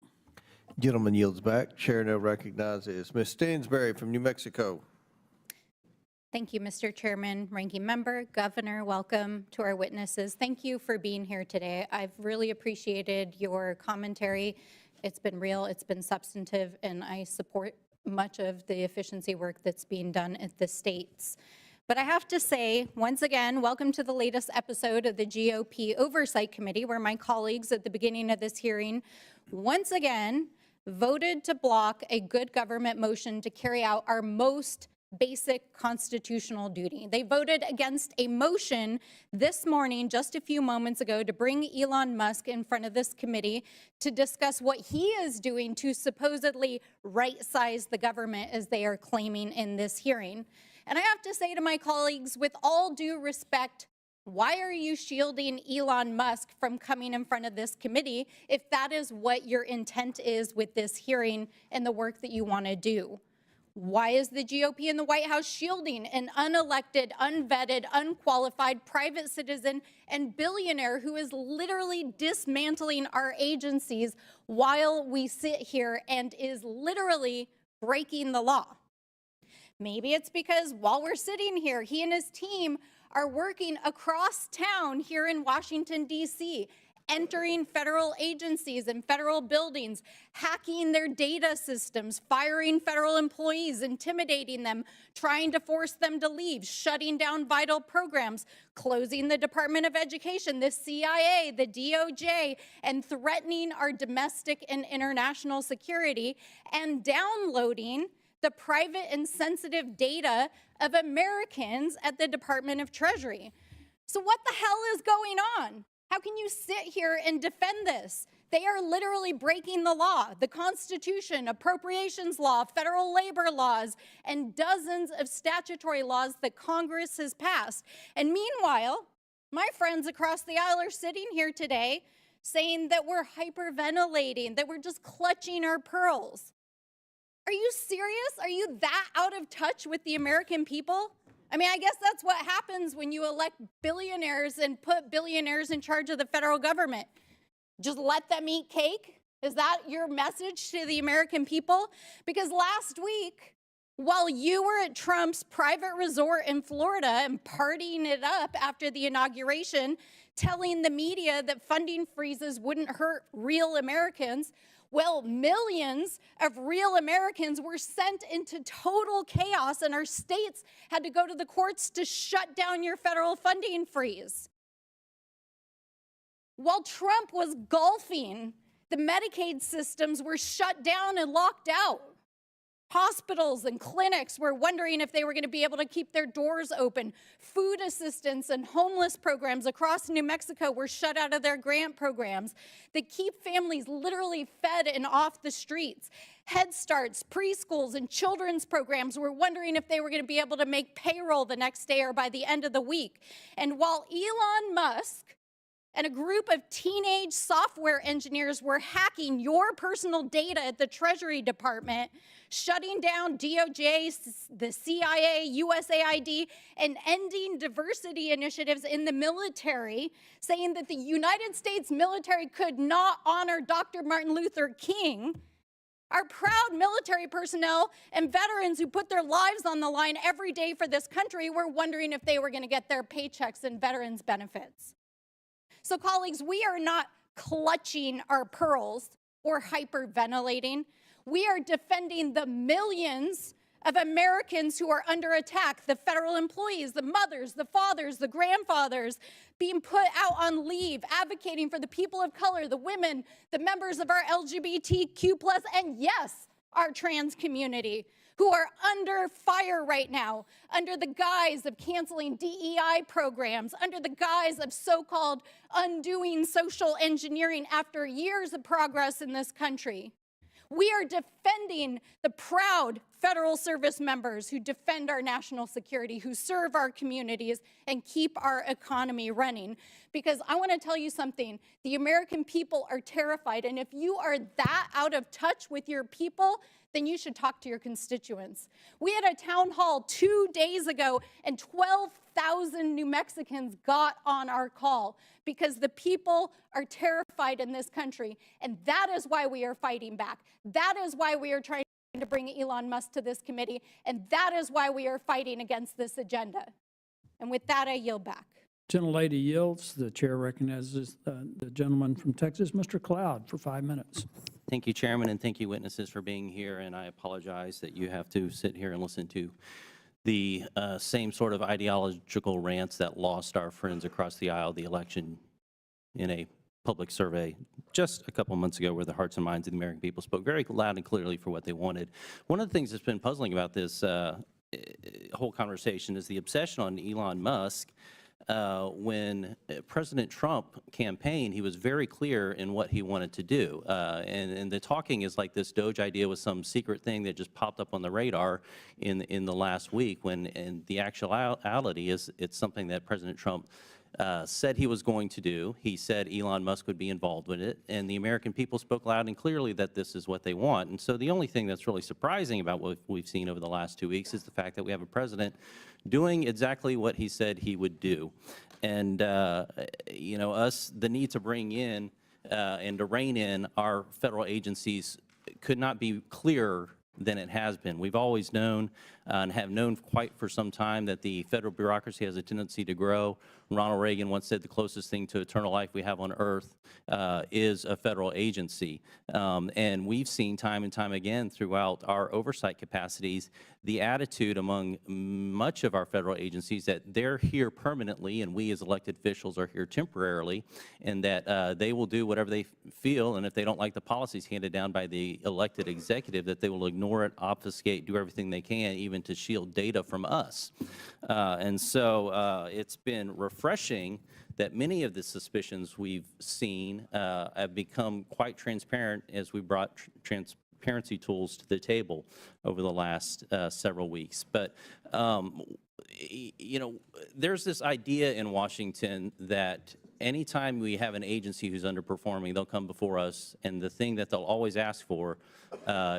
Gentleman yields back. Chair now recognizes Ms. Stansberry from New Mexico. Thank you, Mr. Chairman, Ranking Member, Governor, welcome to our witnesses. Thank you for being here today. I've really appreciated your commentary. It's been real, it's been substantive, and I support much of the efficiency work that's being done at the states. But I have to say, once again, welcome to the latest episode of the GOP Oversight Committee, where my colleagues at the beginning of this hearing once again voted to block a good government motion to carry out our most basic constitutional duty. They voted against a motion this morning, just a few moments ago, to bring Elon Musk in front of this committee to discuss what he is doing to supposedly right-size the government, as they are claiming in this hearing. And I have to say to my colleagues, with all due respect, why are you shielding Elon Musk from coming in front of this committee if that is what your intent is with this hearing and the work that you want to do? Why is the GOP in the White House shielding an unelected, unvetted, unqualified private citizen and billionaire who is literally dismantling our agencies while we sit here and is literally breaking the law? Maybe it's because while we're sitting here, he and his team are working across town here in Washington, D.C., entering federal agencies and federal buildings, hacking their data systems, firing federal employees, intimidating them, trying to force them to leave, shutting down vital programs, closing the Department of Education, the CIA, the DOJ, and threatening our domestic and international security, and downloading the private and sensitive data of Americans at the Department of Treasury. So what the hell is going on? How can you sit here and defend this? They are literally breaking the law, the Constitution, appropriations law, federal labor laws, and dozens of statutory laws that Congress has passed. And meanwhile, my friends across the aisle are sitting here today saying that we're hyperventilating, that we're just clutching our pearls. Are you serious? Are you that out of touch with the American people? I mean, I guess that's what happens when you elect billionaires and put billionaires in charge of the federal government. Just let them eat cake? Is that your message to the American people? Because last week, while you were at Trump's private resort in Florida and partying it up after the inauguration, telling the media that funding freezes wouldn't hurt real Americans, well, millions of real Americans were sent into total chaos, and our states had to go to the courts to shut down your federal funding freeze. While Trump was golfing, the Medicaid systems were shut down and locked out. Hospitals and clinics were wondering if they were going to be able to keep their doors open. Food assistance and homeless programs across New Mexico were shut out of their grant programs that keep families literally fed and off the streets. Head Starts, preschools, and children's programs were wondering if they were going to be able to make payroll the next day or by the end of the week. And while Elon Musk and a group of teenage software engineers were hacking your personal data at the Treasury Department, shutting down DOJ, the CIA, USAID, and ending diversity initiatives in the military, saying that the United States military could not honor Dr. Martin Luther King, our proud military personnel and veterans who put their lives on the line every day for this country were wondering if they were going to get their paychecks and veterans benefits. So, colleagues, we are not clutching our pearls or hyperventilating. We are defending the millions of Americans who are under attack, the federal employees, the mothers, the fathers, the grandfathers, being put out on leave, advocating for the people of color, the women, the members of our LGBTQ+, and yes, our trans community, who are under fire right now, under the guise of canceling DEI programs, under the guise of so-called undoing social engineering after years of progress in this country. We are defending the proud federal service members who defend our national security, who serve our communities, and keep our economy running. Because I want to tell you something, the American people are terrified, and if you are that out of touch with your people, then you should talk to your constituents. We had a town hall 2 days ago, and 1,000 New Mexicans got on our call because the people are terrified in this country. And that is why we are fighting back. That is why we are trying to bring Elon Musk to this committee. And that is why we are fighting against this agenda. And with that, I yield back. Gentlelady yields. The chair recognizes the gentleman from Texas, Mr. Cloud, for 5 minutes. Thank you, Chairman, and thank you, witnesses, for being here. And I apologize that you have to sit here and listen to the same sort of ideological rants that lost our friends across the aisle the election in a public survey just a couple months ago, where the hearts and minds of the American people spoke very loud and clearly for what they wanted. One of the things that's been puzzling about this whole conversation is the obsession on Elon Musk. When President Trump campaigned, he was very clear in what he wanted to do. And the talking is like this Doge idea was some secret thing that just popped up on the radar in the last week, when in the actuality is it's something that President Trump said he was going to do. He said Elon Musk would be involved with it, and the American people spoke loud and clearly that this is what they want. And so the only thing that's really surprising about what we've seen over the last 2 weeks is the fact that we have a president doing exactly what he said he would do. And, you know, the need to bring in and to rein in our federal agencies could not be clearer than it has been. We've always known and have known quite for some time that the federal bureaucracy has a tendency to grow. Ronald Reagan once said the closest thing to eternal life we have on earth is a federal agency. And we've seen time and time again throughout our oversight capacities the attitude among much of our federal agencies that they're here permanently and we as elected officials are here temporarily, and that they will do whatever they feel, and if they don't like the policies handed down by the elected executive, that they will ignore it, obfuscate, do everything they can, even to shield data from us. And so it's been refreshing that many of the suspicions we've seen have become quite transparent as we brought transparency tools to the table over the last several weeks. But, you know, there's this idea in Washington that anytime we have an agency who's underperforming, they'll come before us, and the thing that they'll always ask for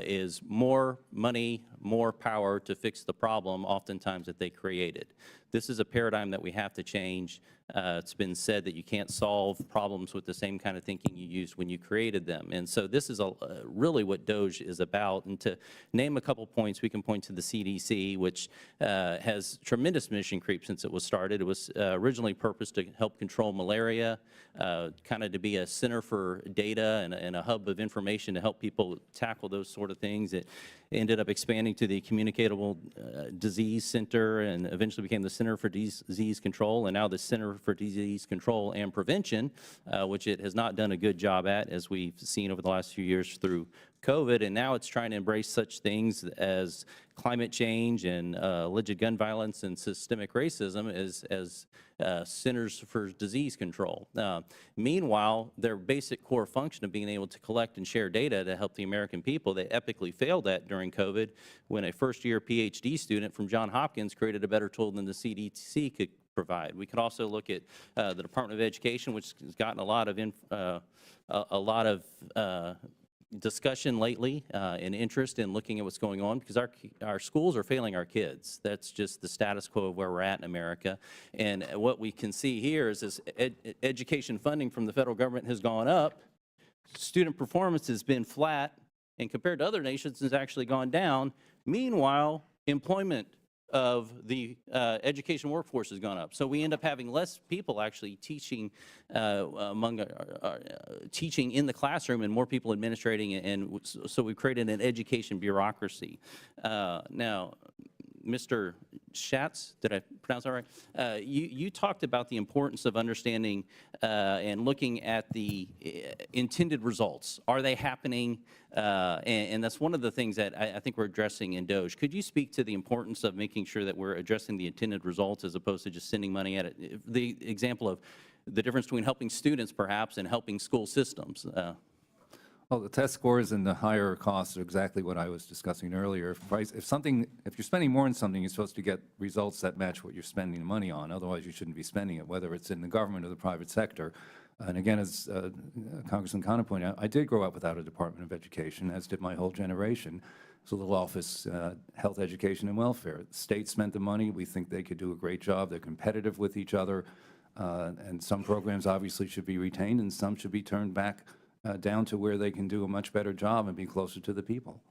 is more money, more power to fix the problem, oftentimes that they created. This is a paradigm that we have to change. It's been said that you can't solve problems with the same kind of thinking you used when you created them. And so this is really what DOGE is about. And to name a couple points, we can point to the CDC, which has tremendous mission creep since it was started. It was originally purposed to help control malaria, kind of to be a center for data and a hub of information to help people tackle those sort of things. It ended up expanding to the Communicable Disease Center, and eventually became the Center for Disease Control, and now the Center for Disease Control and Prevention, which it has not done a good job at, as we've seen over the last few years through COVID. And now it's trying to embrace such things as climate change and alleged gun violence and systemic racism as Centers for Disease Control. Meanwhile, their basic core function of being able to collect and share data to help the American people, they epically failed at during COVID, when a first-year PhD student from Johns Hopkins created a better tool than the CDC could provide. We could also look at the Department of Education, which has gotten a lot of discussion lately and interest in looking at what's going on, because our schools are failing our kids. That's just the status quo of where we're at in America. And what we can see here is this education funding from the federal government has gone up, student performance has been flat, and compared to other nations has actually gone down. Meanwhile, employment of the education workforce has gone up. So we end up having less people actually teaching teaching in the classroom, and more people administrating, and so we've created an education bureaucracy. Now, Mr. Schatz, did I pronounce that right? You talked about the importance of understanding and looking at the intended results. Are they happening? And that's one of the things that I think we're addressing in DOGE. Could you speak to the importance of making sure that we're addressing the intended results as opposed to just sending money at it? The example of the difference between helping students, perhaps, and helping school systems. Well, the test scores and the higher costs are exactly what I was discussing earlier. If you're spending more on something, you're supposed to get results that match what you're spending the money on. Otherwise, you shouldn't be spending it, whether it's in the government or the private sector. And again, as Congressman Connor pointed out, I did grow up without a Department of Education, as did my whole generation. So the office, Health, Education, and Welfare. The state spent the money. We think they could do a great job. They're competitive with each other. And some programs obviously should be retained, and some should be turned back down to where they can do a much better job and be closer to the people.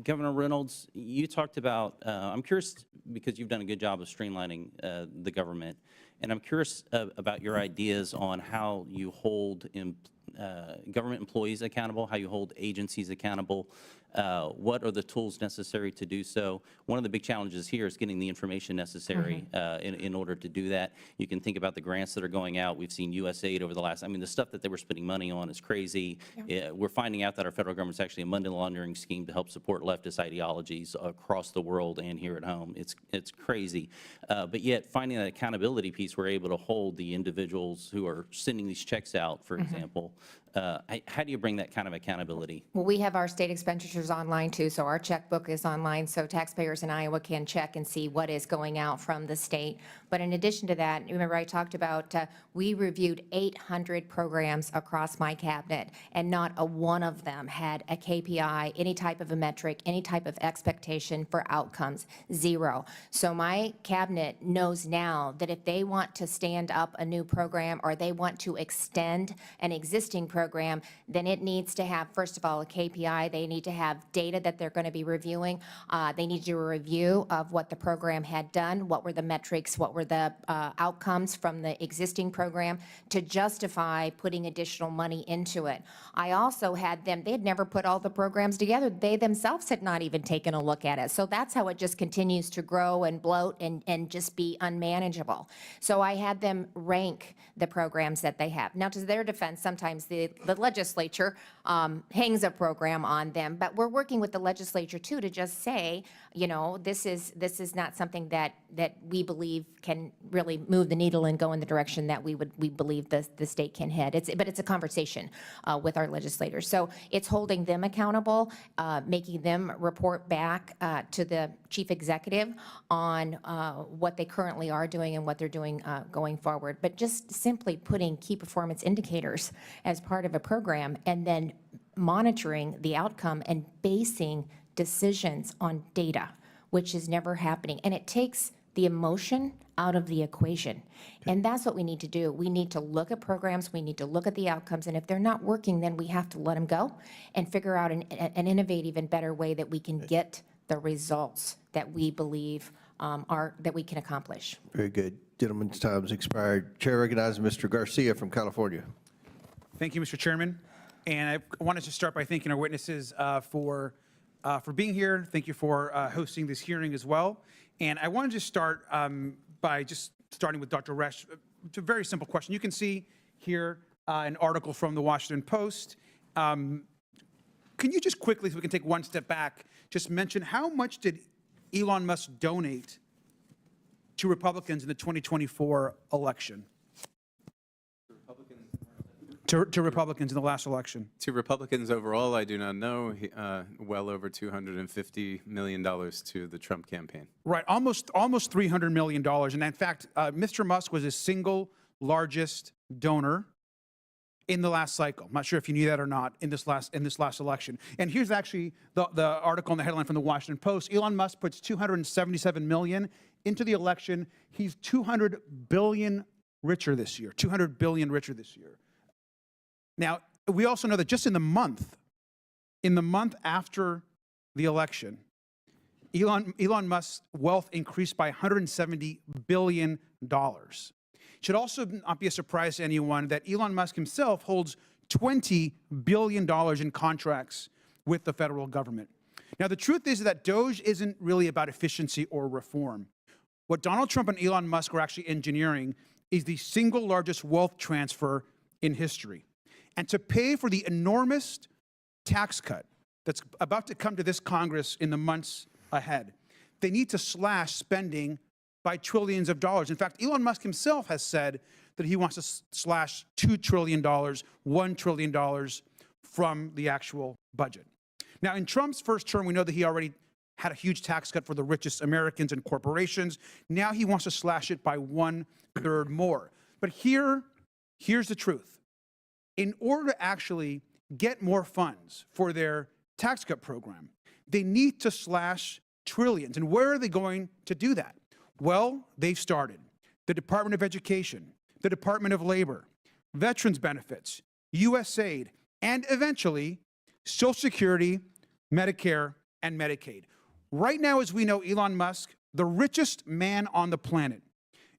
Governor Reynolds, you talked about, I'm curious, because you've done a good job of streamlining the government, and I'm curious about your ideas on how you hold government employees accountable, how you hold agencies accountable. What are the tools necessary to do so? One of the big challenges here is getting the information necessary in order to do that. You can think about the grants that are going out. We've seen USAID over the last, I mean, the stuff that they were spending money on is crazy. We're finding out that our federal government's actually a money laundering scheme to help support leftist ideologies across the world and here at home. It's crazy. But yet, finding that accountability piece, we're able to hold the individuals who are sending these checks out, for example. How do you bring that kind of accountability? Well, we have our state expenditures online too, so our checkbook is online, so taxpayers in Iowa can check and see what is going out from the state. But in addition to that, remember I talked about we reviewed 800 programs across my cabinet, and not a one of them had a KPI, any type of a metric, any type of expectation for outcomes, zero. So my cabinet knows now that if they want to stand up a new program or they want to extend an existing program, then it needs to have, first of all, a KPI. They need to have data that they're going to be reviewing. They need to do a review of what the program had done, what were the metrics, what were the outcomes from the existing program to justify putting additional money into it. I also had them, they had never put all the programs together. They themselves had not even taken a look at it. So that's how it just continues to grow and bloat and just be unmanageable. So I had them rank the programs that they have. Now, to their defense, sometimes the legislature hangs a program on them, but we're working with the legislature too to just say, you know, this is not something that we believe can really move the needle and go in the direction that we believe the state can head. But it's a conversation with our legislators. So it's holding them accountable, making them report back to the chief executive on what they currently are doing and what they're doing going forward. But just simply putting key performance indicators as part of a program and then monitoring the outcome and basing decisions on data, which is never happening. And it takes the emotion out of the equation. And that's what we need to do. We need to look at programs, we need to look at the outcomes, and if they're not working, then we have to let them go and figure out an innovative and better way that we can get the results that we believe that we can accomplish. Very good. Gentleman's time's expired. Chair recognizes Mr. Garcia from California. Thank you, Mr. Chairman. And I wanted to start by thanking our witnesses for being here. Thank you for hosting this hearing as well. And I wanted to start by just starting with Dr. Resch. It's a very simple question. You can see here an article from the Washington Post. Can you just quickly, so we can take one step back, just mention how much did Elon Musk donate to Republicans in the 2024 election? To Republicans in the last election. To Republicans overall, I do not know. Well over $250 million to the Trump campaign. Right, almost $300 million. And in fact, Mr. Musk was the single largest donor in the last cycle. I'm not sure if you knew that or not in this last election. And here's actually the article in the headline from the Washington Post. Elon Musk puts $277 million into the election. He's $200 billion richer this year. $200 billion richer this year. Now, we also know that just in the month after the election, Elon Musk's wealth increased by $170 billion. It should also not be a surprise to anyone that Elon Musk himself holds $20 billion in contracts with the federal government. Now, the truth is that DOGE isn't really about efficiency or reform. What Donald Trump and Elon Musk are actually engineering is the single largest wealth transfer in history. And to pay for the enormous tax cut that's about to come to this Congress in the months ahead, they need to slash spending by trillions of dollars. In fact, Elon Musk himself has said that he wants to slash $2 trillion, $1 trillion from the actual budget. Now, in Trump's first term, we know that he already had a huge tax cut for the richest Americans and corporations. Now he wants to slash it by 1/3 more. But here's the truth. In order to actually get more funds for their tax cut program, They need to slash trillions. And where are they going to do that? Well, they've started. The Department of Education, the Department of Labor, Veterans Benefits, USAID, and eventually Social Security, Medicare, and Medicaid. Right now, as we know, Elon Musk, the richest man on the planet,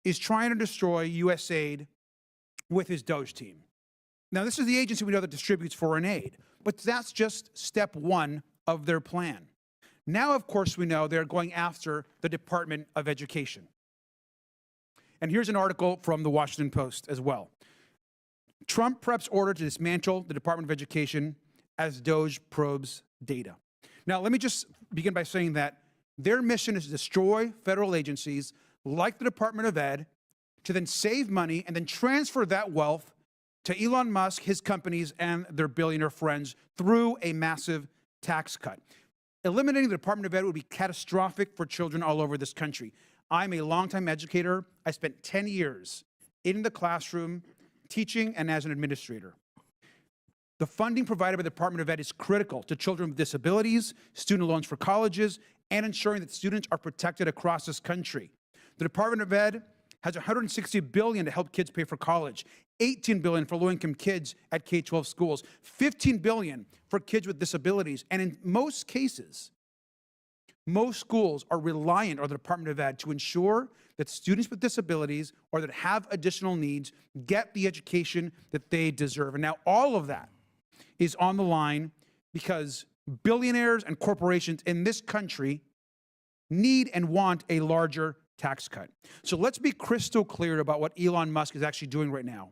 is trying to destroy USAID with his Doge team. Now, this is the agency we know that distributes foreign aid, but that's just step one of their plan. Now, of course, we know they're going after the Department of Education. And here's an article from the Washington Post as well. Trump preps order to dismantle the Department of Education as Doge probes data. Now, let me just begin by saying that their mission is to destroy federal agencies like the Department of Ed, to then save money and then transfer that wealth to Elon Musk, his companies, and their billionaire friends through a massive tax cut. Eliminating the Department of Ed would be catastrophic for children all over this country. I'm a longtime educator. I spent 10 years in the classroom teaching and as an administrator. The funding provided by the Department of Ed is critical to children with disabilities, student loans for colleges, and ensuring that students are protected across this country. The Department of Ed has $160 billion to help kids pay for college, $18 billion for low-income kids at K-12 schools, $15 billion for kids with disabilities, and in most cases, most schools are reliant on the Department of Ed to ensure that students with disabilities or that have additional needs get the education that they deserve. And now all of that is on the line because billionaires and corporations in this country need and want a larger tax cut. So let's be crystal clear about what Elon Musk is actually doing right now.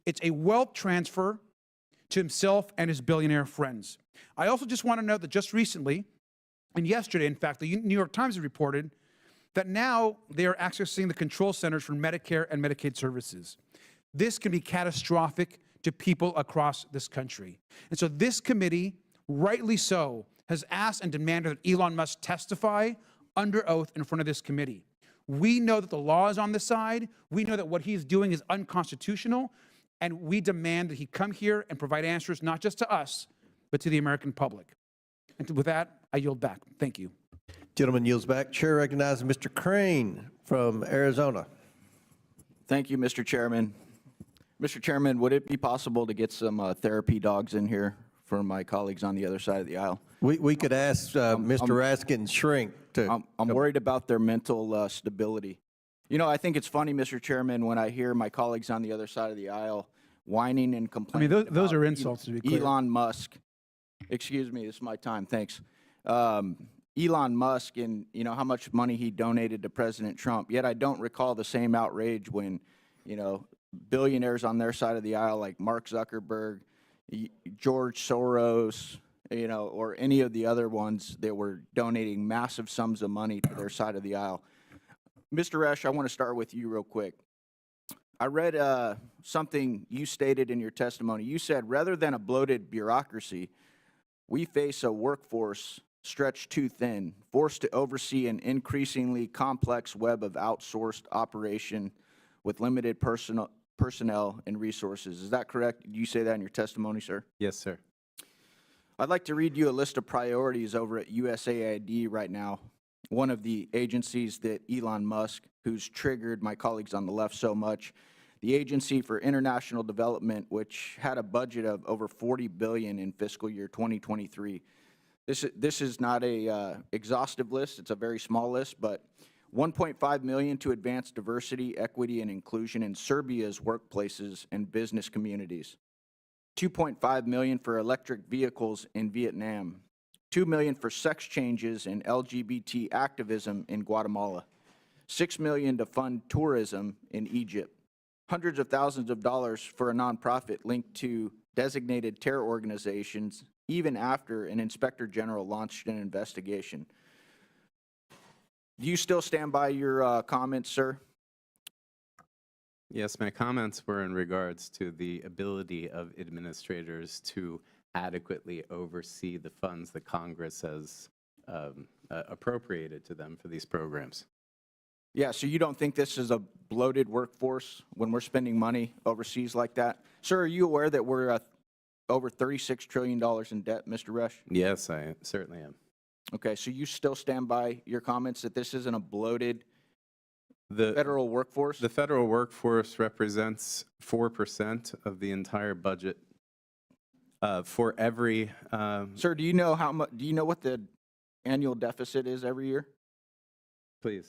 It's a wealth transfer to himself and his billionaire friends. I also just want to note that just recently, and yesterday, in fact, the New York Times reported that now they are accessing the control centers for Medicare and Medicaid services. This can be catastrophic to people across this country. And so this committee, rightly so, has asked and demanded that Elon Musk testify under oath in front of this committee. We know that the law is on the side. We know that what he's doing is unconstitutional. And we demand that he come here and provide answers, not just to us, but to the American public. And with that, I yield back. Thank you. Gentleman yields back. Chair recognizes Mr. Crane from Arizona. Thank you, Mr. Chairman. Mr. Chairman, would it be possible to get some therapy dogs in here for my colleagues on the other side of the aisle? We could ask Mr. Raskin Shrink to... I'm worried about their mental stability. You know, I think it's funny, Mr. Chairman, when I hear my colleagues on the other side of the aisle whining and complaining. I mean, those are insults, to be clear. Elon Musk. Excuse me, this is my time, thanks. Elon Musk and, you know, how much money he donated to President Trump. Yet I don't recall the same outrage when, you know, billionaires on their side of the aisle like Mark Zuckerberg, George Soros, you know, or any of the other ones that were donating massive sums of money to their side of the aisle. Mr. Resch, I want to start with you real quick. I read something you stated in your testimony. You said, rather than a bloated bureaucracy, we face a workforce stretched too thin, forced to oversee an increasingly complex web of outsourced operation with limited personnel and resources. Is that correct? Did you say that in your testimony, sir? Yes, sir. I'd like to read you a list of priorities over at USAID right now, one of the agencies that Elon Musk, who's triggered my colleagues on the left so much, the Agency for International Development, which had a budget of over $40 billion in fiscal year 2023. This is not a exhaustive list. It's a very small list, but $1.5 million to advance diversity, equity, and inclusion in Serbia's workplaces and business communities. $2.5 million for electric vehicles in Vietnam. $2 million for sex changes and LGBT activism in Guatemala. $6 million to fund tourism in Egypt. Hundreds of thousands of dollars for a nonprofit linked to designated terror organizations, even after an inspector general launched an investigation. Do you still stand by your comments, sir? Yes, my comments were in regards to the ability of administrators to adequately oversee the funds that Congress has appropriated to them for these programs. Yeah, so you don't think this is a bloated workforce when we're spending money overseas like that? Sir, are you aware that we're over $36 trillion in debt, Mr. Resch? Yes, I certainly am. Okay, so you still stand by your comments that this isn't a bloated federal workforce? The federal workforce represents 4% of the entire budget. For every Sir, do you know how much? Do you know what the annual deficit is every year? Please.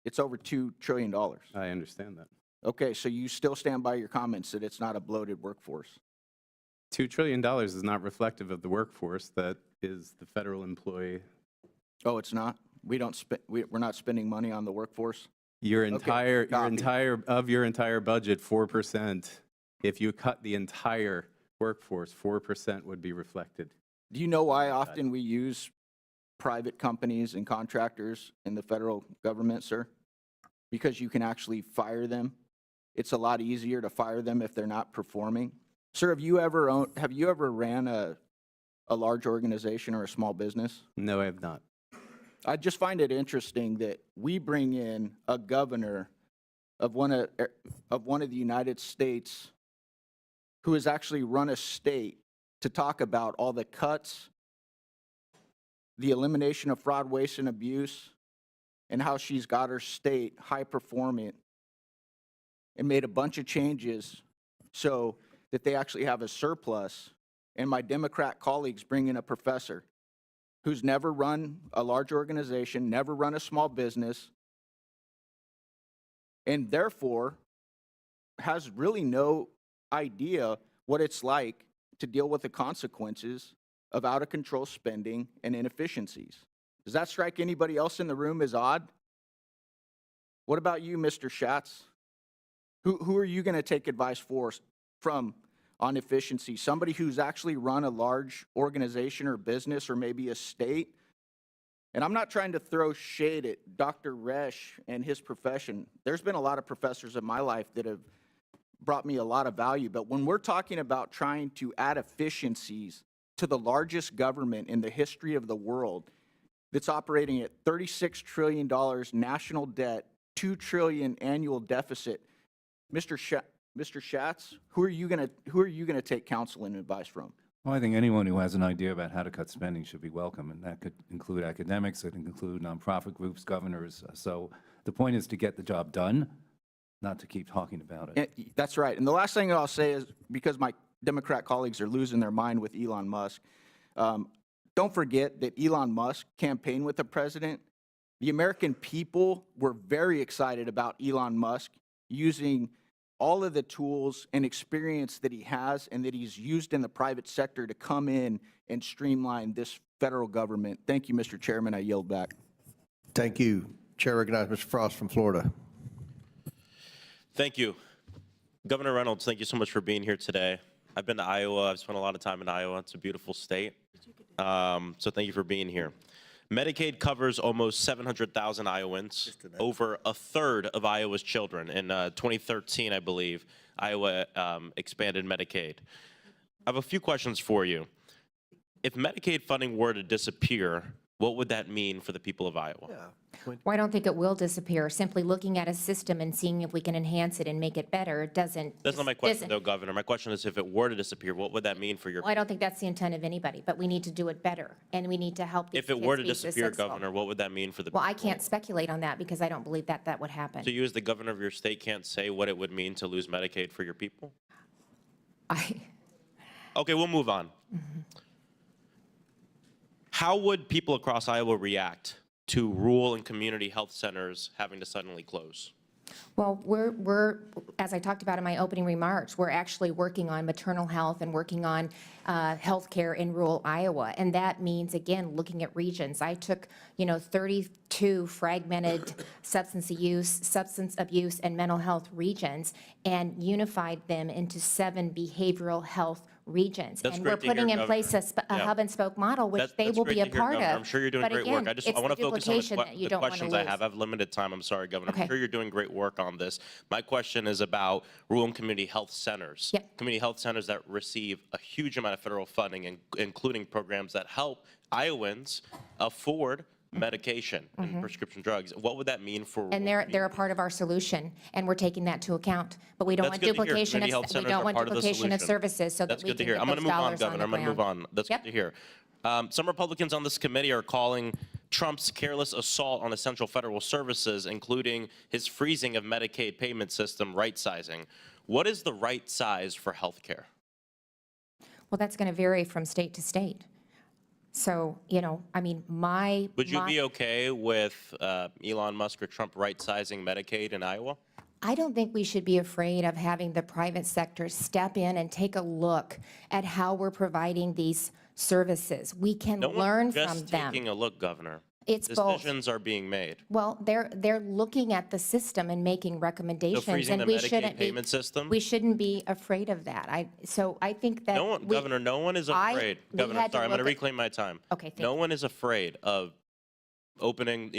It's over $2 trillion. I understand that. Okay, so you still stand by your comments that it's not a bloated workforce? $2 trillion is not reflective of the workforce that is the federal employee. Oh, it's not? We don't we're not spending money on the workforce? Your Okay, entire copy. your entire budget, 4%. If you cut the entire workforce, 4% would be reflected. Do you know why often we use private companies and contractors in the federal government, sir? Because you can actually fire them. It's a lot easier to fire them if they're not performing. Sir, have you ever ran a large organization or a small business? No, I have not. I just find it interesting that we bring in a governor of one of the United States who has actually run a state to talk about all the cuts, the elimination of fraud, waste, and abuse, and how she's got her state high performing and made a bunch of changes so that they actually have a surplus. And my Democrat colleagues bring in a professor who's never run a large organization, never run a small business, and therefore has really no idea what it's like to deal with the consequences of out-of-control spending and inefficiencies. Does that strike anybody else in the room as odd? What about you, Mr. Schatz? Who are you going to take advice from on efficiency? Somebody who's actually run a large organization or business or maybe a state? And I'm not trying to throw shade at Dr. Resch and his profession. There's been a lot of professors in my life that have brought me a lot of value. But when we're talking about trying to add efficiencies to the largest government in the history of the world that's operating at $36 trillion national debt, $2 trillion annual deficit, Mr. Schatz, who are you going to take counsel and advice from? Well, I think anyone who has an idea about how to cut spending should be welcome, and that could include academics, it can include nonprofit groups, governors. So the point is to get the job done, not to keep talking about it. That's right. And the last thing I'll say is, because my Democrat colleagues are losing their mind with Elon Musk, don't forget that Elon Musk campaigned with the president. The American people were very excited about Elon Musk using all of the tools and experience that he has and that he's used in the private sector to come in and streamline this federal government. Thank you, Mr. Chairman. I yield back. Thank you. Chair recognizes Mr. Frost from Florida. Thank you. Governor Reynolds, thank you so much for being here today. I've been to Iowa. I've spent a lot of time in Iowa. It's a beautiful state. So thank you for being here. Medicaid covers almost 700,000 Iowans, over a third of Iowa's children. In 2013, I believe, Iowa expanded Medicaid. I have a few questions for you. If Medicaid funding were to disappear, what would that mean for the people of Iowa? Well, I don't think it will disappear. Simply looking at a system and seeing if we can enhance it and make it better doesn't. That's not my question, though, Governor. My question is, if it were to disappear, what would that mean for your Well, I don't think that's the intent of anybody, but we need to do it better, and we need to help these If it kids were to be disappear, successful. Governor, what would that mean for the Well, I people? can't speculate on that because I don't believe that that would happen. So you, as the governor of your state, can't say what it would mean to lose Medicaid for your people? Okay, we'll move on. How would people across Iowa react to rural and community health centers having to suddenly close? Well, we're, as I talked about in my opening remarks, we're actually working on maternal health and working on health care in rural Iowa. And that means, again, looking at regions. I took, 32 fragmented substance abuse, and mental health regions and unified them into 7 behavioral health regions. That's and great we're to hear, putting in Governor. place a hub and spoke model, which they will be a part of. I'm sure you're doing But great again, work. I it's want to the focus on duplication that you the don't want to questions I lose. have. I have limited time. I'm sorry, Governor. Okay. I'm sure you're doing great work on this. My question is about rural and community health centers. Yep. Community health centers that receive a huge amount of federal funding, including programs that help Iowans afford medication and prescription drugs. What would that mean for And they're a part of our solution, and we're taking that to account. But we don't want duplication of services so that we can get those dollars on the ground. I'm going to move on, Governor. I'm going to move on. That's good to hear. Some Republicans on this committee are calling Trump's careless assault on essential federal services, including his freezing of Medicaid payment system, right-sizing. What is the right size for health care? Well, that's going to vary from state to state. So, you know, I mean, Would you be okay with Elon Musk or Trump right-sizing Medicaid in Iowa? I don't think we should be afraid of having the private sector step in and take a look at how we're providing these services. We can learn from them. Just taking a look, Governor. It's both. Decisions are being made. Well, they're looking at the system and making recommendations, freezing and the we Medicaid shouldn't payment system? We shouldn't be afraid of that. So I think that Governor, no one is afraid. Governor, sorry, I'm going to reclaim my time. Okay, thank No one is afraid of opening,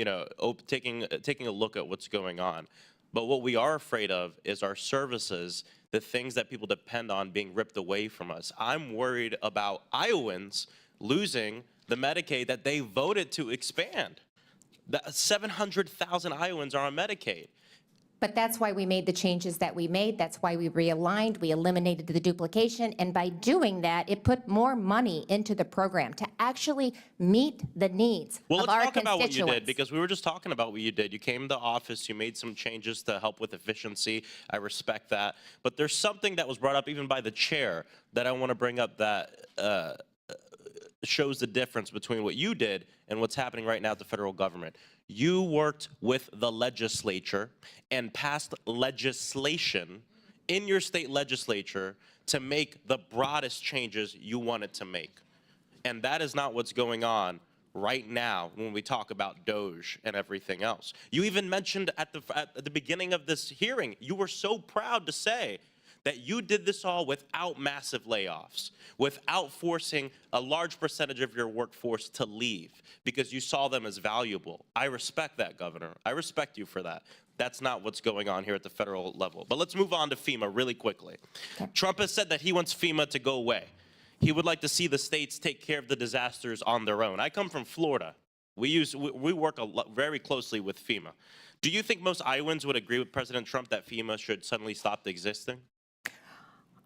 taking a look at what's going on. But what we are afraid of is our services, the things that people depend on being ripped away from us. I'm worried about Iowans losing the Medicaid that they voted to expand. 700,000 Iowans are on Medicaid. But that's why we made the changes that we made. That's why we realigned, we eliminated the duplication, and by doing that, it put more money into the program to actually meet the needs of our constituents. Well, let's talk about what you did, because we were just talking about what you did. You came to office, you made some changes to help with efficiency. I respect that. But there's something that was brought up even by the chair that I want to bring up that shows the difference between what you did and what's happening right now at the federal government. You worked with the legislature and passed legislation in your state legislature to make the broadest changes you wanted to make. And that is not what's going on right now when we talk about DOGE and everything else. You even mentioned at the beginning of this hearing, you were so proud to say that you did this all without massive layoffs, without forcing a large percentage of your workforce to leave because you saw them as valuable. I respect that, Governor. I respect you for that. That's not what's going on here at the federal level. But let's move on to FEMA really quickly. Okay. Trump has said that he wants FEMA to go away. He would like to see the states take care of the disasters on their own. I come from Florida. We work very closely with FEMA. Do you think most Iowans would agree with President Trump that FEMA should suddenly stop existing?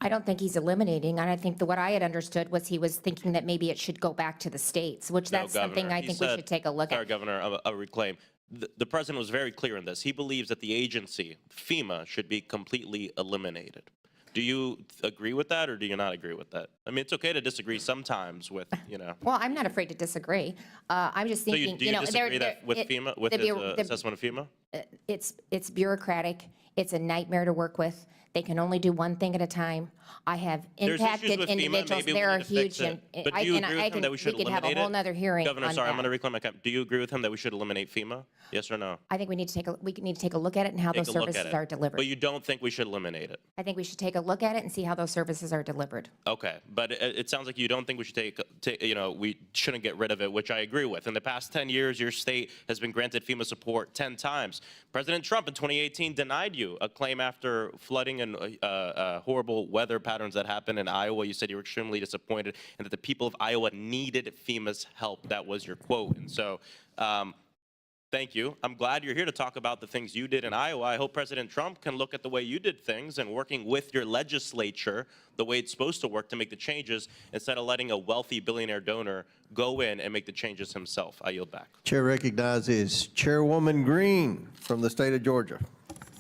I don't think he's eliminating, and I think what I had understood was he was thinking that maybe it should go back to the states, which that's something I think we should take a look at. Governor, a reclaim. The president was very clear in this. He believes that the agency, FEMA, should be completely eliminated. Do you agree with that, or do you not agree with that? I mean, it's okay to disagree sometimes with, Well, I'm not afraid to disagree. I'm just thinking, do you disagree with FEMA, with his assessment of FEMA? It's bureaucratic. It's a nightmare to work with. They can only do one thing at a time. I have impacted individuals. There are huge, but do you agree with him that we should eliminate it? We could have a whole other hearing. Governor, sorry, I'm going to reclaim my comment. Do you agree with him that we should eliminate FEMA? Yes or no? I think we need to take a look at it and how those services are delivered. But you don't think we should eliminate it? I think we should take a look at it and see how those services are delivered. Okay, but it sounds like you don't think we should we shouldn't get rid of it, which I agree with. In the past 10 years, your state has been granted FEMA support 10 times. President Trump in 2018 denied you a claim after flooding and horrible weather patterns that happened in Iowa. You said you were extremely disappointed and that the people of Iowa needed FEMA's help. That was your quote. And so thank you. I'm glad you're here to talk about the things you did in Iowa. I hope President Trump can look at the way you did things and working with your legislature the way it's supposed to work to make the changes instead of letting a wealthy billionaire donor go in and make the changes himself. I yield back. Chair recognizes Chairwoman Green from the state of Georgia.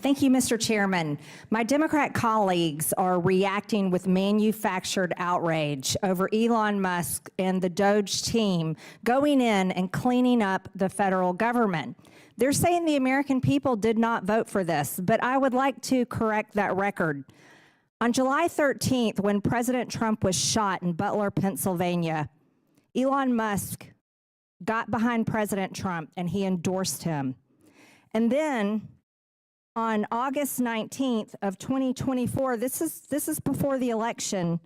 Thank you, Mr. Chairman. My Democrat colleagues are reacting with manufactured outrage over Elon Musk and the DOGE team going in and cleaning up the federal government. They're saying the American people did not vote for this, but I would like to correct that record. On July 13th, when President Trump was shot in Butler, Pennsylvania, Elon Musk got behind President Trump and he endorsed him. And then on August 19th of 2024, this is before the election,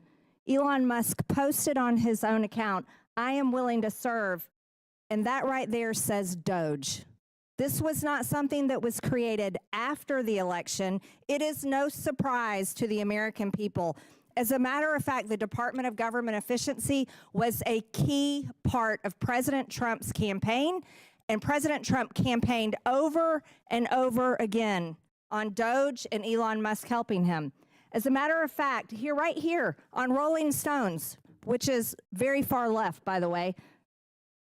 Elon Musk posted on his own account, "I am willing to serve," and that right there says DOGE. This was not something that was created after the election. It is no surprise to the American people. As a matter of fact, the Department of Government Efficiency was a key part of President Trump's campaign, and President Trump campaigned over and over again on DOGE and Elon Musk helping him. As a matter of fact, right here on Rolling Stones, which is very far left, by the way,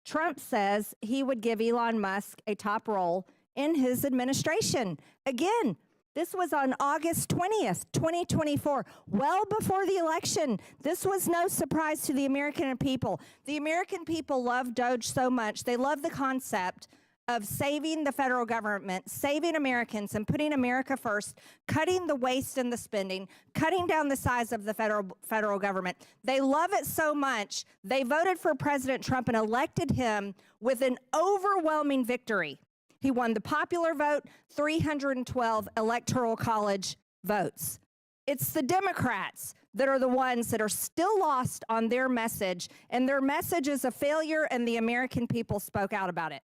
Trump says he would give Elon Musk a top role in his administration. Again, this was on August 20th, 2024, well before the election. This was no surprise to the American people. The American people love DOGE so much. They love the concept of saving the federal government, saving Americans, and putting America first, cutting the waste and the spending, cutting down the size of the federal government. They love it so much, they voted for President Trump and elected him with an overwhelming victory. He won the popular vote, 312 electoral college votes. It's the Democrats that are the ones that are still lost on their message, and their message is a failure, and the American people spoke out about it.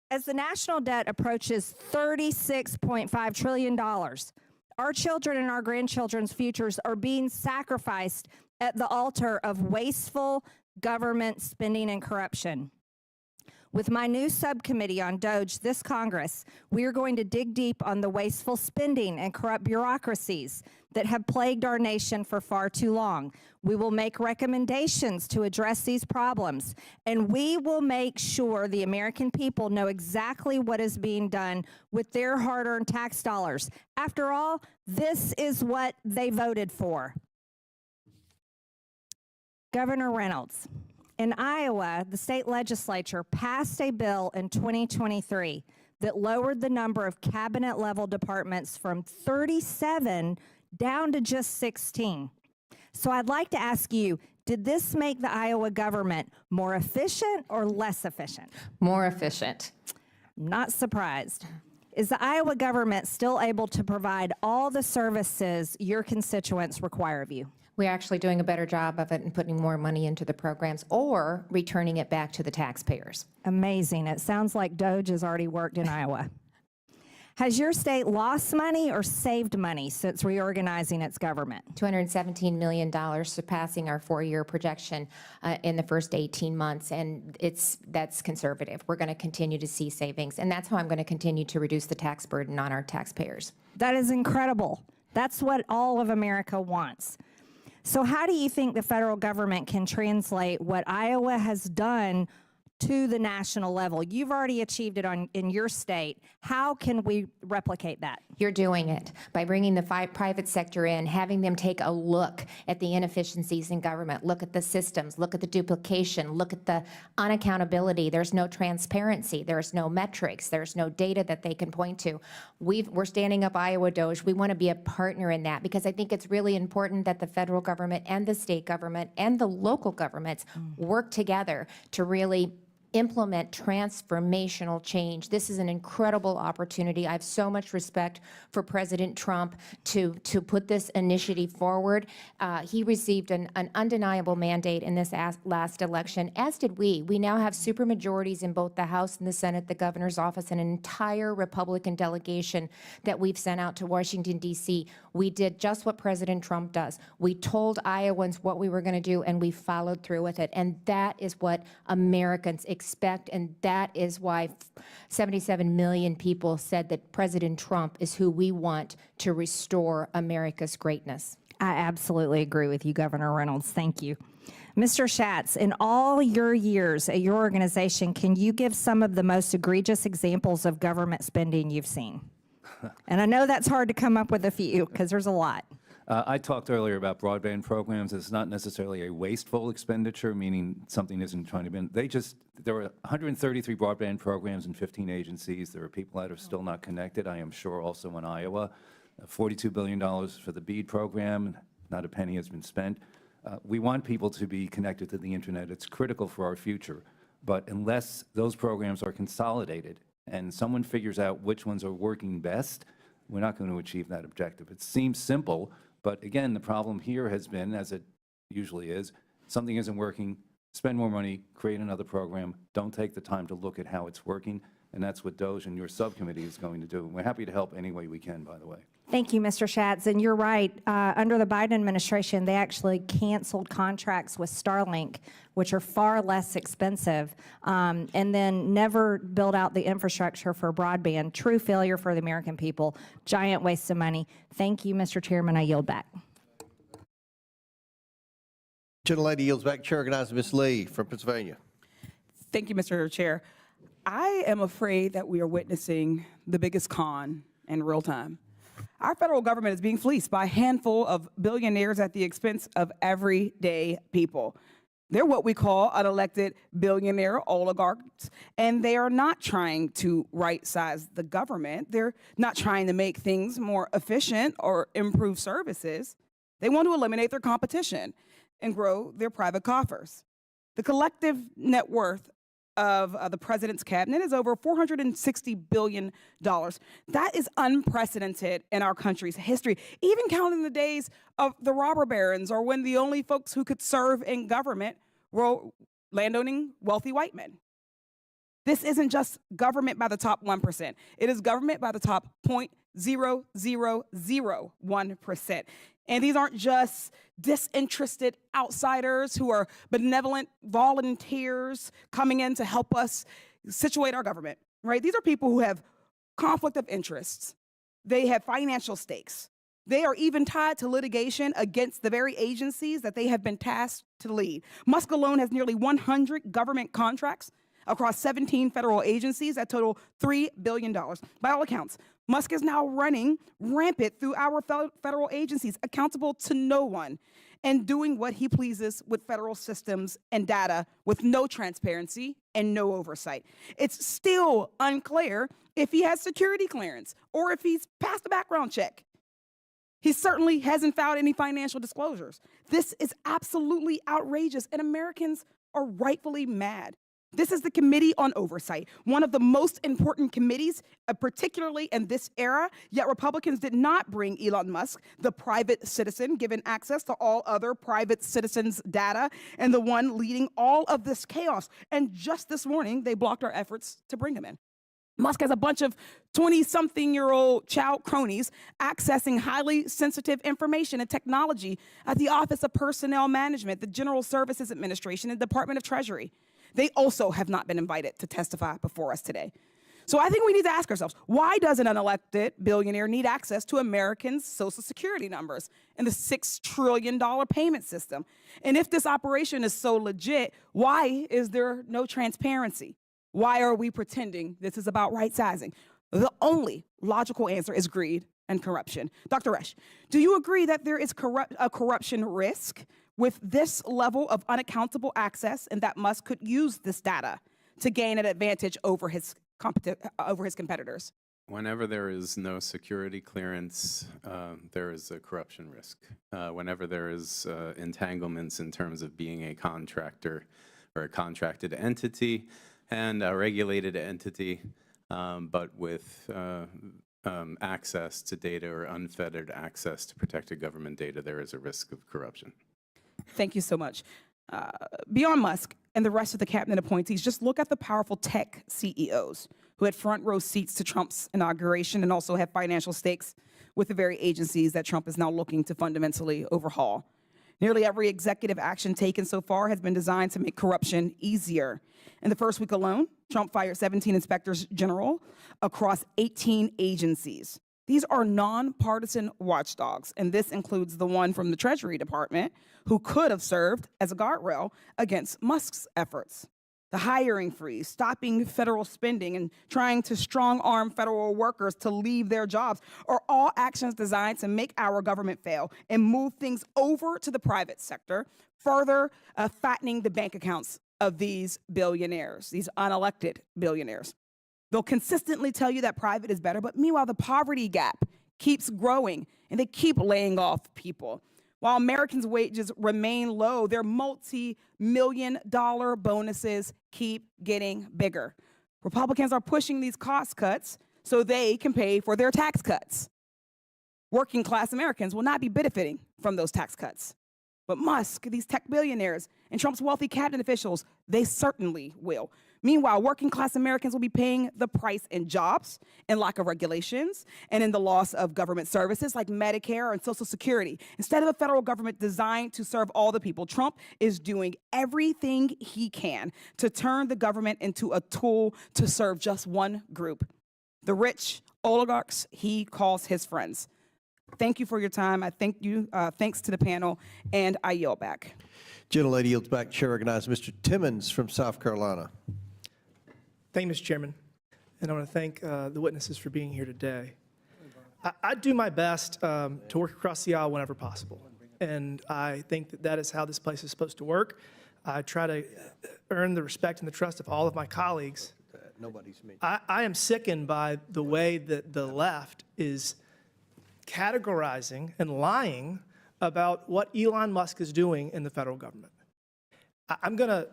As the national debt approaches $36.5 trillion, our children and our grandchildren's futures are being sacrificed at the altar of wasteful government spending and corruption. With my new subcommittee on DOGE this Congress, we are going to dig deep on the wasteful spending and corrupt bureaucracies that have plagued our nation for far too long. We will make recommendations to address these problems, and we will make sure the American people know exactly what is being done with their hard-earned tax dollars. After all, this is what they voted for. Governor Reynolds. In Iowa, the state legislature passed a bill in 2023 that lowered the number of cabinet-level departments from 37 down to just 16. So I'd like to ask you, did this make the Iowa government more efficient or less efficient? More efficient. Not surprised. Is the Iowa government still able to provide all the services your constituents require of you? We're actually doing a better job of it and putting more money into the programs or returning it back to the taxpayers. Amazing. It sounds like DOGE has already worked in Iowa. Has your state lost money or saved money since reorganizing its government? $217 million, surpassing our 4-year projection in the first 18 months, and that's conservative. We're going to continue to see savings, and that's how I'm going to continue to reduce the tax burden on our taxpayers. That is incredible. That's what all of America wants. So how do you think the federal government can translate what Iowa has done to the national level? You've already achieved it in your state. How can we replicate that? You're doing it by bringing the private sector in, having them take a look at the inefficiencies in government, look at the systems, look at the duplication, look at the unaccountability. There's no transparency. There's no metrics. There's no data that they can point to. We're standing up Iowa DOGE. We want to be a partner in that because I think it's really important that the federal government and the state government and the local governments work together to really implement transformational change. This is an incredible opportunity. I have so much respect for President Trump to put this initiative forward. He received an undeniable mandate in this last election, as did we. We now have supermajorities in both the House and the Senate, the governor's office, and an entire Republican delegation that we've sent out to Washington, D.C. We did just what President Trump does. We told Iowans what we were going to do, and we followed through with it. And that is what Americans expect, and that is why 77 million people said that President Trump is who we want to restore America's greatness. I absolutely agree with you, Governor Reynolds. Thank you. Mr. Schatz, in all your years at your organization, can you give some of the most egregious examples of government spending you've seen? And I know that's hard to come up with a few because there's a lot. I talked earlier about broadband programs. It's not necessarily a wasteful expenditure, meaning something isn't trying to be. There were 133 broadband programs in 15 agencies. There are people that are still not connected, I am sure, also in Iowa. $42 billion for the BEAD program. Not a penny has been spent. We want people to be connected to the internet. It's critical for our future. But unless those programs are consolidated and someone figures out which ones are working best, we're not going to achieve that objective. It seems simple, but again, the problem here has been, as it usually is, something isn't working, spend more money, create another program, don't take the time to look at how it's working, and that's what DOGE and your subcommittee is going to do. And we're happy to help any way we can, by the way. Thank you, Mr. Schatz. And you're right. Under the Biden administration, they actually canceled contracts with Starlink, which are far less expensive, and then never built out the infrastructure for broadband. True failure for the American people. Giant waste of money. Thank you, Mr. Chairman. I yield back. Gentlelady yields back. Chair recognizes Ms. Lee from Pennsylvania. Thank you, Mr. Chair. I am afraid that we are witnessing the biggest con in real time. Our federal government is being fleeced by a handful of billionaires at the expense of everyday people. They're what we call unelected billionaire oligarchs, and they are not trying to right-size the government. They're not trying to make things more efficient or improve services. They want to eliminate their competition and grow their private coffers. The collective net worth of the president's cabinet is over $460 billion. That is unprecedented in our country's history, even counting the days of the robber barons or when the only folks who could serve in government were landowning wealthy white men. This isn't just government by the top 1%. It is government by the top 0.0001%. And these aren't just disinterested outsiders who are benevolent volunteers coming in to help us situate our government, right? These are people who have conflict of interests. They have financial stakes. They are even tied to litigation against the very agencies that they have been tasked to lead. Musk alone has nearly 100 government contracts across 17 federal agencies that total $3 billion. By all accounts, Musk is now running rampant through our federal agencies, accountable to no one, and doing what he pleases with federal systems and data with no transparency and no oversight. It's still unclear if he has security clearance or if he's passed a background check. He certainly hasn't filed any financial disclosures. This is absolutely outrageous, and Americans are rightfully mad. This is the Committee on Oversight, one of the most important committees, particularly in this era, yet Republicans did not bring Elon Musk, the private citizen, given access to all other private citizens' data, and the one leading all of this chaos. And just this morning, they blocked our efforts to bring him in. Musk has a bunch of 20-something-year-old child cronies accessing highly sensitive information and technology at the Office of Personnel Management, the General Services Administration, and Department of Treasury. They also have not been invited to testify before us today. So I think we need to ask ourselves, why does an unelected billionaire need access to Americans' Social Security numbers and the $6 trillion payment system? And if this operation is so legit, why is there no transparency? Why are we pretending this is about right-sizing? The only logical answer is greed and corruption. Dr. Resch, do you agree that there is a corruption risk with this level of unaccountable access and that Musk could use this data to gain an advantage over his competitors? Whenever there is no security clearance, there is a corruption risk. Whenever there is entanglements in terms of being a contractor or a contracted entity and a regulated entity, but with access to data or unfettered access to protected government data, there is a risk of corruption. Thank you so much. Beyond Musk and the rest of the cabinet appointees, just look at the powerful tech CEOs who had front row seats to Trump's inauguration and also have financial stakes with the very agencies that Trump is now looking to fundamentally overhaul. Nearly every executive action taken so far has been designed to make corruption easier. In the first week alone, Trump fired 17 inspectors general across 18 agencies. These are nonpartisan watchdogs, and this includes the one from the Treasury Department who could have served as a guardrail against Musk's efforts. The hiring freeze, stopping federal spending, and trying to strong-arm federal workers to leave their jobs are all actions designed to make our government fail and move things over to the private sector, further fattening the bank accounts of these billionaires, these unelected billionaires. They'll consistently tell you that private is better, but meanwhile, the poverty gap keeps growing, and they keep laying off people. While Americans' wages remain low, their multi-million-dollar bonuses keep getting bigger. Republicans are pushing these cost cuts so they can pay for their tax cuts. Working-class Americans will not be benefiting from those tax cuts. But Musk, these tech billionaires, and Trump's wealthy cabinet officials, they certainly will. Meanwhile, working-class Americans will be paying the price in jobs, in lack of regulations, and in the loss of government services like Medicare and Social Security. Instead of a federal government designed to serve all the people, Trump is doing everything he can to turn the government into a tool to serve just one group, the rich oligarchs he calls his friends. Thank you for your time. I thank you. Thanks to the panel, and I yield back. Gentlelady yields back. Chair recognizes Mr. Timmons from South Carolina. Thank you, Mr. Chairman. And I want to thank the witnesses for being here today. I do my best to work across the aisle whenever possible. And I think that that is how this place is supposed to work. I try to earn the respect and the trust of all of my colleagues. I am sickened by the way that the left is categorizing and lying about what Elon Musk is doing in the federal government. I'm going to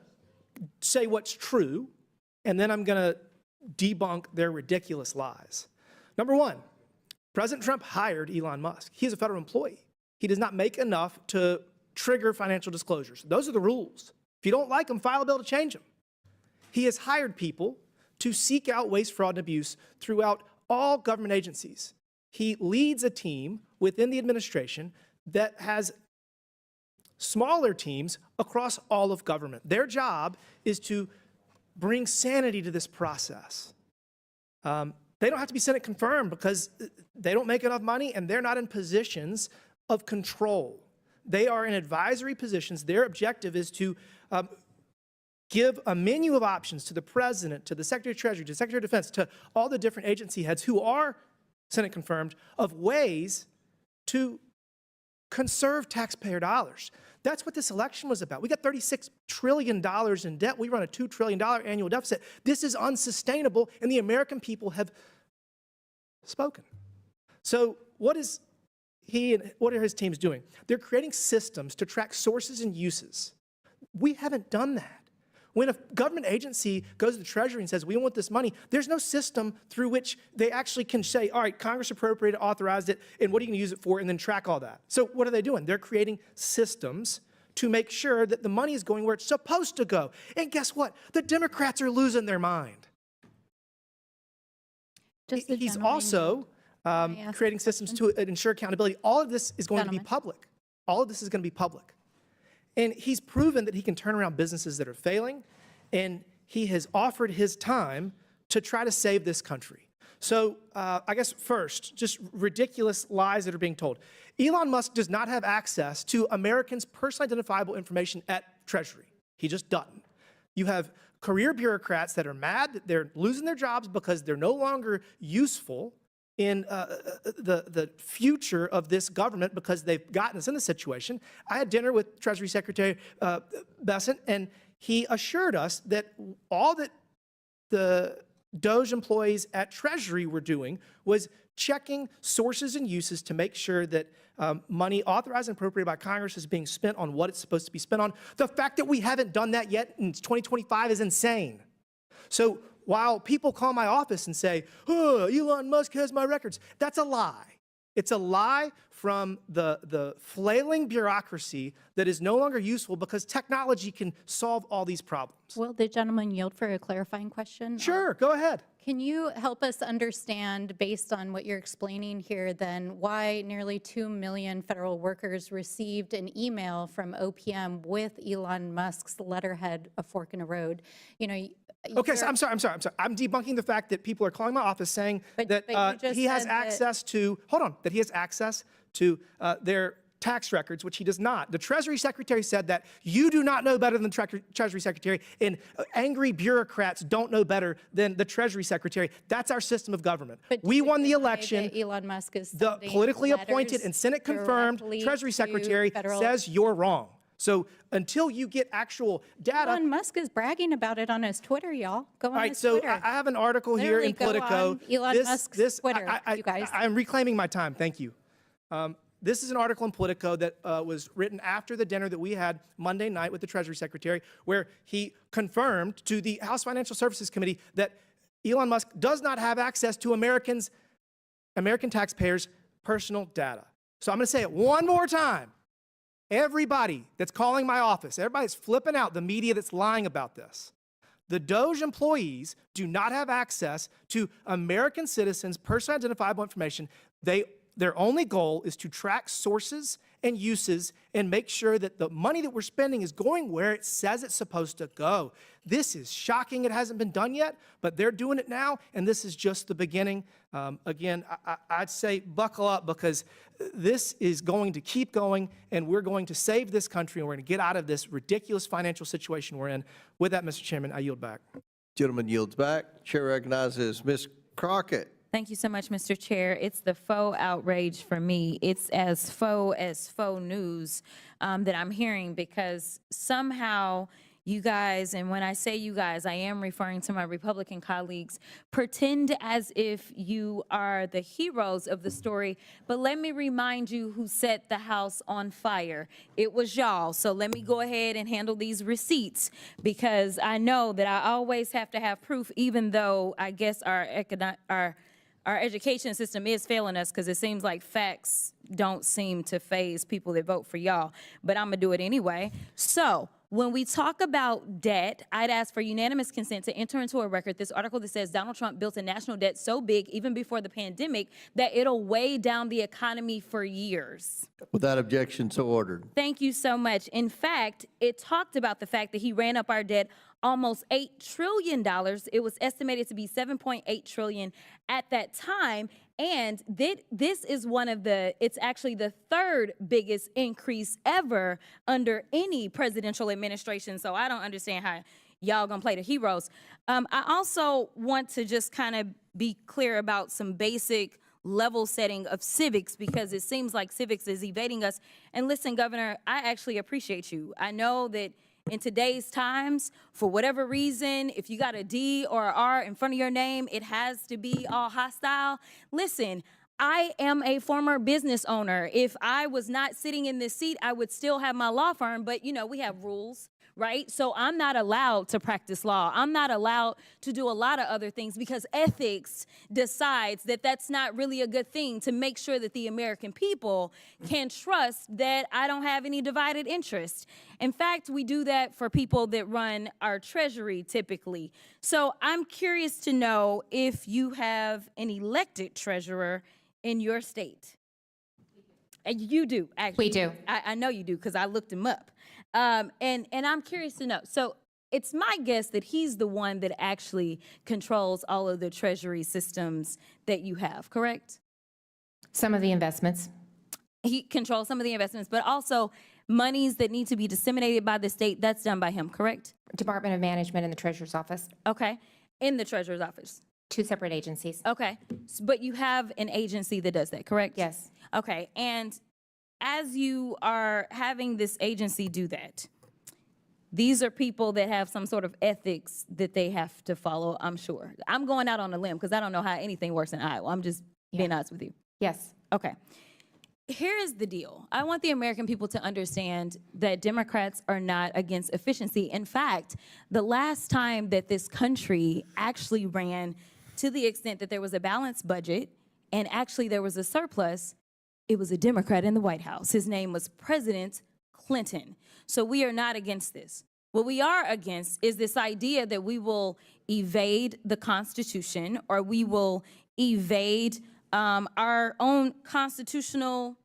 say what's true, and then I'm going to debunk their ridiculous lies. Number one, President Trump hired Elon Musk. He is a federal employee. He does not make enough to trigger financial disclosures. Those are the rules. If you don't like them, file a bill to change them. He has hired people to seek out waste, fraud, and abuse throughout all government agencies. He leads a team within the administration that has smaller teams across all of government. Their job is to bring sanity to this process. They don't have to be Senate confirmed because they don't make enough money and they're not in positions of control. They are in advisory positions. Their objective is to give a menu of options to the President, to the Secretary of Treasury, to the Secretary of Defense, to all the different agency heads who are Senate confirmed, of ways to conserve taxpayer dollars. That's what this election was about. We got $36 trillion in debt. We run a $2 trillion annual deficit. This is unsustainable, and the American people have spoken. So what is he and what are his teams doing? They're creating systems to track sources and uses. We haven't done that. When a government agency goes to the Treasury and says, we want this money, there's no system through which they actually can say, all right, Congress appropriated, authorized it, and what are you going to use it for, and then track all that. So what are they doing? They're creating systems to make sure that the money is going where it's supposed to go. And guess what? The Democrats are losing their mind. He's also creating systems to ensure accountability. All of this is going to be public. All of this is going to be public. And he's proven that he can turn around businesses that are failing, and he has offered his time to try to save this country. So I guess first, just ridiculous lies that are being told. Elon Musk does not have access to Americans' personally identifiable information at Treasury. He just doesn't. You have career bureaucrats that are mad that they're losing their jobs because they're no longer useful in the future of this government because they've gotten us in this situation. I had dinner with Treasury Secretary Bessent, and he assured us that all that the DOJ employees at Treasury were doing was checking sources and uses to make sure that money authorized and appropriated by Congress is being spent on what it's supposed to be spent on. The fact that we haven't done that yet in 2025 is insane. So while people call my office and say, oh, Elon Musk has my records, that's a lie. It's a lie from the flailing bureaucracy that is no longer useful because technology can solve all these problems. Will the gentleman yield for a clarifying question? Sure, go ahead. Can you help us understand, based on what you're explaining here, then why nearly 2 million federal workers received an email from OPM with Elon Musk's letterhead, A Fork in the Road? You know, okay, so I'm sorry. I'm debunking the fact that people are calling my office saying that he has access to, that he has access to their tax records, which he does not. The Treasury Secretary said that you do not know better than the Treasury Secretary, and angry bureaucrats don't know better than the Treasury Secretary. That's our system of government. We won the election. Elon Musk is the politically appointed and Senate-confirmed Treasury Secretary says you're wrong. So until you get actual data. Elon Musk is bragging about it on his Twitter, y'all. Go on his Twitter. Twitter. All right, so I have an article here in Politico. Elon Musk's Twitter, you guys. I'm reclaiming my time. Thank you. This is an article in Politico that was written after the dinner that we had Monday night with the Treasury Secretary, where he confirmed to the House Financial Services Committee that Elon Musk does not have access to American taxpayers' personal data. So I'm going to say it one more time. Everybody that's calling my office, everybody's flipping out, the media that's lying about this. The DOJ employees do not have access to American citizens' personally identifiable information. Their only goal is to track sources and uses and make sure that the money that we're spending is going where it says it's supposed to go. This is shocking. It hasn't been done yet, but they're doing it now, and this is just the beginning. Again, I'd say buckle up, because this is going to keep going, and we're going to save this country, and we're going to get out of this ridiculous financial situation we're in. With that, Mr. Chairman, I yield back. Gentleman yields back. Chair recognizes Ms. Crockett. Thank you so much, Mr. Chair. It's the faux outrage for me. It's as faux news that I'm hearing, because somehow you guys, and when I say you guys, I am referring to my Republican colleagues, pretend as if you are the heroes of the story. But let me remind you who set the House on fire. It was y'all. So let me go ahead and handle these receipts, because I know that I always have to have proof, even though I guess our education system is failing us, because it seems like facts don't seem to faze people that vote for y'all. But I'm going to do it anyway. So when we talk about debt, I'd ask for unanimous consent to enter into a record this article that says Donald Trump built a national debt so big, even before the pandemic, that it'll weigh down the economy for years. Without objection, so ordered. Thank you so much. In fact, it talked about the fact that he ran up our debt almost $8 trillion. It was estimated to be $7.8 trillion at that time. And this is it's actually the third biggest increase ever under any presidential administration. So I don't understand how y'all gonna play the heroes. I also want to just kind of be clear about some basic level setting of civics, because it seems like civics is evading us. And listen, Governor, I actually appreciate you. I know that in today's times, for whatever reason, if you got a D or an R in front of your name, it has to be all hostile. Listen, I am a former business owner. If I was not sitting in this seat, I would still have my law firm, but you know, we have rules, right? So I'm not allowed to practice law. I'm not allowed to do a lot of other things, because ethics decides that that's not really a good thing, to make sure that the American people can trust that I don't have any divided interest. In fact, we do that for people that run our treasury typically. So I'm curious to know if you have an elected treasurer in your state. And you do, actually. We do. I know you do, because I looked him up. And I'm curious to know. So it's my guess that he's the one that actually controls all of the treasury systems that you have, correct? Some of the investments. He controls some of the investments, but also monies that need to be disseminated by the state, that's done by him, correct? Department of Management in the Treasurer's Office. Okay. In the Treasurer's Office. Two separate agencies. Okay. But you have an agency that does that, correct? Yes. Okay. And as you are having this agency do that, these are people that have some sort of ethics that they have to follow, I'm sure. I'm going out on a limb, because I don't know how anything works in Iowa. I'm just being honest with you. Yes. Okay. Here is the deal. I want the American people to understand that Democrats are not against efficiency. In fact, the last time that this country actually ran to the extent that there was a balanced budget and actually there was a surplus, it was a Democrat in the White House. His name was President Clinton. So we are not against this. What we are against is this idea that we will evade the Constitution, or we will evade our own constitutional.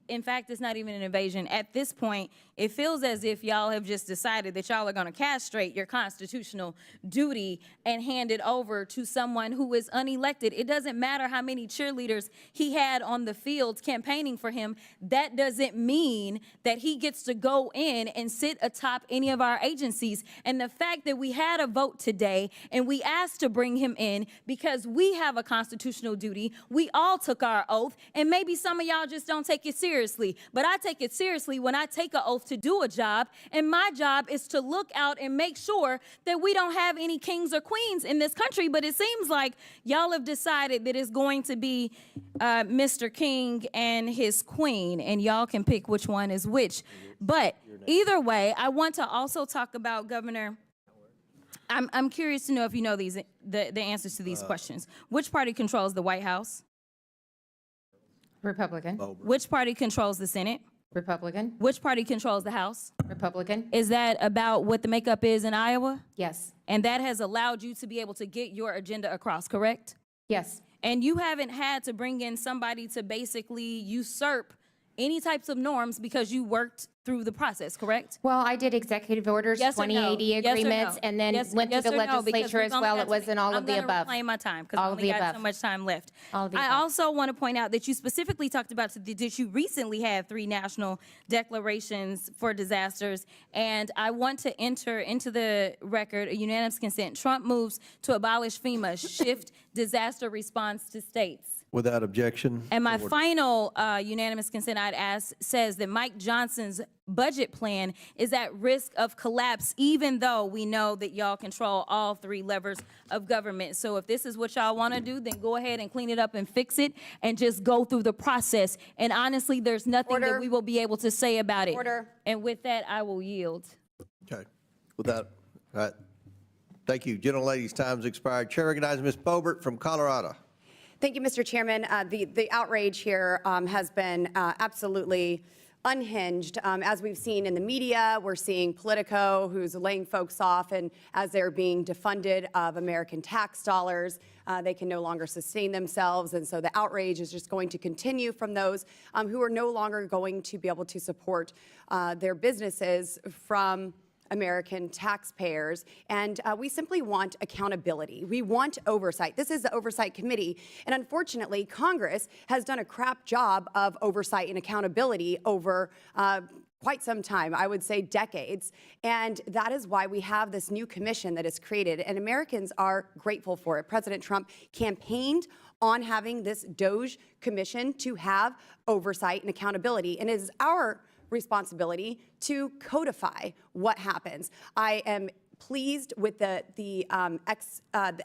In fact, it's not even an invasion. At this point, it feels as if y'all have just decided that y'all are going to castrate your constitutional duty and hand it over to someone who is unelected. It doesn't matter how many cheerleaders he had on the field campaigning for him. That doesn't mean that he gets to go in and sit atop any of our agencies. And the fact that we had a vote today and we asked to bring him in because we have a constitutional duty, we all took our oath, and maybe some of y'all just don't take it seriously. But I take it seriously when I take an oath to do a job, and my job is to look out and make sure that we don't have any kings or queens in this country. But it seems like y'all have decided that it's going to be Mr. King and his queen, and y'all can pick which one is which. But either way, I want to also talk about, Governor, I'm curious to know if you know the answers to these questions. Which party controls the White House? Republican. Which party controls the Senate? Republican. Which party controls the House? Republican. Is that about what the makeup is in Iowa? Yes. And that has allowed you to be able to get your agenda across, correct? Yes. And you haven't had to bring in somebody to basically usurp any types of norms because you worked through the process, correct? Well, I did executive orders, Yes or no? 2080 Yes or agreements, no? and then Yes- went yes to the or no? Because legislature we've as only well. got It wasn't all of the above. I'm going to reclaim my time because I All of only the got above. so much time left. All of the I above. also want to point out that you specifically talked about that you recently had 3 national declarations for disasters, and I want to enter into the record a unanimous consent. Trump moves to abolish FEMA, shift disaster response to states. Without objection. And my Order. final unanimous consent I'd ask says that Mike Johnson's budget plan is at risk of collapse, even though we know that y'all control all 3 levers of government. So if this is what y'all want to do, then go ahead and clean it up and fix it and just go through the process. And honestly, there's nothing that we will be able to say about it. Order. And with that, I will yield. Okay. Without, all right. Thank you. Gentlelady's time's expired. Chair recognizes Ms. Boebert from Colorado. Thank you, Mr. Chairman. The outrage here has been absolutely unhinged. As we've seen in the media, we're seeing Politico, who's laying folks off, and as they're being defunded of American tax dollars, they can no longer sustain themselves. And so the outrage is just going to continue from those who are no longer going to be able to support their businesses from American taxpayers, and we simply want accountability. We want oversight. This is the Oversight Committee, and unfortunately, Congress has done a crap job of oversight and accountability over quite some time, I would say decades, and that is why we have this new commission that is created, and Americans are grateful for it. President Trump campaigned on having this DOJ commission to have oversight and accountability, and it is our responsibility to codify what happens. I am pleased with the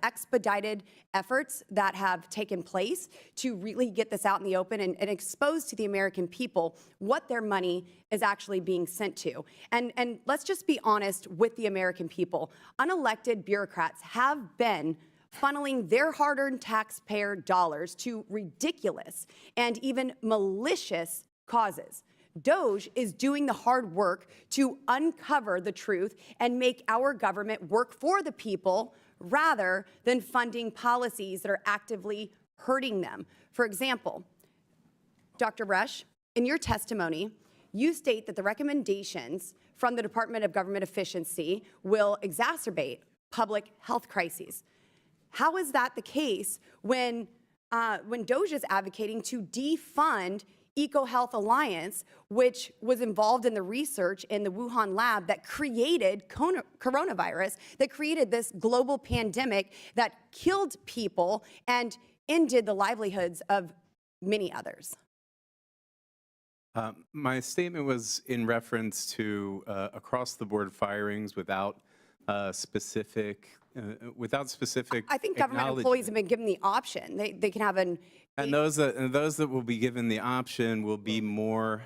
expedited efforts that have taken place to really get this out in the open and expose to the American people what their money is actually being sent to. And let's just be honest with the American people. Unelected bureaucrats have been funneling their hard-earned taxpayer dollars to ridiculous and even malicious causes. DOJ is doing the hard work to uncover the truth and make our government work for the people rather than funding policies that are actively hurting them. For example, Dr. Resch, in your testimony, you state that the recommendations from the Department of Government Efficiency will exacerbate public health crises. How is that the case when DOJ is advocating to defund EcoHealth Alliance, which was involved in the research in the Wuhan lab that created coronavirus, that created this global pandemic that killed people and ended the livelihoods of many others? My statement was in reference to across-the-board firings without specific I think government employees have been given the option. They can have an. And those that will be given the option will be more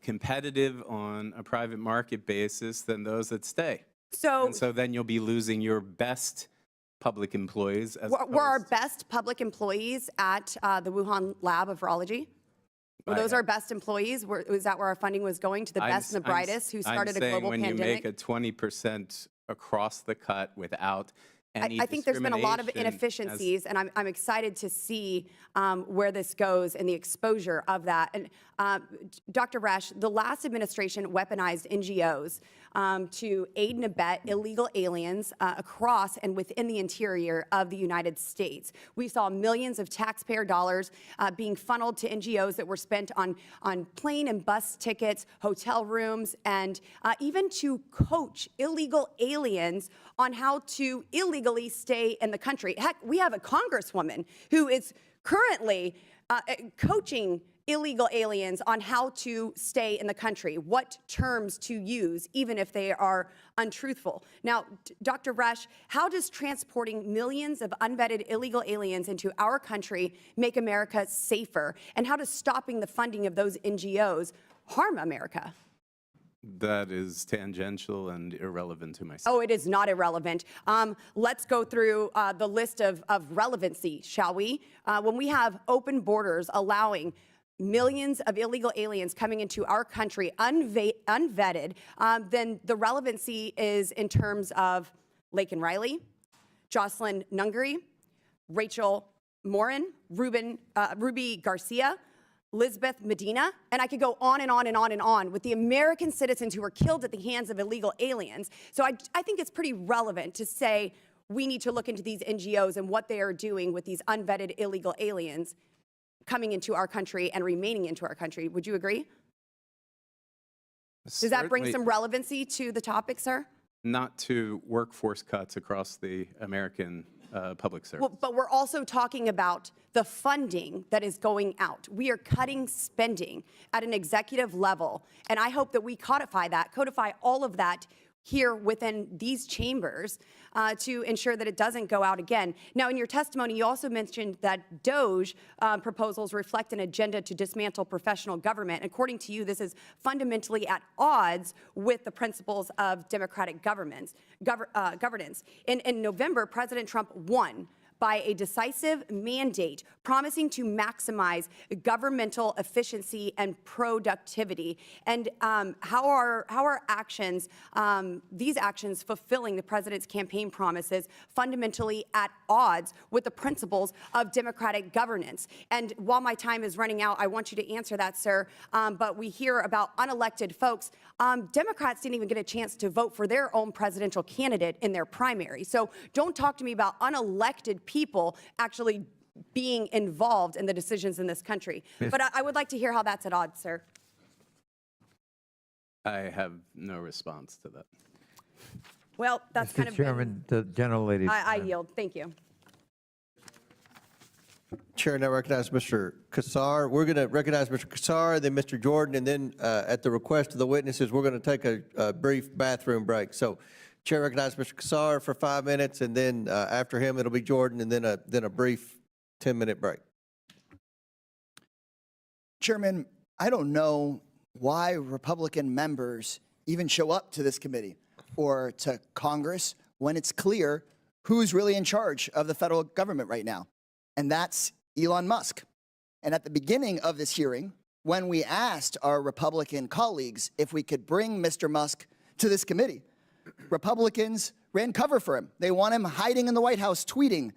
competitive on a private market basis than those that stay. So then you'll be losing your best public employees. Were our best public employees at the Wuhan lab of virology? Were those our best employees? Was that where our funding was going, to the best and the brightest who started a global when pandemic? you make a 20% across the cut without any I think there's been a lot of discrimination inefficiencies, and I'm excited to see where this goes and the exposure of that. And Dr. Resch, the last administration weaponized NGOs to aid and abet illegal aliens across and within the interior of the United States. We saw millions of taxpayer dollars being funneled to NGOs that were spent on plane and bus tickets, hotel rooms, and even to coach illegal aliens on how to illegally stay in the country. Heck, we have a congresswoman who is currently coaching illegal aliens on how to stay in the country, what terms to use, even if they are untruthful. Now, Dr. Resch, how does transporting millions of unvetted illegal aliens into our country make America safer? And how does stopping the funding of those NGOs harm America? That is tangential and irrelevant to myself. Oh, it is not irrelevant. Let's go through the list of relevancy, shall we? When we have open borders allowing millions of illegal aliens coming into our country unvetted, then the relevancy is in terms of Laken Riley, Jocelyn Nungary, Rachel Morin, Ruby Garcia, Lisbeth Medina, and I could go on and on and on and on with the American citizens who were killed at the hands of illegal aliens. So I think it's pretty relevant to say we need to look into these NGOs and what they are doing with these unvetted illegal aliens coming into our country and remaining into our country. Would you agree? Does that bring some relevancy to the topic, sir? Not to workforce cuts across the American public service. Well, but we're also talking about the funding that is going out. We are cutting spending at an executive level, and I hope that we codify all of that here within these chambers to ensure that it doesn't go out again. Now, in your testimony, you also mentioned that DOGE proposals reflect an agenda to dismantle professional government. According to you, this is fundamentally at odds with the principles of democratic governance. In November, President Trump won by a decisive mandate promising to maximize governmental efficiency and productivity. And how are actions, these actions fulfilling the president's campaign promises fundamentally at odds with the principles of democratic governance? And while my time is running out, I want you to answer that, sir. But we hear about unelected folks. Democrats didn't even get a chance to vote for their own presidential candidate in their primary. So don't talk to me about unelected people actually being involved in the decisions in this country. But I would like to hear how that's at odds, sir. I have no response to that. Well, that's kind of Chairman, the gentlelady. I yield. Thank you. Chair now recognize Mr. Kassar. We're going to recognize Mr. Kassar, then Mr. Jordan, and then at the request of the witnesses, we're going to take a brief bathroom break. So Chair recognizes Mr. Kassar for 5 minutes, and then after him, it'll be Jordan, and then a brief 10-minute break. Chairman, I don't know why Republican members even show up to this committee or to Congress when it's clear who's really in charge of the federal government right now, and that's Elon Musk. And at the beginning of this hearing, when we asked our Republican colleagues if we could bring Mr. Musk to this committee, Republicans ran cover for him. They want him hiding in the White House tweeting,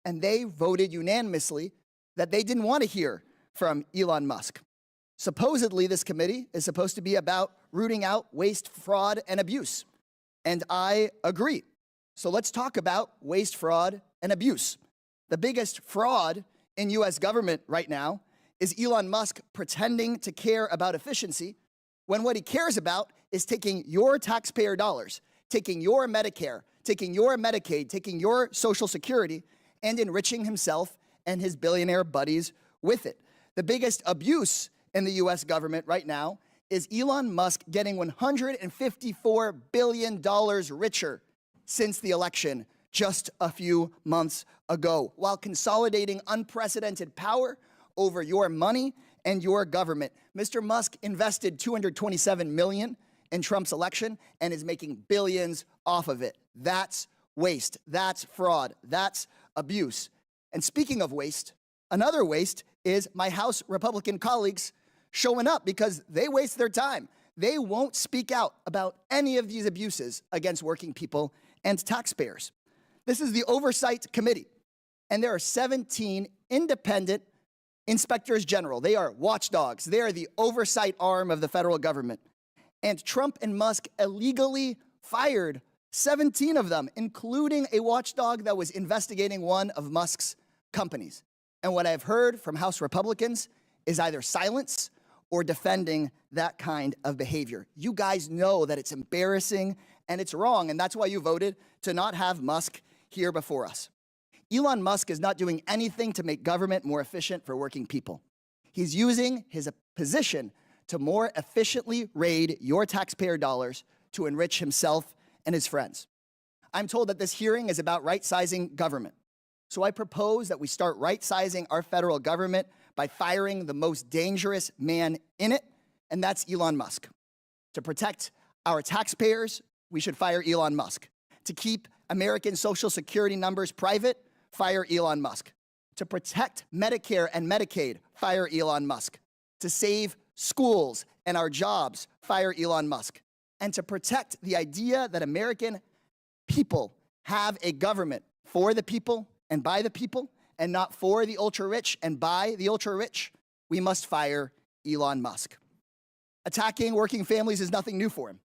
and they voted unanimously that they didn't want to hear from Elon Musk. Supposedly, this committee is supposed to be about rooting out waste, fraud, and abuse. And I agree. So let's talk about waste, fraud, and abuse. The biggest fraud in U.S. government right now is Elon Musk pretending to care about efficiency when what he cares about is taking your taxpayer dollars, taking your Medicare, taking your Medicaid, taking your Social Security, and enriching himself and his billionaire buddies with it. The biggest abuse in the U.S. government right now is Elon Musk getting $154 billion richer since the election just a few months ago, while consolidating unprecedented power over your money and your government. Mr. Musk invested $227 million in Trump's election and is making billions off of it. That's waste. That's fraud. That's abuse. And speaking of waste, another waste is my House Republican colleagues showing up because they waste their time. They won't speak out about any of these abuses against working people and taxpayers. This is the Oversight Committee, and there are 17 independent inspectors general. They are watchdogs. They are the oversight arm of the federal government. And Trump and Musk illegally fired 17 of them, including a watchdog that was investigating one of Musk's companies. And what I've heard from House Republicans is either silence or defending that kind of behavior. You guys know that it's embarrassing and it's wrong, and that's why you voted to not have Musk here before us. Elon Musk is not doing anything to make government more efficient for working people. He's using his position to more efficiently raid your taxpayer dollars to enrich himself and his friends. I'm told that this hearing is about right-sizing government. So I propose that we start right-sizing our federal government by firing the most dangerous man in it, and that's Elon Musk. To protect our taxpayers, we should fire Elon Musk. To keep American Social Security numbers private, fire Elon Musk. To protect Medicare and Medicaid, fire Elon Musk. To save schools and our jobs, fire Elon Musk. And to protect the idea that American people have a government for the people and by the people, and not for the ultra-rich and by the ultra-rich, we must fire Elon Musk. Attacking working families is nothing new for him.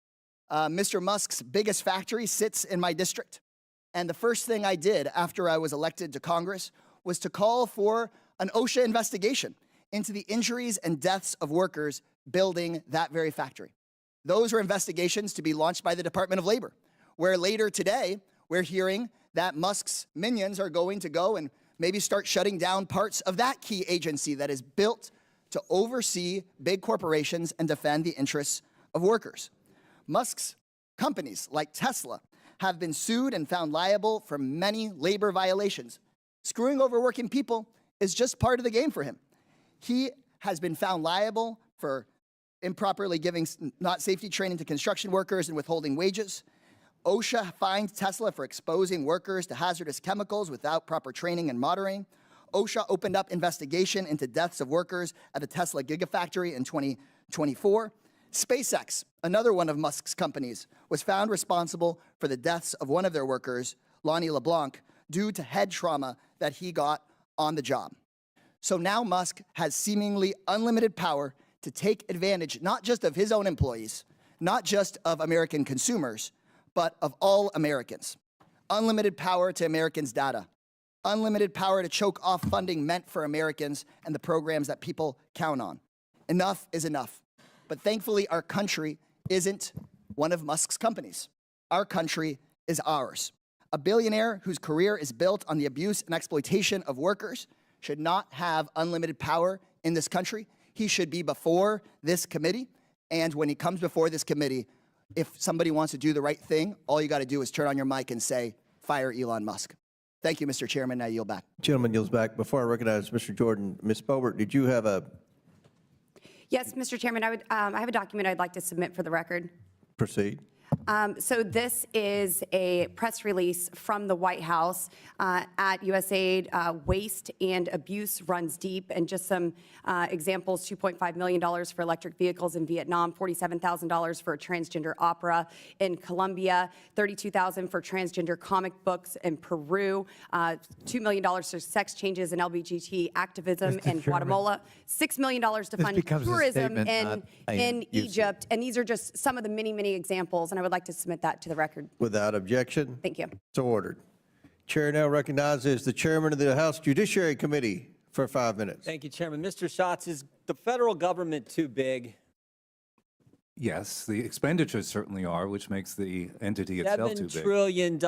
Mr. Musk's biggest factory sits in my district. And the first thing I did after I was elected to Congress was to call for an OSHA investigation into the injuries and deaths of workers building that very factory. Those were investigations to be launched by the Department of Labor, where later today, we're hearing that Musk's minions are going to go and maybe start shutting down parts of that key agency that is built to oversee big corporations and defend the interests of workers. Musk's companies, like Tesla, have been sued and found liable for many labor violations. Screwing over working people is just part of the game for him. He has been found liable for improperly giving not safety training to construction workers and withholding wages. OSHA fined Tesla for exposing workers to hazardous chemicals without proper training and monitoring. OSHA opened up investigation into deaths of workers at the Tesla Gigafactory in 2024. SpaceX, another one of Musk's companies, was found responsible for the deaths of one of their workers, Lonnie LeBlanc, due to head trauma that he got on the job. So now Musk has seemingly unlimited power to take advantage not just of his own employees, not just of American consumers, but of all Americans. Unlimited power to Americans' data. Unlimited power to choke off funding meant for Americans and the programs that people count on. Enough is enough. But thankfully, our country isn't one of Musk's companies. Our country is ours. A billionaire whose career is built on the abuse and exploitation of workers should not have unlimited power in this country. He should be before this committee. And when he comes before this committee, if somebody wants to do the right thing, all you got to do is turn on your mic and say, fire Elon Musk. Thank you, Mr. Chairman. I yield back. Gentleman yields back. Before I recognize Mr. Jordan, Ms. Boebert, did you have a Yes, Mr. Chairman, I have a document I'd like to submit for the record. proceed? So this is a press release from the White House at USAID. Waste and abuse runs deep, and just some examples: $2.5 million for electric vehicles in Vietnam, $47,000 for a transgender opera in Colombia, $32,000 for transgender comic books in Peru, $2 million for sex changes and LGBT activism in Guatemala, $6 million to fund tourism in Egypt, and these are just some of the many, many examples. And I would like to submit that to the record. Without objection? Thank you. So ordered. Chair now recognizes the chairman of the House Judiciary Committee for 5 minutes. Thank you, Chairman. Mr. Schatz, is the federal government too big? Yes, the expenditures certainly are, which makes the entity itself too $7 big. trillion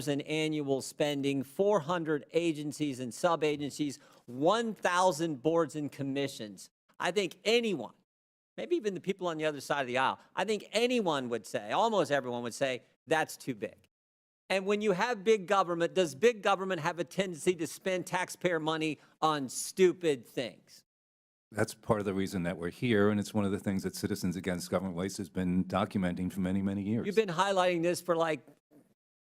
in annual spending, 400 agencies and sub-agencies, 1,000 boards and commissions. I think anyone, maybe even the people on the other side of the aisle, I think anyone would say, almost everyone would say, that's too big. And when you have big government, does big government have a tendency to spend taxpayer money on stupid things? That's part of the reason that we're here, and it's one of the things that Citizens Against Government Waste has been documenting for many, many years. You've been highlighting this for like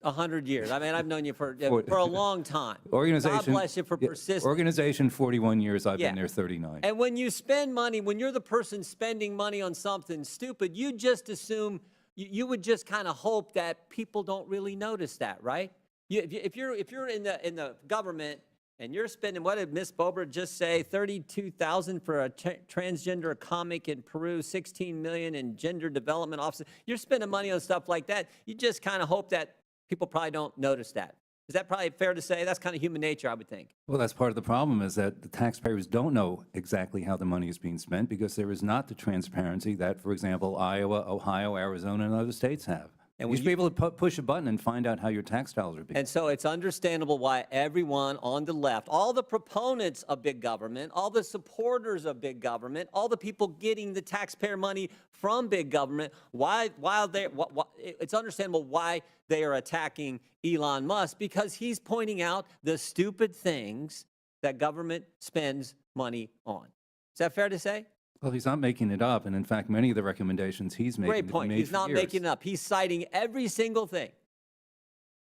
100 years. I mean, I've known you for a long time. Organization, God bless you for persisting. Organization, 41 years. I've been there 39. And when you spend money, when you're the person spending money on something stupid, you just assume, you would just kind of hope that people don't really notice that, right? If you're in the government and you're spending, what did Ms. Boebert just say, $32,000 for a transgender comic in Peru, $16 million in gender development office. You're spending money on stuff like that. You just kind of hope that people probably don't notice that. Is that probably fair to say? That's kind of human nature, I would think. Well, that's part of the problem, is that the taxpayers don't know exactly how the money is being spent because there is not the transparency that, for example, Iowa, Ohio, Arizona, and other states have. And you should be able to push a button and find out how your tax dollars are being. And so it's understandable why everyone on the left, all the proponents of big government, all the supporters of big government, all the people getting the taxpayer money from big government, it's understandable why they are attacking Elon Musk, because he's pointing out the stupid things that government spends money on. Is that fair to say? Well, he's not making it up, and in fact, many of the recommendations he's making Great point. He's not making it up. He's citing every single thing.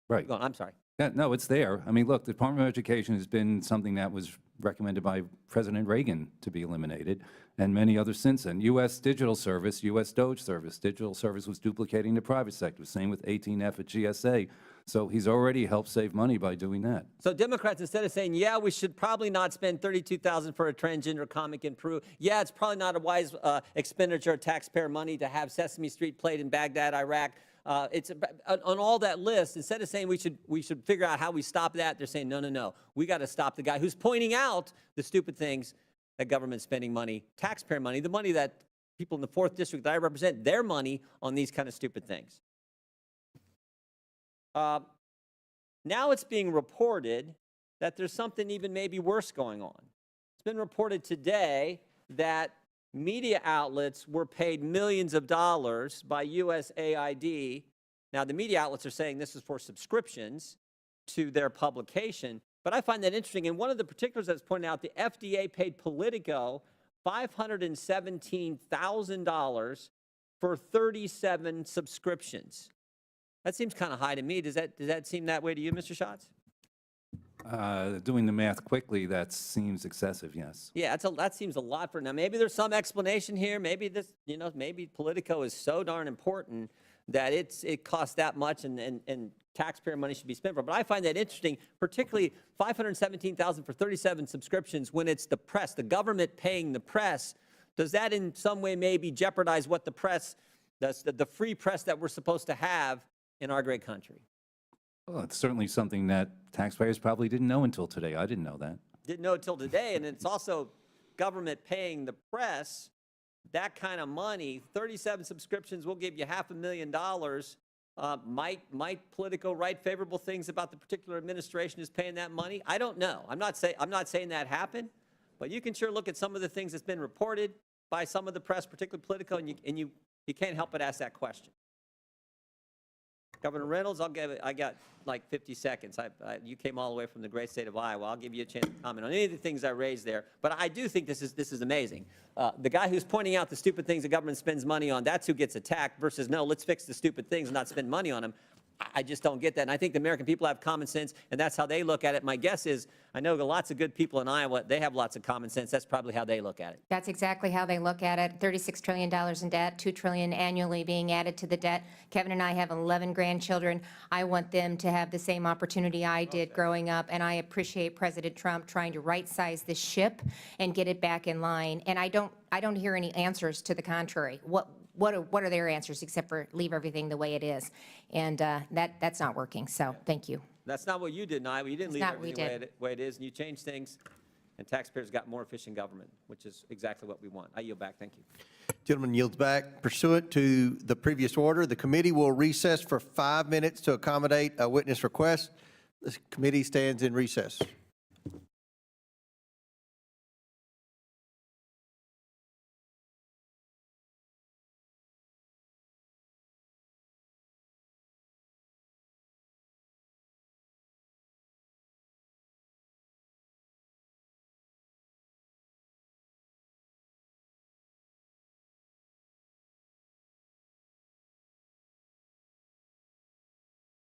Right. Go on, I'm sorry. Yeah, no, it's there. I mean, look, the Department of Education has been something that was recommended by President Reagan to be eliminated, and many others since then. U.S. Digital Service, U.S. Doge Service. Digital Service was duplicating the private sector. Same with 18F at GSA. So he's already helped save money by doing that. So Democrats, instead of saying, yeah, we should probably not spend $32,000 for a transgender comic in Peru. Yeah, it's probably not a wise expenditure of taxpayer money to have Sesame Street played in Baghdad, Iraq. It's on all that list. Instead of saying we should figure out how we stop that, they're saying, no, no, no. We got to stop the guy who's pointing out the stupid things that government's spending money, taxpayer money, the money that people in the 4th district that I represent, their money on these kind of stupid things. Now it's being reported that there's something even maybe worse going on. It's been reported today that media outlets were paid millions of dollars by USAID. Now, the media outlets are saying this is for subscriptions to their publication, but I find that interesting. And one of the particulars that's pointed out, the FDA paid Politico $517,000 for 37 subscriptions. That seems kind of high to me. Does that seem that way to you, Mr. Schatz? Doing the math quickly, that seems excessive, yes. Yeah, that seems a lot for now. Maybe there's some explanation here. Maybe this, maybe Politico is so darn important that it costs that much and taxpayer money should be spent for it. But I find that interesting, particularly $517,000 for 37 subscriptions when it's the press, the government paying the press. Does that in some way maybe jeopardize what the press, the free press that we're supposed to have in our great country? Well, it's certainly something that taxpayers probably didn't know until today. I didn't know that. Didn't know until today, and it's also government paying the press that kind of money. 37 subscriptions will give you $500,000. Might Politico write favorable things about the particular administration who's paying that money? I don't know. I'm not saying that happened, but you can sure look at some of the things that's been reported by some of the press, particularly Politico, and you can't help but ask that question. Governor Reynolds, I got like 50 seconds. You came all the way from the great state of Iowa. I'll give you a chance to comment on any of the things I raised there. But I do think this is amazing. The guy who's pointing out the stupid things the government spends money on, that's who gets attacked versus, no, let's fix the stupid things and not spend money on them. I just don't get that. And I think the American people have common sense, and that's how they look at it. My guess is, I know lots of good people in Iowa, they have lots of common sense. That's probably how they look at it. That's exactly how they look at it. $36 trillion in debt, $2 trillion annually being added to the debt. Kevin and I have 11 grandchildren. I want them to have the same opportunity I did growing up, and I appreciate President Trump trying to right-size this ship and get it back in line. And I don't hear any answers to the contrary. What are their answers except for leave everything the way it is? And that's not working, so thank you. That's not what you did in Iowa. You didn't leave everything the way it is, and you changed things, and taxpayers got more efficient government, which is exactly what we want. I yield back. Thank you. Gentleman yields back. Pursuant to the previous order, the committee will recess for 5 minutes to accommodate a witness request. The committee stands in recess.